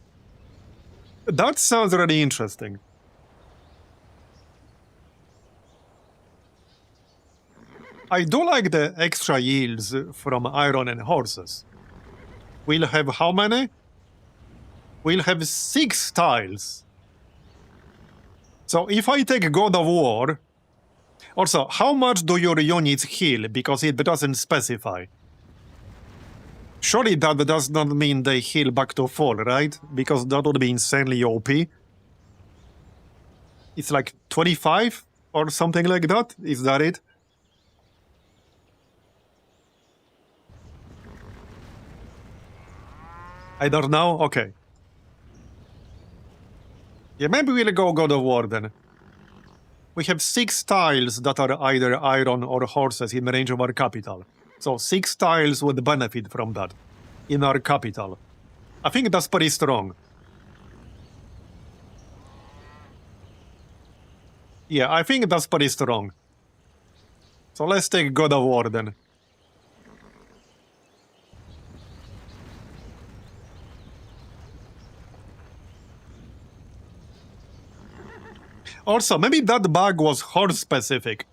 That sounds really interesting. I do like the extra yields from iron and horses. We'll have how many? We'll have 6 tiles. So if I take God of War... Also, how much do your units heal? Because it doesn't specify. Surely that does not mean they heal back to full, right? Because that would be insanely OP. It's like 25 or something like that? Is that it? I don't know? Okay. Yeah, maybe we'll go God of War then. We have 6 tiles that are either iron or horses in range of our capital. So 6 tiles would benefit from that in our capital. I think that's pretty strong. Yeah, I think that's pretty strong. So let's take God of War then. Also, maybe that bug was horse-specific.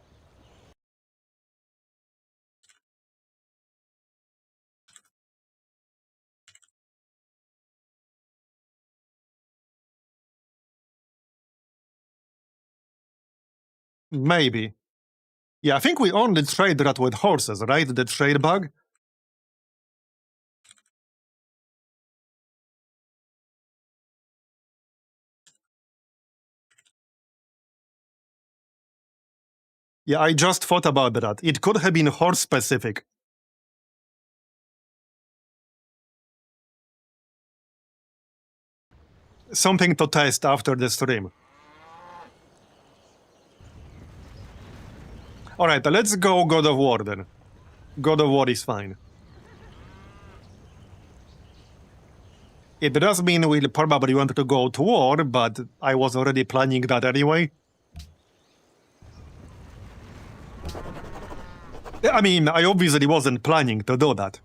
Maybe. Yeah, I think we only trade that with horses, right? The trade bug? Yeah, I just thought about that. It could have been horse-specific. Something to test after the stream. Alright, let's go God of War then. God of War is fine. It does mean we'll probably want to go to war, but I was already planning that anyway. I mean, I obviously wasn't planning to do that.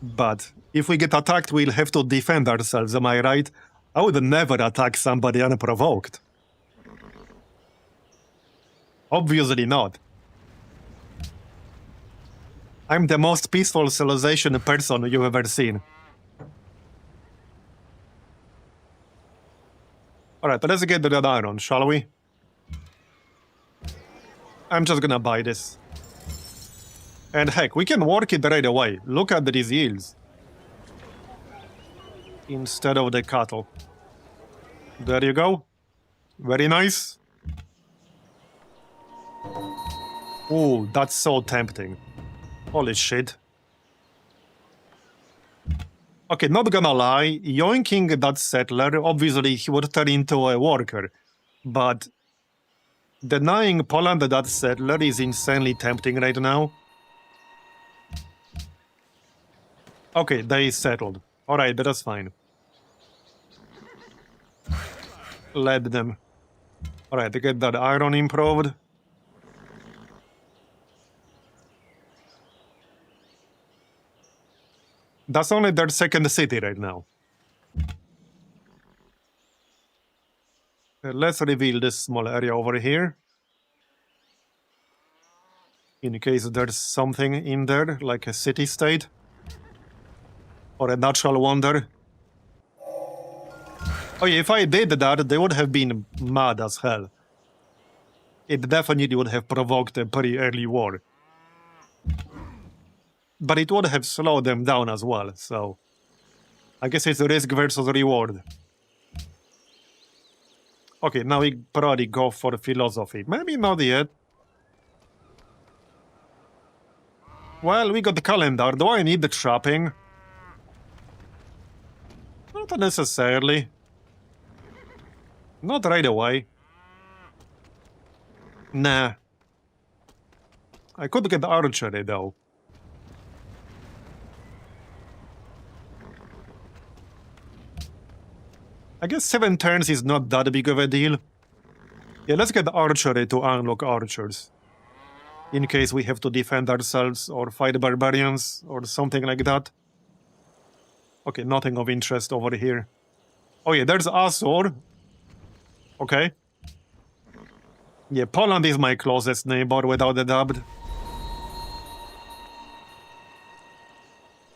But if we get attacked, we'll have to defend ourselves, am I right? I would never attack somebody unprovoked. Obviously not. I'm the most peaceful civilization person you've ever seen. Alright, let's get to that iron, shall we? I'm just gonna buy this. And heck, we can work it right away. Look at these yields. Instead of the cattle. There you go. Very nice. Ooh, that's so tempting. Holy shit. Okay, not gonna lie, yoinking that settler, obviously he would turn into a worker. But denying Poland that settler is insanely tempting right now. Okay, they settled. Alright, that's fine. Let them. Alright, get that iron improved. That's only their second city right now. Let's reveal this small area over here. In case there's something in there, like a city-state. Or a natural wonder. Oh yeah, if I did that, they would have been mad as hell. It definitely would have provoked a pretty early war. But it would have slowed them down as well, so... I guess it's risk versus reward. Okay, now we probably go for philosophy. Maybe not yet. Well, we got the calendar. Do I need the trapping? Not necessarily. Not right away. Nah. I could get archery, though. I guess 7 turns is not that big of a deal. Yeah, let's get archery to unlock archers. In case we have to defend ourselves or fight barbarians or something like that. Okay, nothing of interest over here. Oh yeah, there's Asur. Okay. Yeah, Poland is my closest neighbor without a doubt.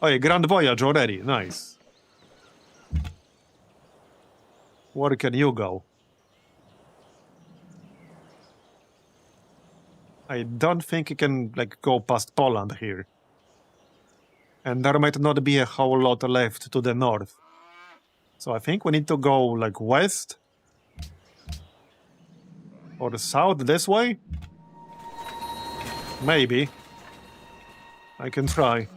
Oh yeah, Grand Voyage already, nice. Where can you go? I don't think you can, like, go past Poland here. And there might not be a whole lot left to the north. So I think we need to go, like, west? Or south this way? Maybe. I can try.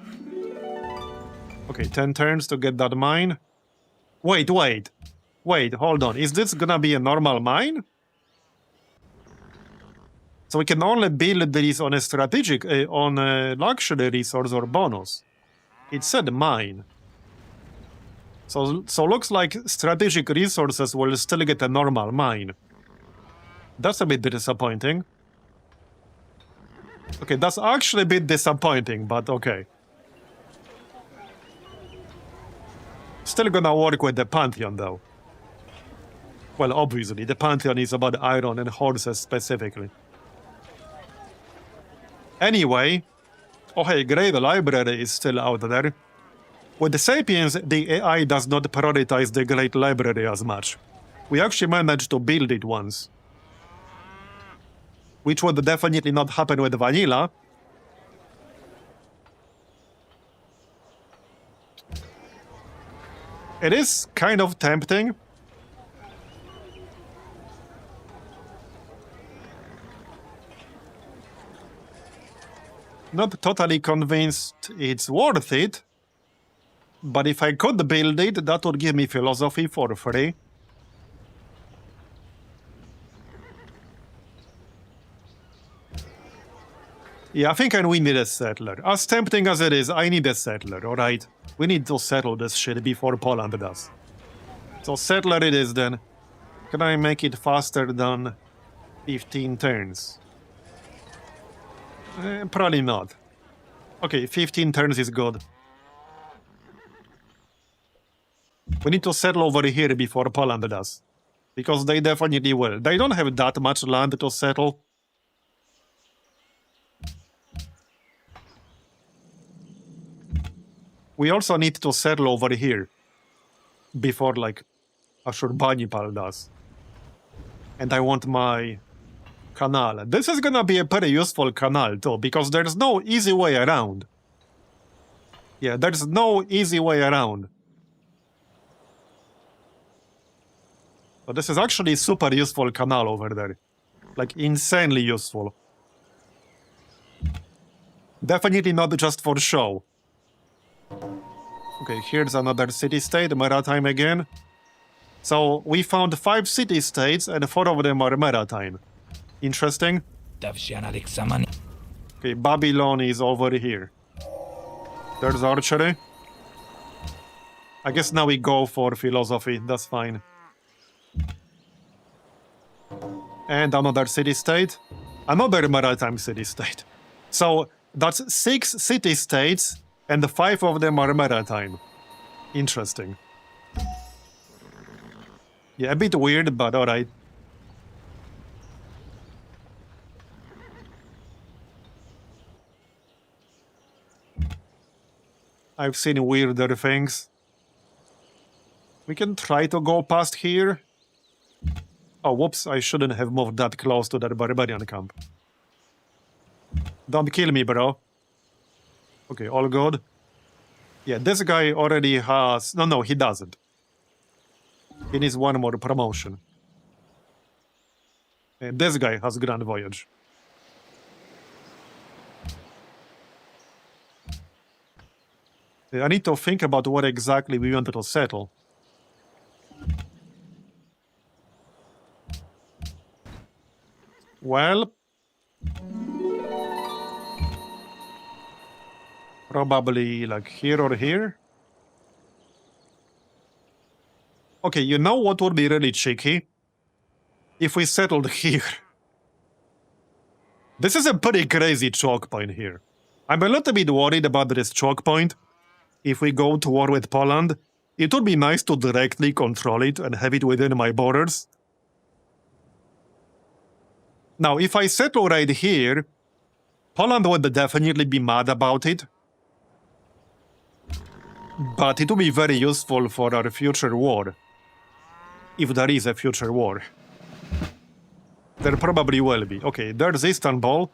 Okay, 10 turns to get that mine. Wait, hold on. Is this gonna be a normal mine? So we can only build these on a strategic, on a luxury resource or bonus. It said mine. So looks like strategic resources will still get a normal mine. That's a bit disappointing. Okay, that's actually a bit disappointing, but okay. Still gonna work with the Pantheon, though. Well, obviously, the Pantheon is about iron and horses specifically. Anyway, oh hey, great, the library is still out there. With the Sapiens, the AI does not prioritize the Great Library as much. We actually managed to build it once. Which would definitely not happen with Vanilla. It is kind of tempting. Not totally convinced it's worth it. But if I could build it, that would give me philosophy for free. Yeah, I think we need a settler. As tempting as it is, I need a settler, alright? We need to settle this shit before Poland does. So settler it is then. Can I make it faster than 15 turns? Probably not. Okay, 15 turns is good. We need to settle over here before Poland does. Because they definitely will. They don't have that much land to settle. We also need to settle over here. Before, like, Ashurbanipal does. And I want my canal. This is gonna be a pretty useful canal, too, because there's no easy way around. Yeah, there's no easy way around. But this is actually super useful canal over there. Like, insanely useful. Definitely not just for show. Okay, here's another city-state, maritime again. So, we found 5 city-states, and 4 of them are maritime. Interesting. Okay, Babylon is over here. There's archery. I guess now we go for philosophy, that's fine. And another city-state. Another maritime city-state. So, that's 6 city-states, and 5 of them are maritime. Interesting. Yeah, a bit weird, but alright. I've seen weirder things. We can try to go past here. Oh, whoops, I shouldn't have moved that close to that barbarian camp. Don't kill me, bro. Okay, all good. Yeah, this guy already has... No, he doesn't. He needs one more promotion. And this guy has Grand Voyage. I need to think about what exactly we wanted to settle. Well... probably like here or here. Okay, you know what would be really cheeky? If we settled here. This is a pretty crazy choke point here. I'm a little bit worried about this choke point. If we go to war with Poland, it would be nice to directly control it and have it within my borders. Now, if I settle right here, Poland would definitely be mad about it. But it will be very useful for our future war. If there is a future war. There probably will be. Okay, there's Istanbul.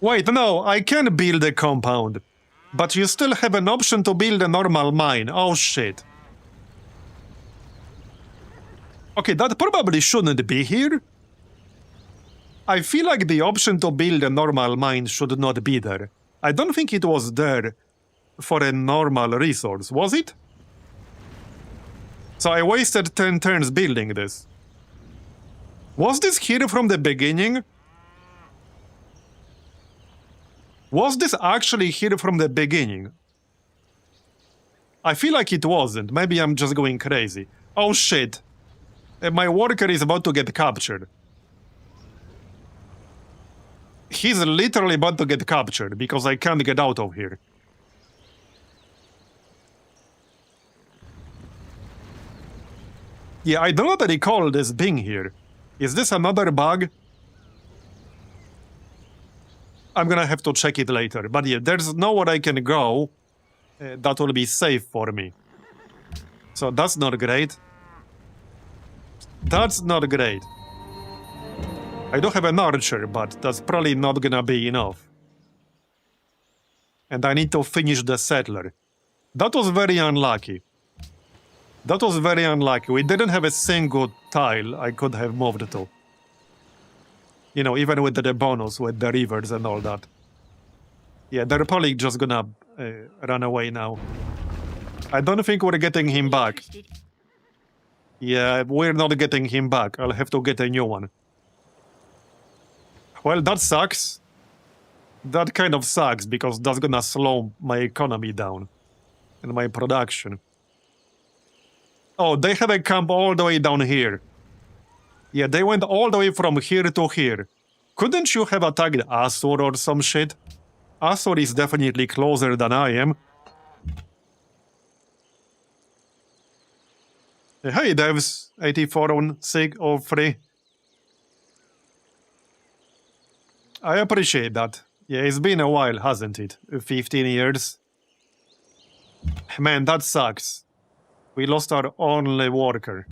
Wait, no, I can build a compound. But you still have an option to build a normal mine. Oh shit. Okay, that probably shouldn't be here. I feel like the option to build a normal mine should not be there. I don't think it was there for a normal resource, was it? So I wasted 10 turns building this. Was this here from the beginning? Was this actually here from the beginning? I feel like it wasn't. Maybe I'm just going crazy. Oh shit. My worker is about to get captured. he's literally about to get captured because I can't get out of here. Yeah, I don't recall this being here. Is this another bug? I'm gonna have to check it later. But yeah, there's nowhere I can go that will be safe for me. So that's not great. That's not great. I do have an archer, but that's probably not gonna be enough. And I need to finish the settler. That was very unlucky. That was very unlucky. We didn't have a single tile I could have moved to. You know, even with the bonus, with the rivers and all that. Yeah, they're probably just gonna run away now. I don't think we're getting him back. Yeah, we're not getting him back. I'll have to get a new one. Well, that sucks. That kind of sucks, because that's gonna slow my economy down. And my production. Oh, they have a camp all the way down here. Yeah, they went all the way from here to here. Couldn't you have attacked Asur or some shit? Asur is definitely closer than I am. Hey, devs. 84 on 6 or 3. I appreciate that. Yeah, it's been a while, hasn't it? 15 years. Man, that sucks. We lost our only worker.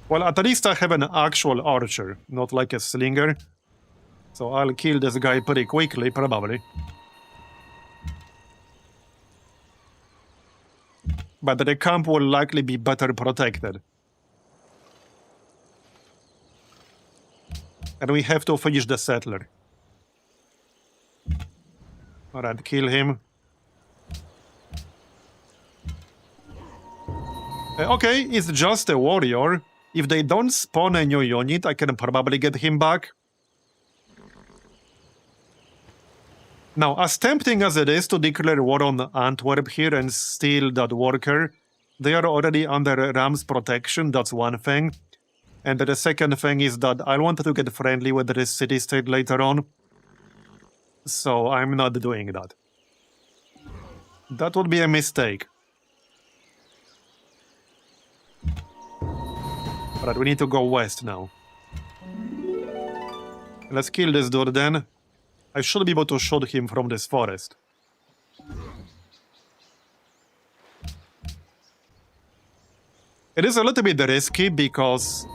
Well, at least I have an actual archer, not like a slinger. So I'll kill this guy pretty quickly, probably. But the camp will likely be better protected. And we have to finish the settler. Alright, kill him. Okay, it's just a warrior. If they don't spawn a new unit, I can probably get him back. Now, as tempting as it is to declare war on Antwerp here and steal that worker, they are already under Ram's protection, that's one thing. And the second thing is that I want to get friendly with this city-state later on. So I'm not doing that. That would be a mistake. Alright, we need to go west now. Let's kill this dude then. I should be able to shoot him from this forest. It is a little bit risky because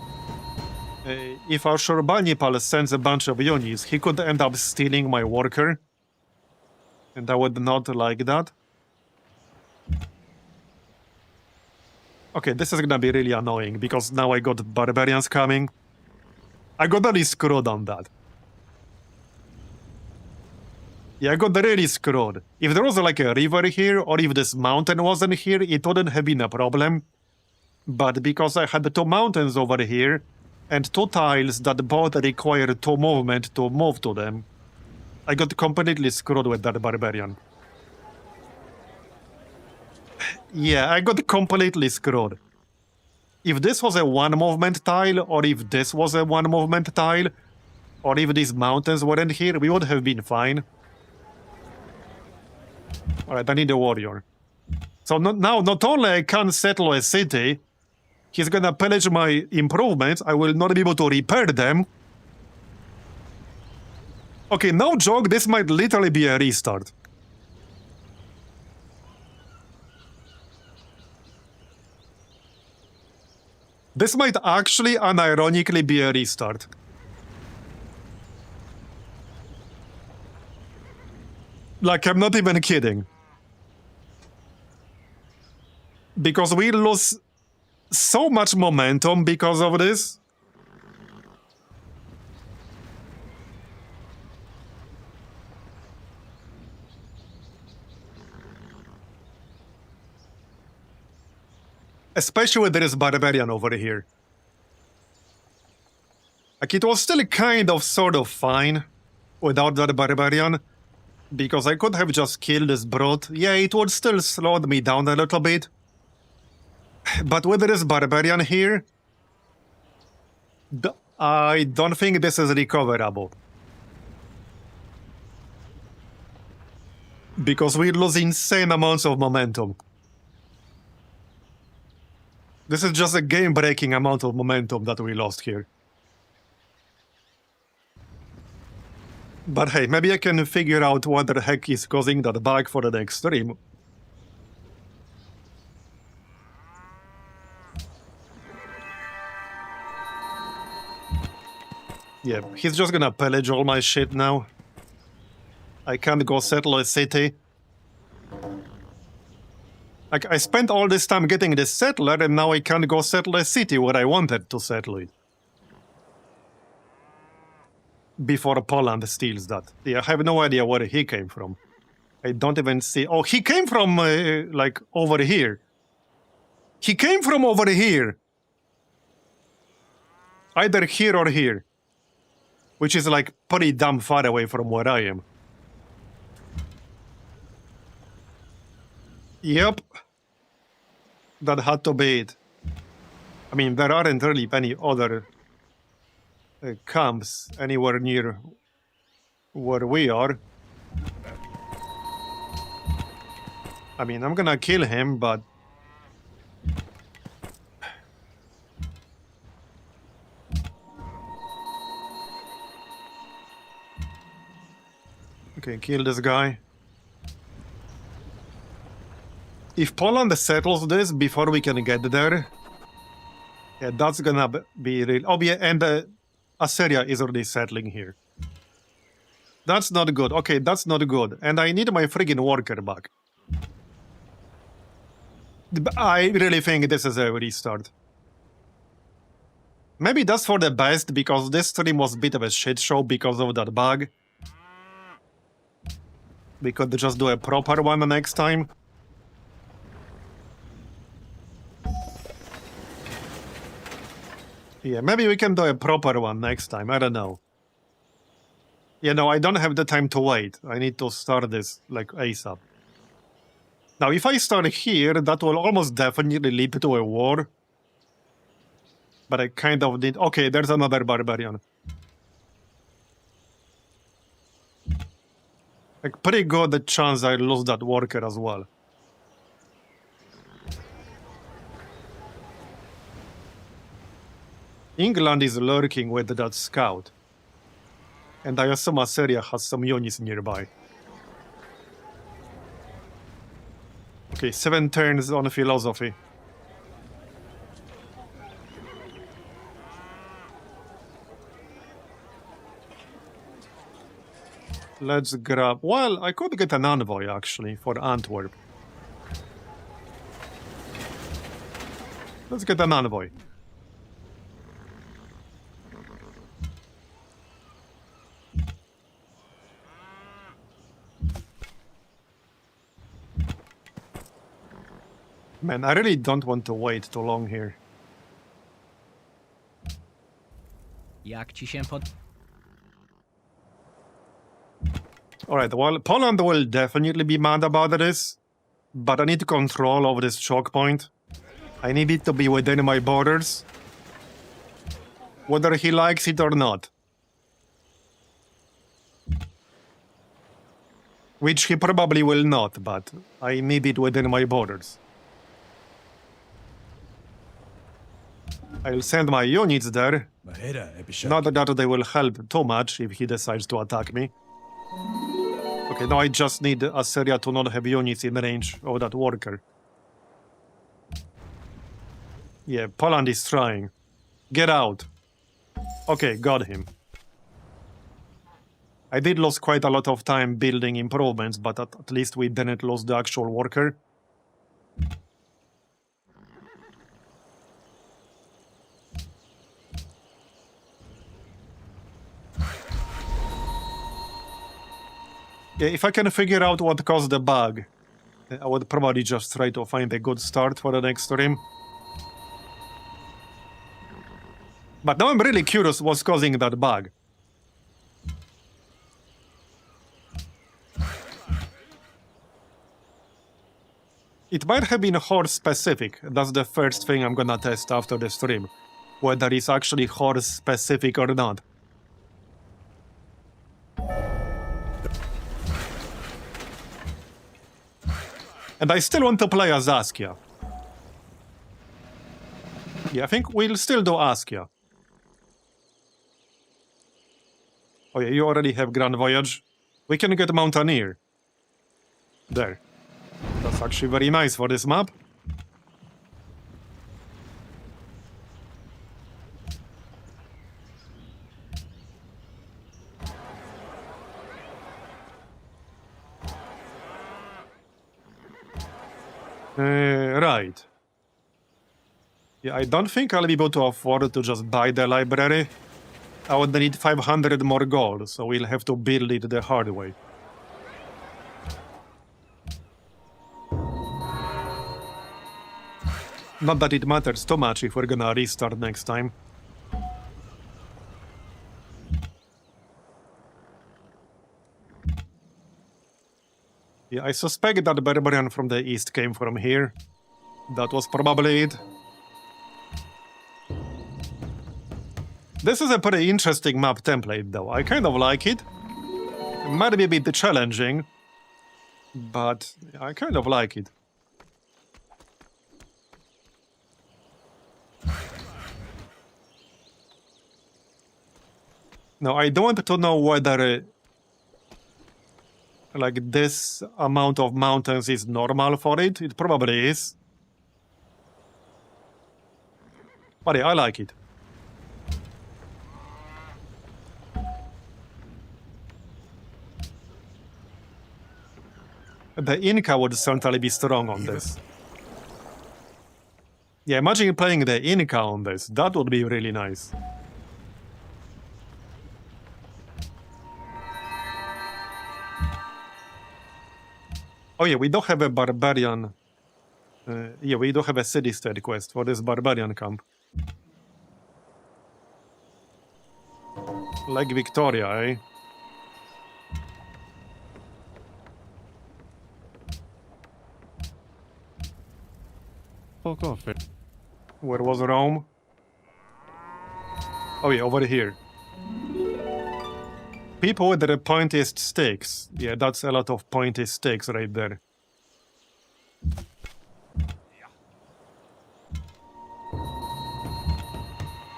if our Shurbanipal sends a bunch of units, he could end up stealing my worker. And I would not like that. Okay, this is gonna be really annoying because now I got barbarians coming. I got really screwed on that. Yeah, I got really screwed. If there was like a river here, or if this mountain wasn't here, it wouldn't have been a problem. But because I had 2 mountains over here, and 2 tiles that both require 2 movement to move to them, I got completely screwed with that barbarian. Yeah, I got completely screwed. If this was a 1 movement tile, or if this was a 1 movement tile, or if these mountains weren't here, we would have been fine. Alright, I need a warrior. So now, not only I can't settle a city, he's gonna pillage my improvements, I will not be able to repair them. Okay, no joke, this might literally be a restart. This might actually unironically be a restart. Like, I'm not even kidding. Because we lose so much momentum because of this. Especially when there is barbarian over here. Like, it was still kind of sort of fine without that barbarian. Because I could have just killed this brute. Yeah, it would still slow me down a little bit. But with this barbarian here, I don't think this is recoverable. Because we lose insane amounts of momentum. This is just a game-breaking amount of momentum that we lost here. But hey, maybe I can figure out what the heck is causing that bug for the next stream. Yeah, he's just gonna pillage all my shit now. I can't go settle a city. Like, I spent all this time getting this settler, and now I can't go settle a city where I wanted to settle it. Before Poland steals that. Yeah, I have no idea where he came from. I don't even see... Oh, he came from, like, over here. He came from over here. Either here or here. Which is, like, pretty damn far away from where I am. Yep. That had to be it. I mean, there aren't really any other camps anywhere near where we are. I mean, I'm gonna kill him, but... Okay, kill this guy. If Poland settles this before we can get there, yeah, that's gonna be real. Oh, yeah, and Assyria is already settling here. That's not good. Okay, that's not good. And I need my friggin' worker back. I really think this is a restart. Maybe that's for the best, because this stream was a bit of a shit show because of that bug. We could just do a proper one next time. Yeah, maybe we can do a proper one next time. I don't know. You know, I don't have the time to wait. I need to start this, like, ASAP. Now, if I start here, that will almost definitely lead to a war. But I kind of need... Okay, there's another barbarian. Like, pretty good chance I lose that worker as well. England is lurking with that scout. And I assume Assyria has some units nearby. Okay, 7 turns on philosophy. Let's grab... Well, I could get an envoy, actually, for Antwerp. Let's get an envoy. Man, I really don't want to wait too long here. Jak ci się pod... Alright, well, Poland will definitely be mad about this, but I need control of this choke point. I need it to be within my borders, whether he likes it or not. Which he probably will not, but I need it within my borders. I'll send my units there. Not that they will help too much if he decides to attack me. Okay, now I just need Assyria to not have units in range of that worker. Yeah, Poland is trying. Get out. Okay, got him. I did lose quite a lot of time building improvements, but at least we didn't lose the actual worker. Yeah, if I can figure out what caused the bug, I would probably just try to find a good start for the next stream. But now I'm really curious what's causing that bug. It might have been horse specific. That's the first thing I'm gonna test after the stream. whether it's actually horse specific or not. And I still want to play as Askia. Yeah, I think we'll still do Askia. Oh yeah, you already have Grand Voyage. We can get Mountaineer. There. That's actually very nice for this map. Right. Yeah, I don't think I'll be able to afford to just buy the library. I would need 500 more gold, so we'll have to build it the hard way. Not that it matters too much if we're gonna restart next time. Yeah, I suspect that barbarian from the east came from here. That was probably it. This is a pretty interesting map template, though. I kind of like it. It might be a bit challenging, but I kind of like it. Now, I don't want to know whether like this amount of mountains is normal for it. It probably is. But yeah, I like it. The Inca would certainly be strong on this. Yeah, imagine playing the Inca on this. That would be really nice. Oh yeah, we don't have a barbarian. Yeah, we don't have a city-state quest for this barbarian camp. Like Victoria, eh? Fuck off it. Where was Rome? Oh yeah, over here. People with the pointiest sticks. Yeah, that's a lot of pointy sticks right there.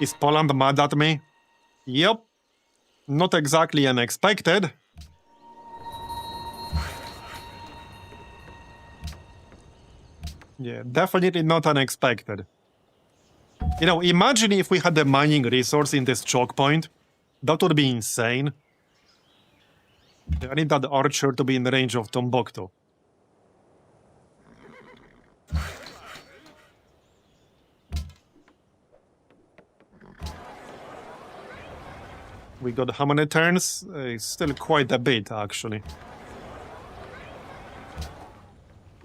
Is Poland mad at me? Yep. Not exactly unexpected. Yeah, definitely not unexpected. You know, imagine if we had the mining resource in this choke point. That would be insane. I need that archer to be in the range of Tombouctou. We got how many turns? It's still quite a bit, actually.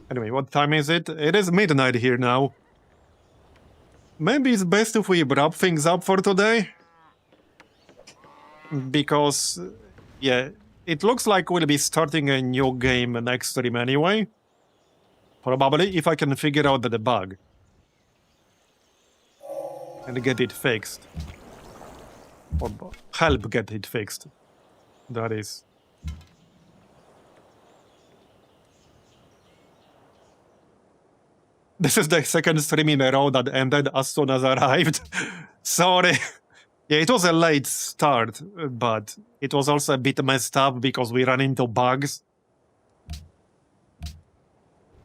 Anyway, what time is it? It is midnight here now. Maybe it's best if we wrap things up for today. Because, yeah, it looks like we'll be starting a new game next stream anyway. Probably, if I can figure out the bug. And get it fixed. Or help get it fixed. That is. This is the second stream in a row that ended as soon as I arrived. Sorry. Yeah, it was a late start, but it was also a bit messed up because we ran into bugs.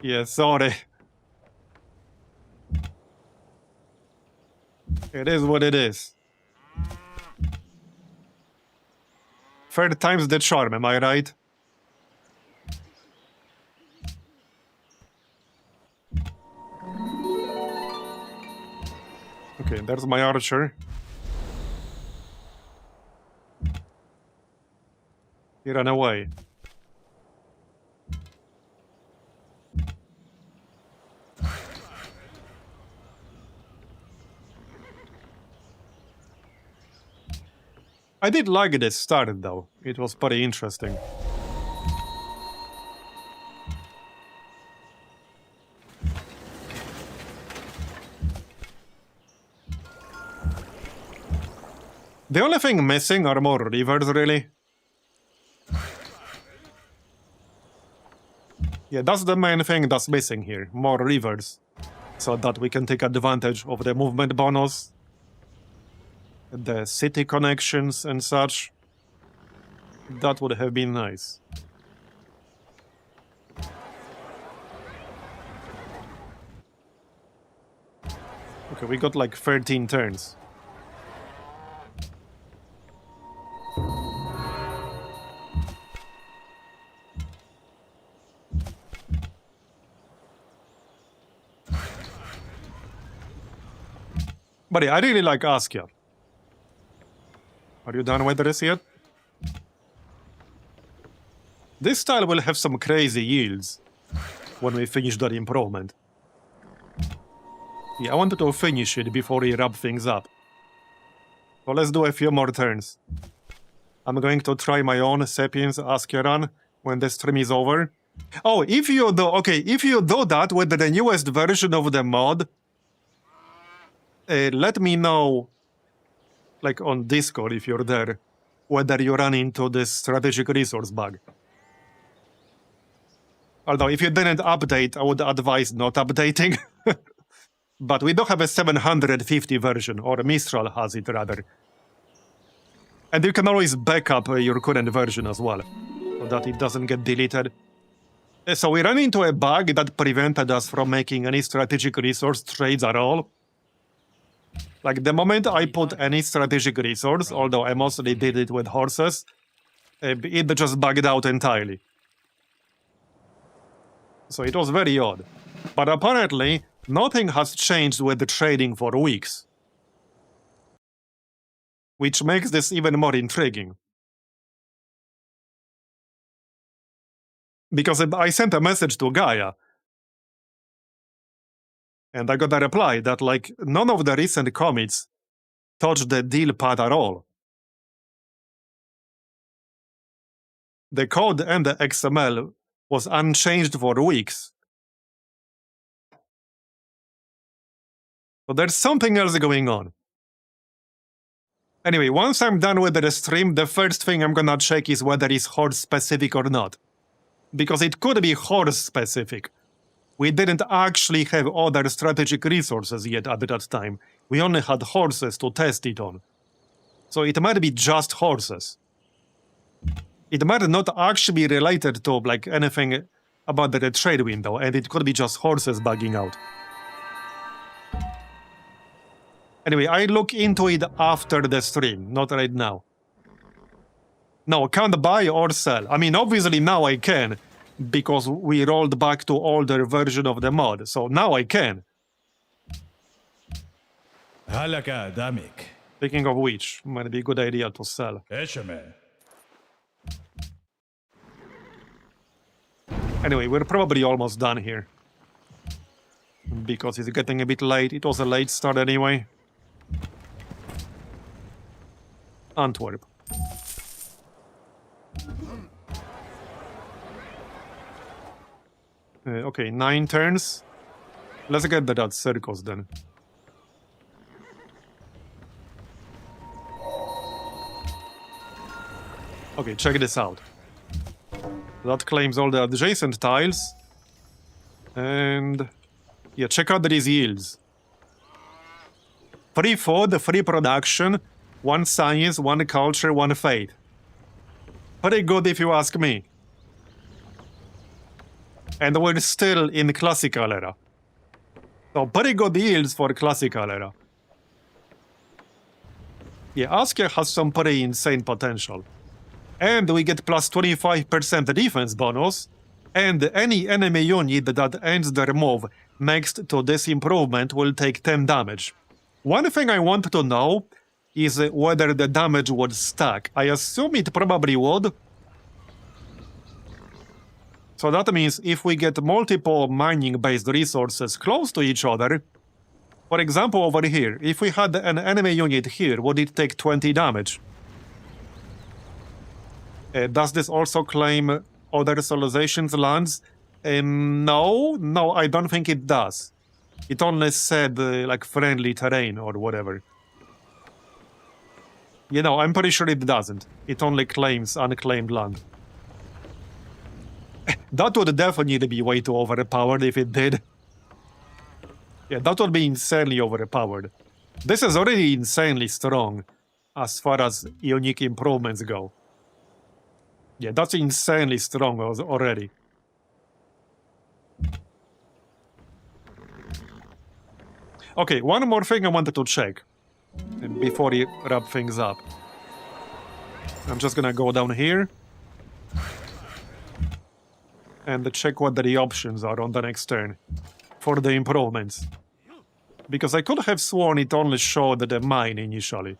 Yeah, sorry. It is what it is. Third time's the charm, am I right? Okay, there's my archer. He ran away. I did like this start, though. It was pretty interesting. The only thing missing are more rivers, really. Yeah, that's the main thing that's missing here. More rivers. So that we can take advantage of the movement bonus, the city connections and such. That would have been nice. Okay, we got like 13 turns. But yeah, I really like Askia. Are you done with this yet? This style will have some crazy yields when we finish that improvement. Yeah, I wanted to finish it before we wrap things up. So let's do a few more turns. I'm going to try my own Sapiens Askia run when the stream is over. Oh, if you do that with the newest version of the mod, let me know, like on Discord if you're there, whether you run into this strategic resource bug. Although if you didn't update, I would advise not updating. But we do have a 750 version, or Mistral has it rather. And you can always back up your current version as well, so that it doesn't get deleted. So we ran into a bug that prevented us from making any strategic resource trades at all. Like the moment I put any strategic resource, although I mostly did it with horses, it just bugged out entirely. So it was very odd. But apparently, nothing has changed with the trading for weeks. Which makes this even more intriguing. Because I sent a message to Gaia, and I got a reply that, like, none of the recent commits touched the deal path at all. The code and the XML was unchanged for weeks. So there's something else going on. Anyway, once I'm done with the stream, the first thing I'm gonna check is whether it's horse-specific or not. Because it could be horse-specific. We didn't actually have other strategic resources yet at that time. We only had horses to test it on. So it might be just horses. It might not actually be related to like anything about the trade window, and it could be just horses bugging out. Anyway, I look into it after the stream, not right now. No, can't buy or sell. I mean, obviously now I can, because we rolled back to older version of the mod, so now I can. Halaka Damik. Speaking of which, might be a good idea to sell. Eshame. Anyway, we're probably almost done here. Because it's getting a bit late. It was a late start anyway. Antwerp. Okay, 9 turns. Let's get that circus then. Okay, check this out. That claims all the adjacent tiles. And yeah, check out these yields. Free food, free production, 1 science, 1 culture, 1 faith. Pretty good if you ask me. And we're still in classical era. So pretty good yields for classical era. Yeah, Askia has some pretty insane potential. And we get plus 25% defense bonus, and any enemy unit that ends their move next to this improvement will take 10 damage. One thing I want to know is whether the damage would stack. I assume it probably would. So that means if we get multiple mining-based resources close to each other, for example over here, if we had an enemy unit here, would it take 20 damage? Does this also claim other civilizations' lands? No, I don't think it does. It only said like friendly terrain or whatever. You know, I'm pretty sure it doesn't. It only claims unclaimed land. That would definitely be way too overpowered if it did. Yeah, that would be insanely overpowered. This is already insanely strong as far as unique improvements go. Yeah, that's insanely strong already. Okay, one more thing I wanted to check before we wrap things up. I'm just gonna go down here and check what the options are on the next turn for the improvements. Because I could have sworn it only showed the mine initially.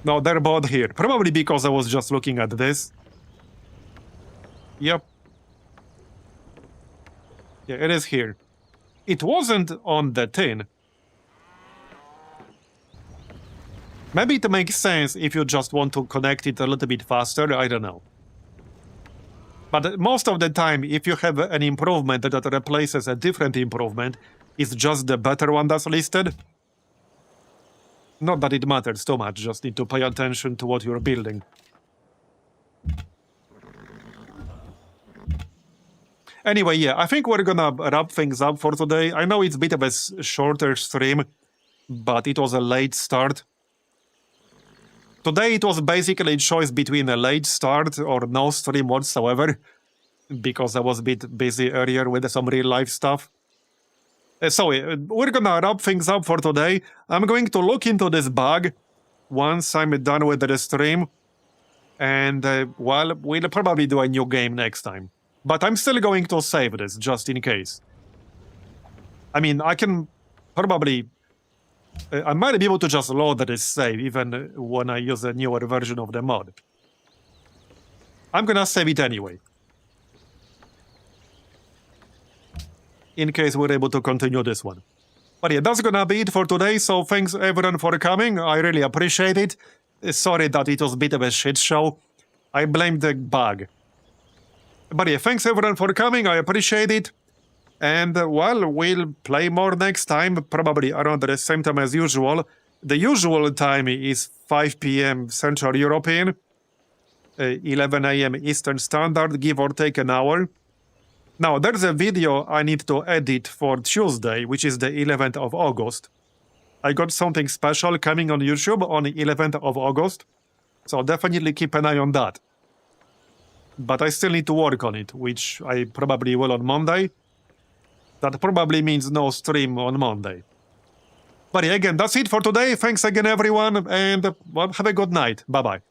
No, they're both here. Probably because I was just looking at this. Yep. Yeah, it is here. It wasn't on the tin. Maybe it makes sense if you just want to connect it a little bit faster, I don't know. But most of the time, if you have an improvement that replaces a different improvement, it's just the better one that's listed. Not that it matters too much, just need to pay attention to what you're building. Anyway, yeah, I think we're gonna wrap things up for today. I know it's a bit of a shorter stream, but it was a late start. Today it was basically a choice between a late start or no stream whatsoever, because I was a bit busy earlier with some real-life stuff. So we're gonna wrap things up for today. I'm going to look into this bug once I'm done with the stream, and, well, we'll probably do a new game next time. But I'm still going to save this, just in case. I mean, I can probably... I might be able to just load this save, even when I use a newer version of the mod. I'm gonna save it anyway. In case we're able to continue this one. But yeah, that's gonna be it for today, so thanks everyone for coming, I really appreciate it. Sorry that it was a bit of a shit show. I blame the bug. But yeah, thanks everyone for coming, I appreciate it. And, well, we'll play more next time, probably around the same time as usual. The usual time is 5 p.m. Central European, 11 a.m. Eastern Standard, give or take an hour. Now, there's a video I need to edit for Tuesday, which is the 11th of August. I got something special coming on YouTube on the 11th of August, so definitely keep an eye on that. But I still need to work on it, which I probably will on Monday. That probably means no stream on Monday. But yeah, again, that's it for today. Thanks again, everyone, and well, have a good night. Bye-bye.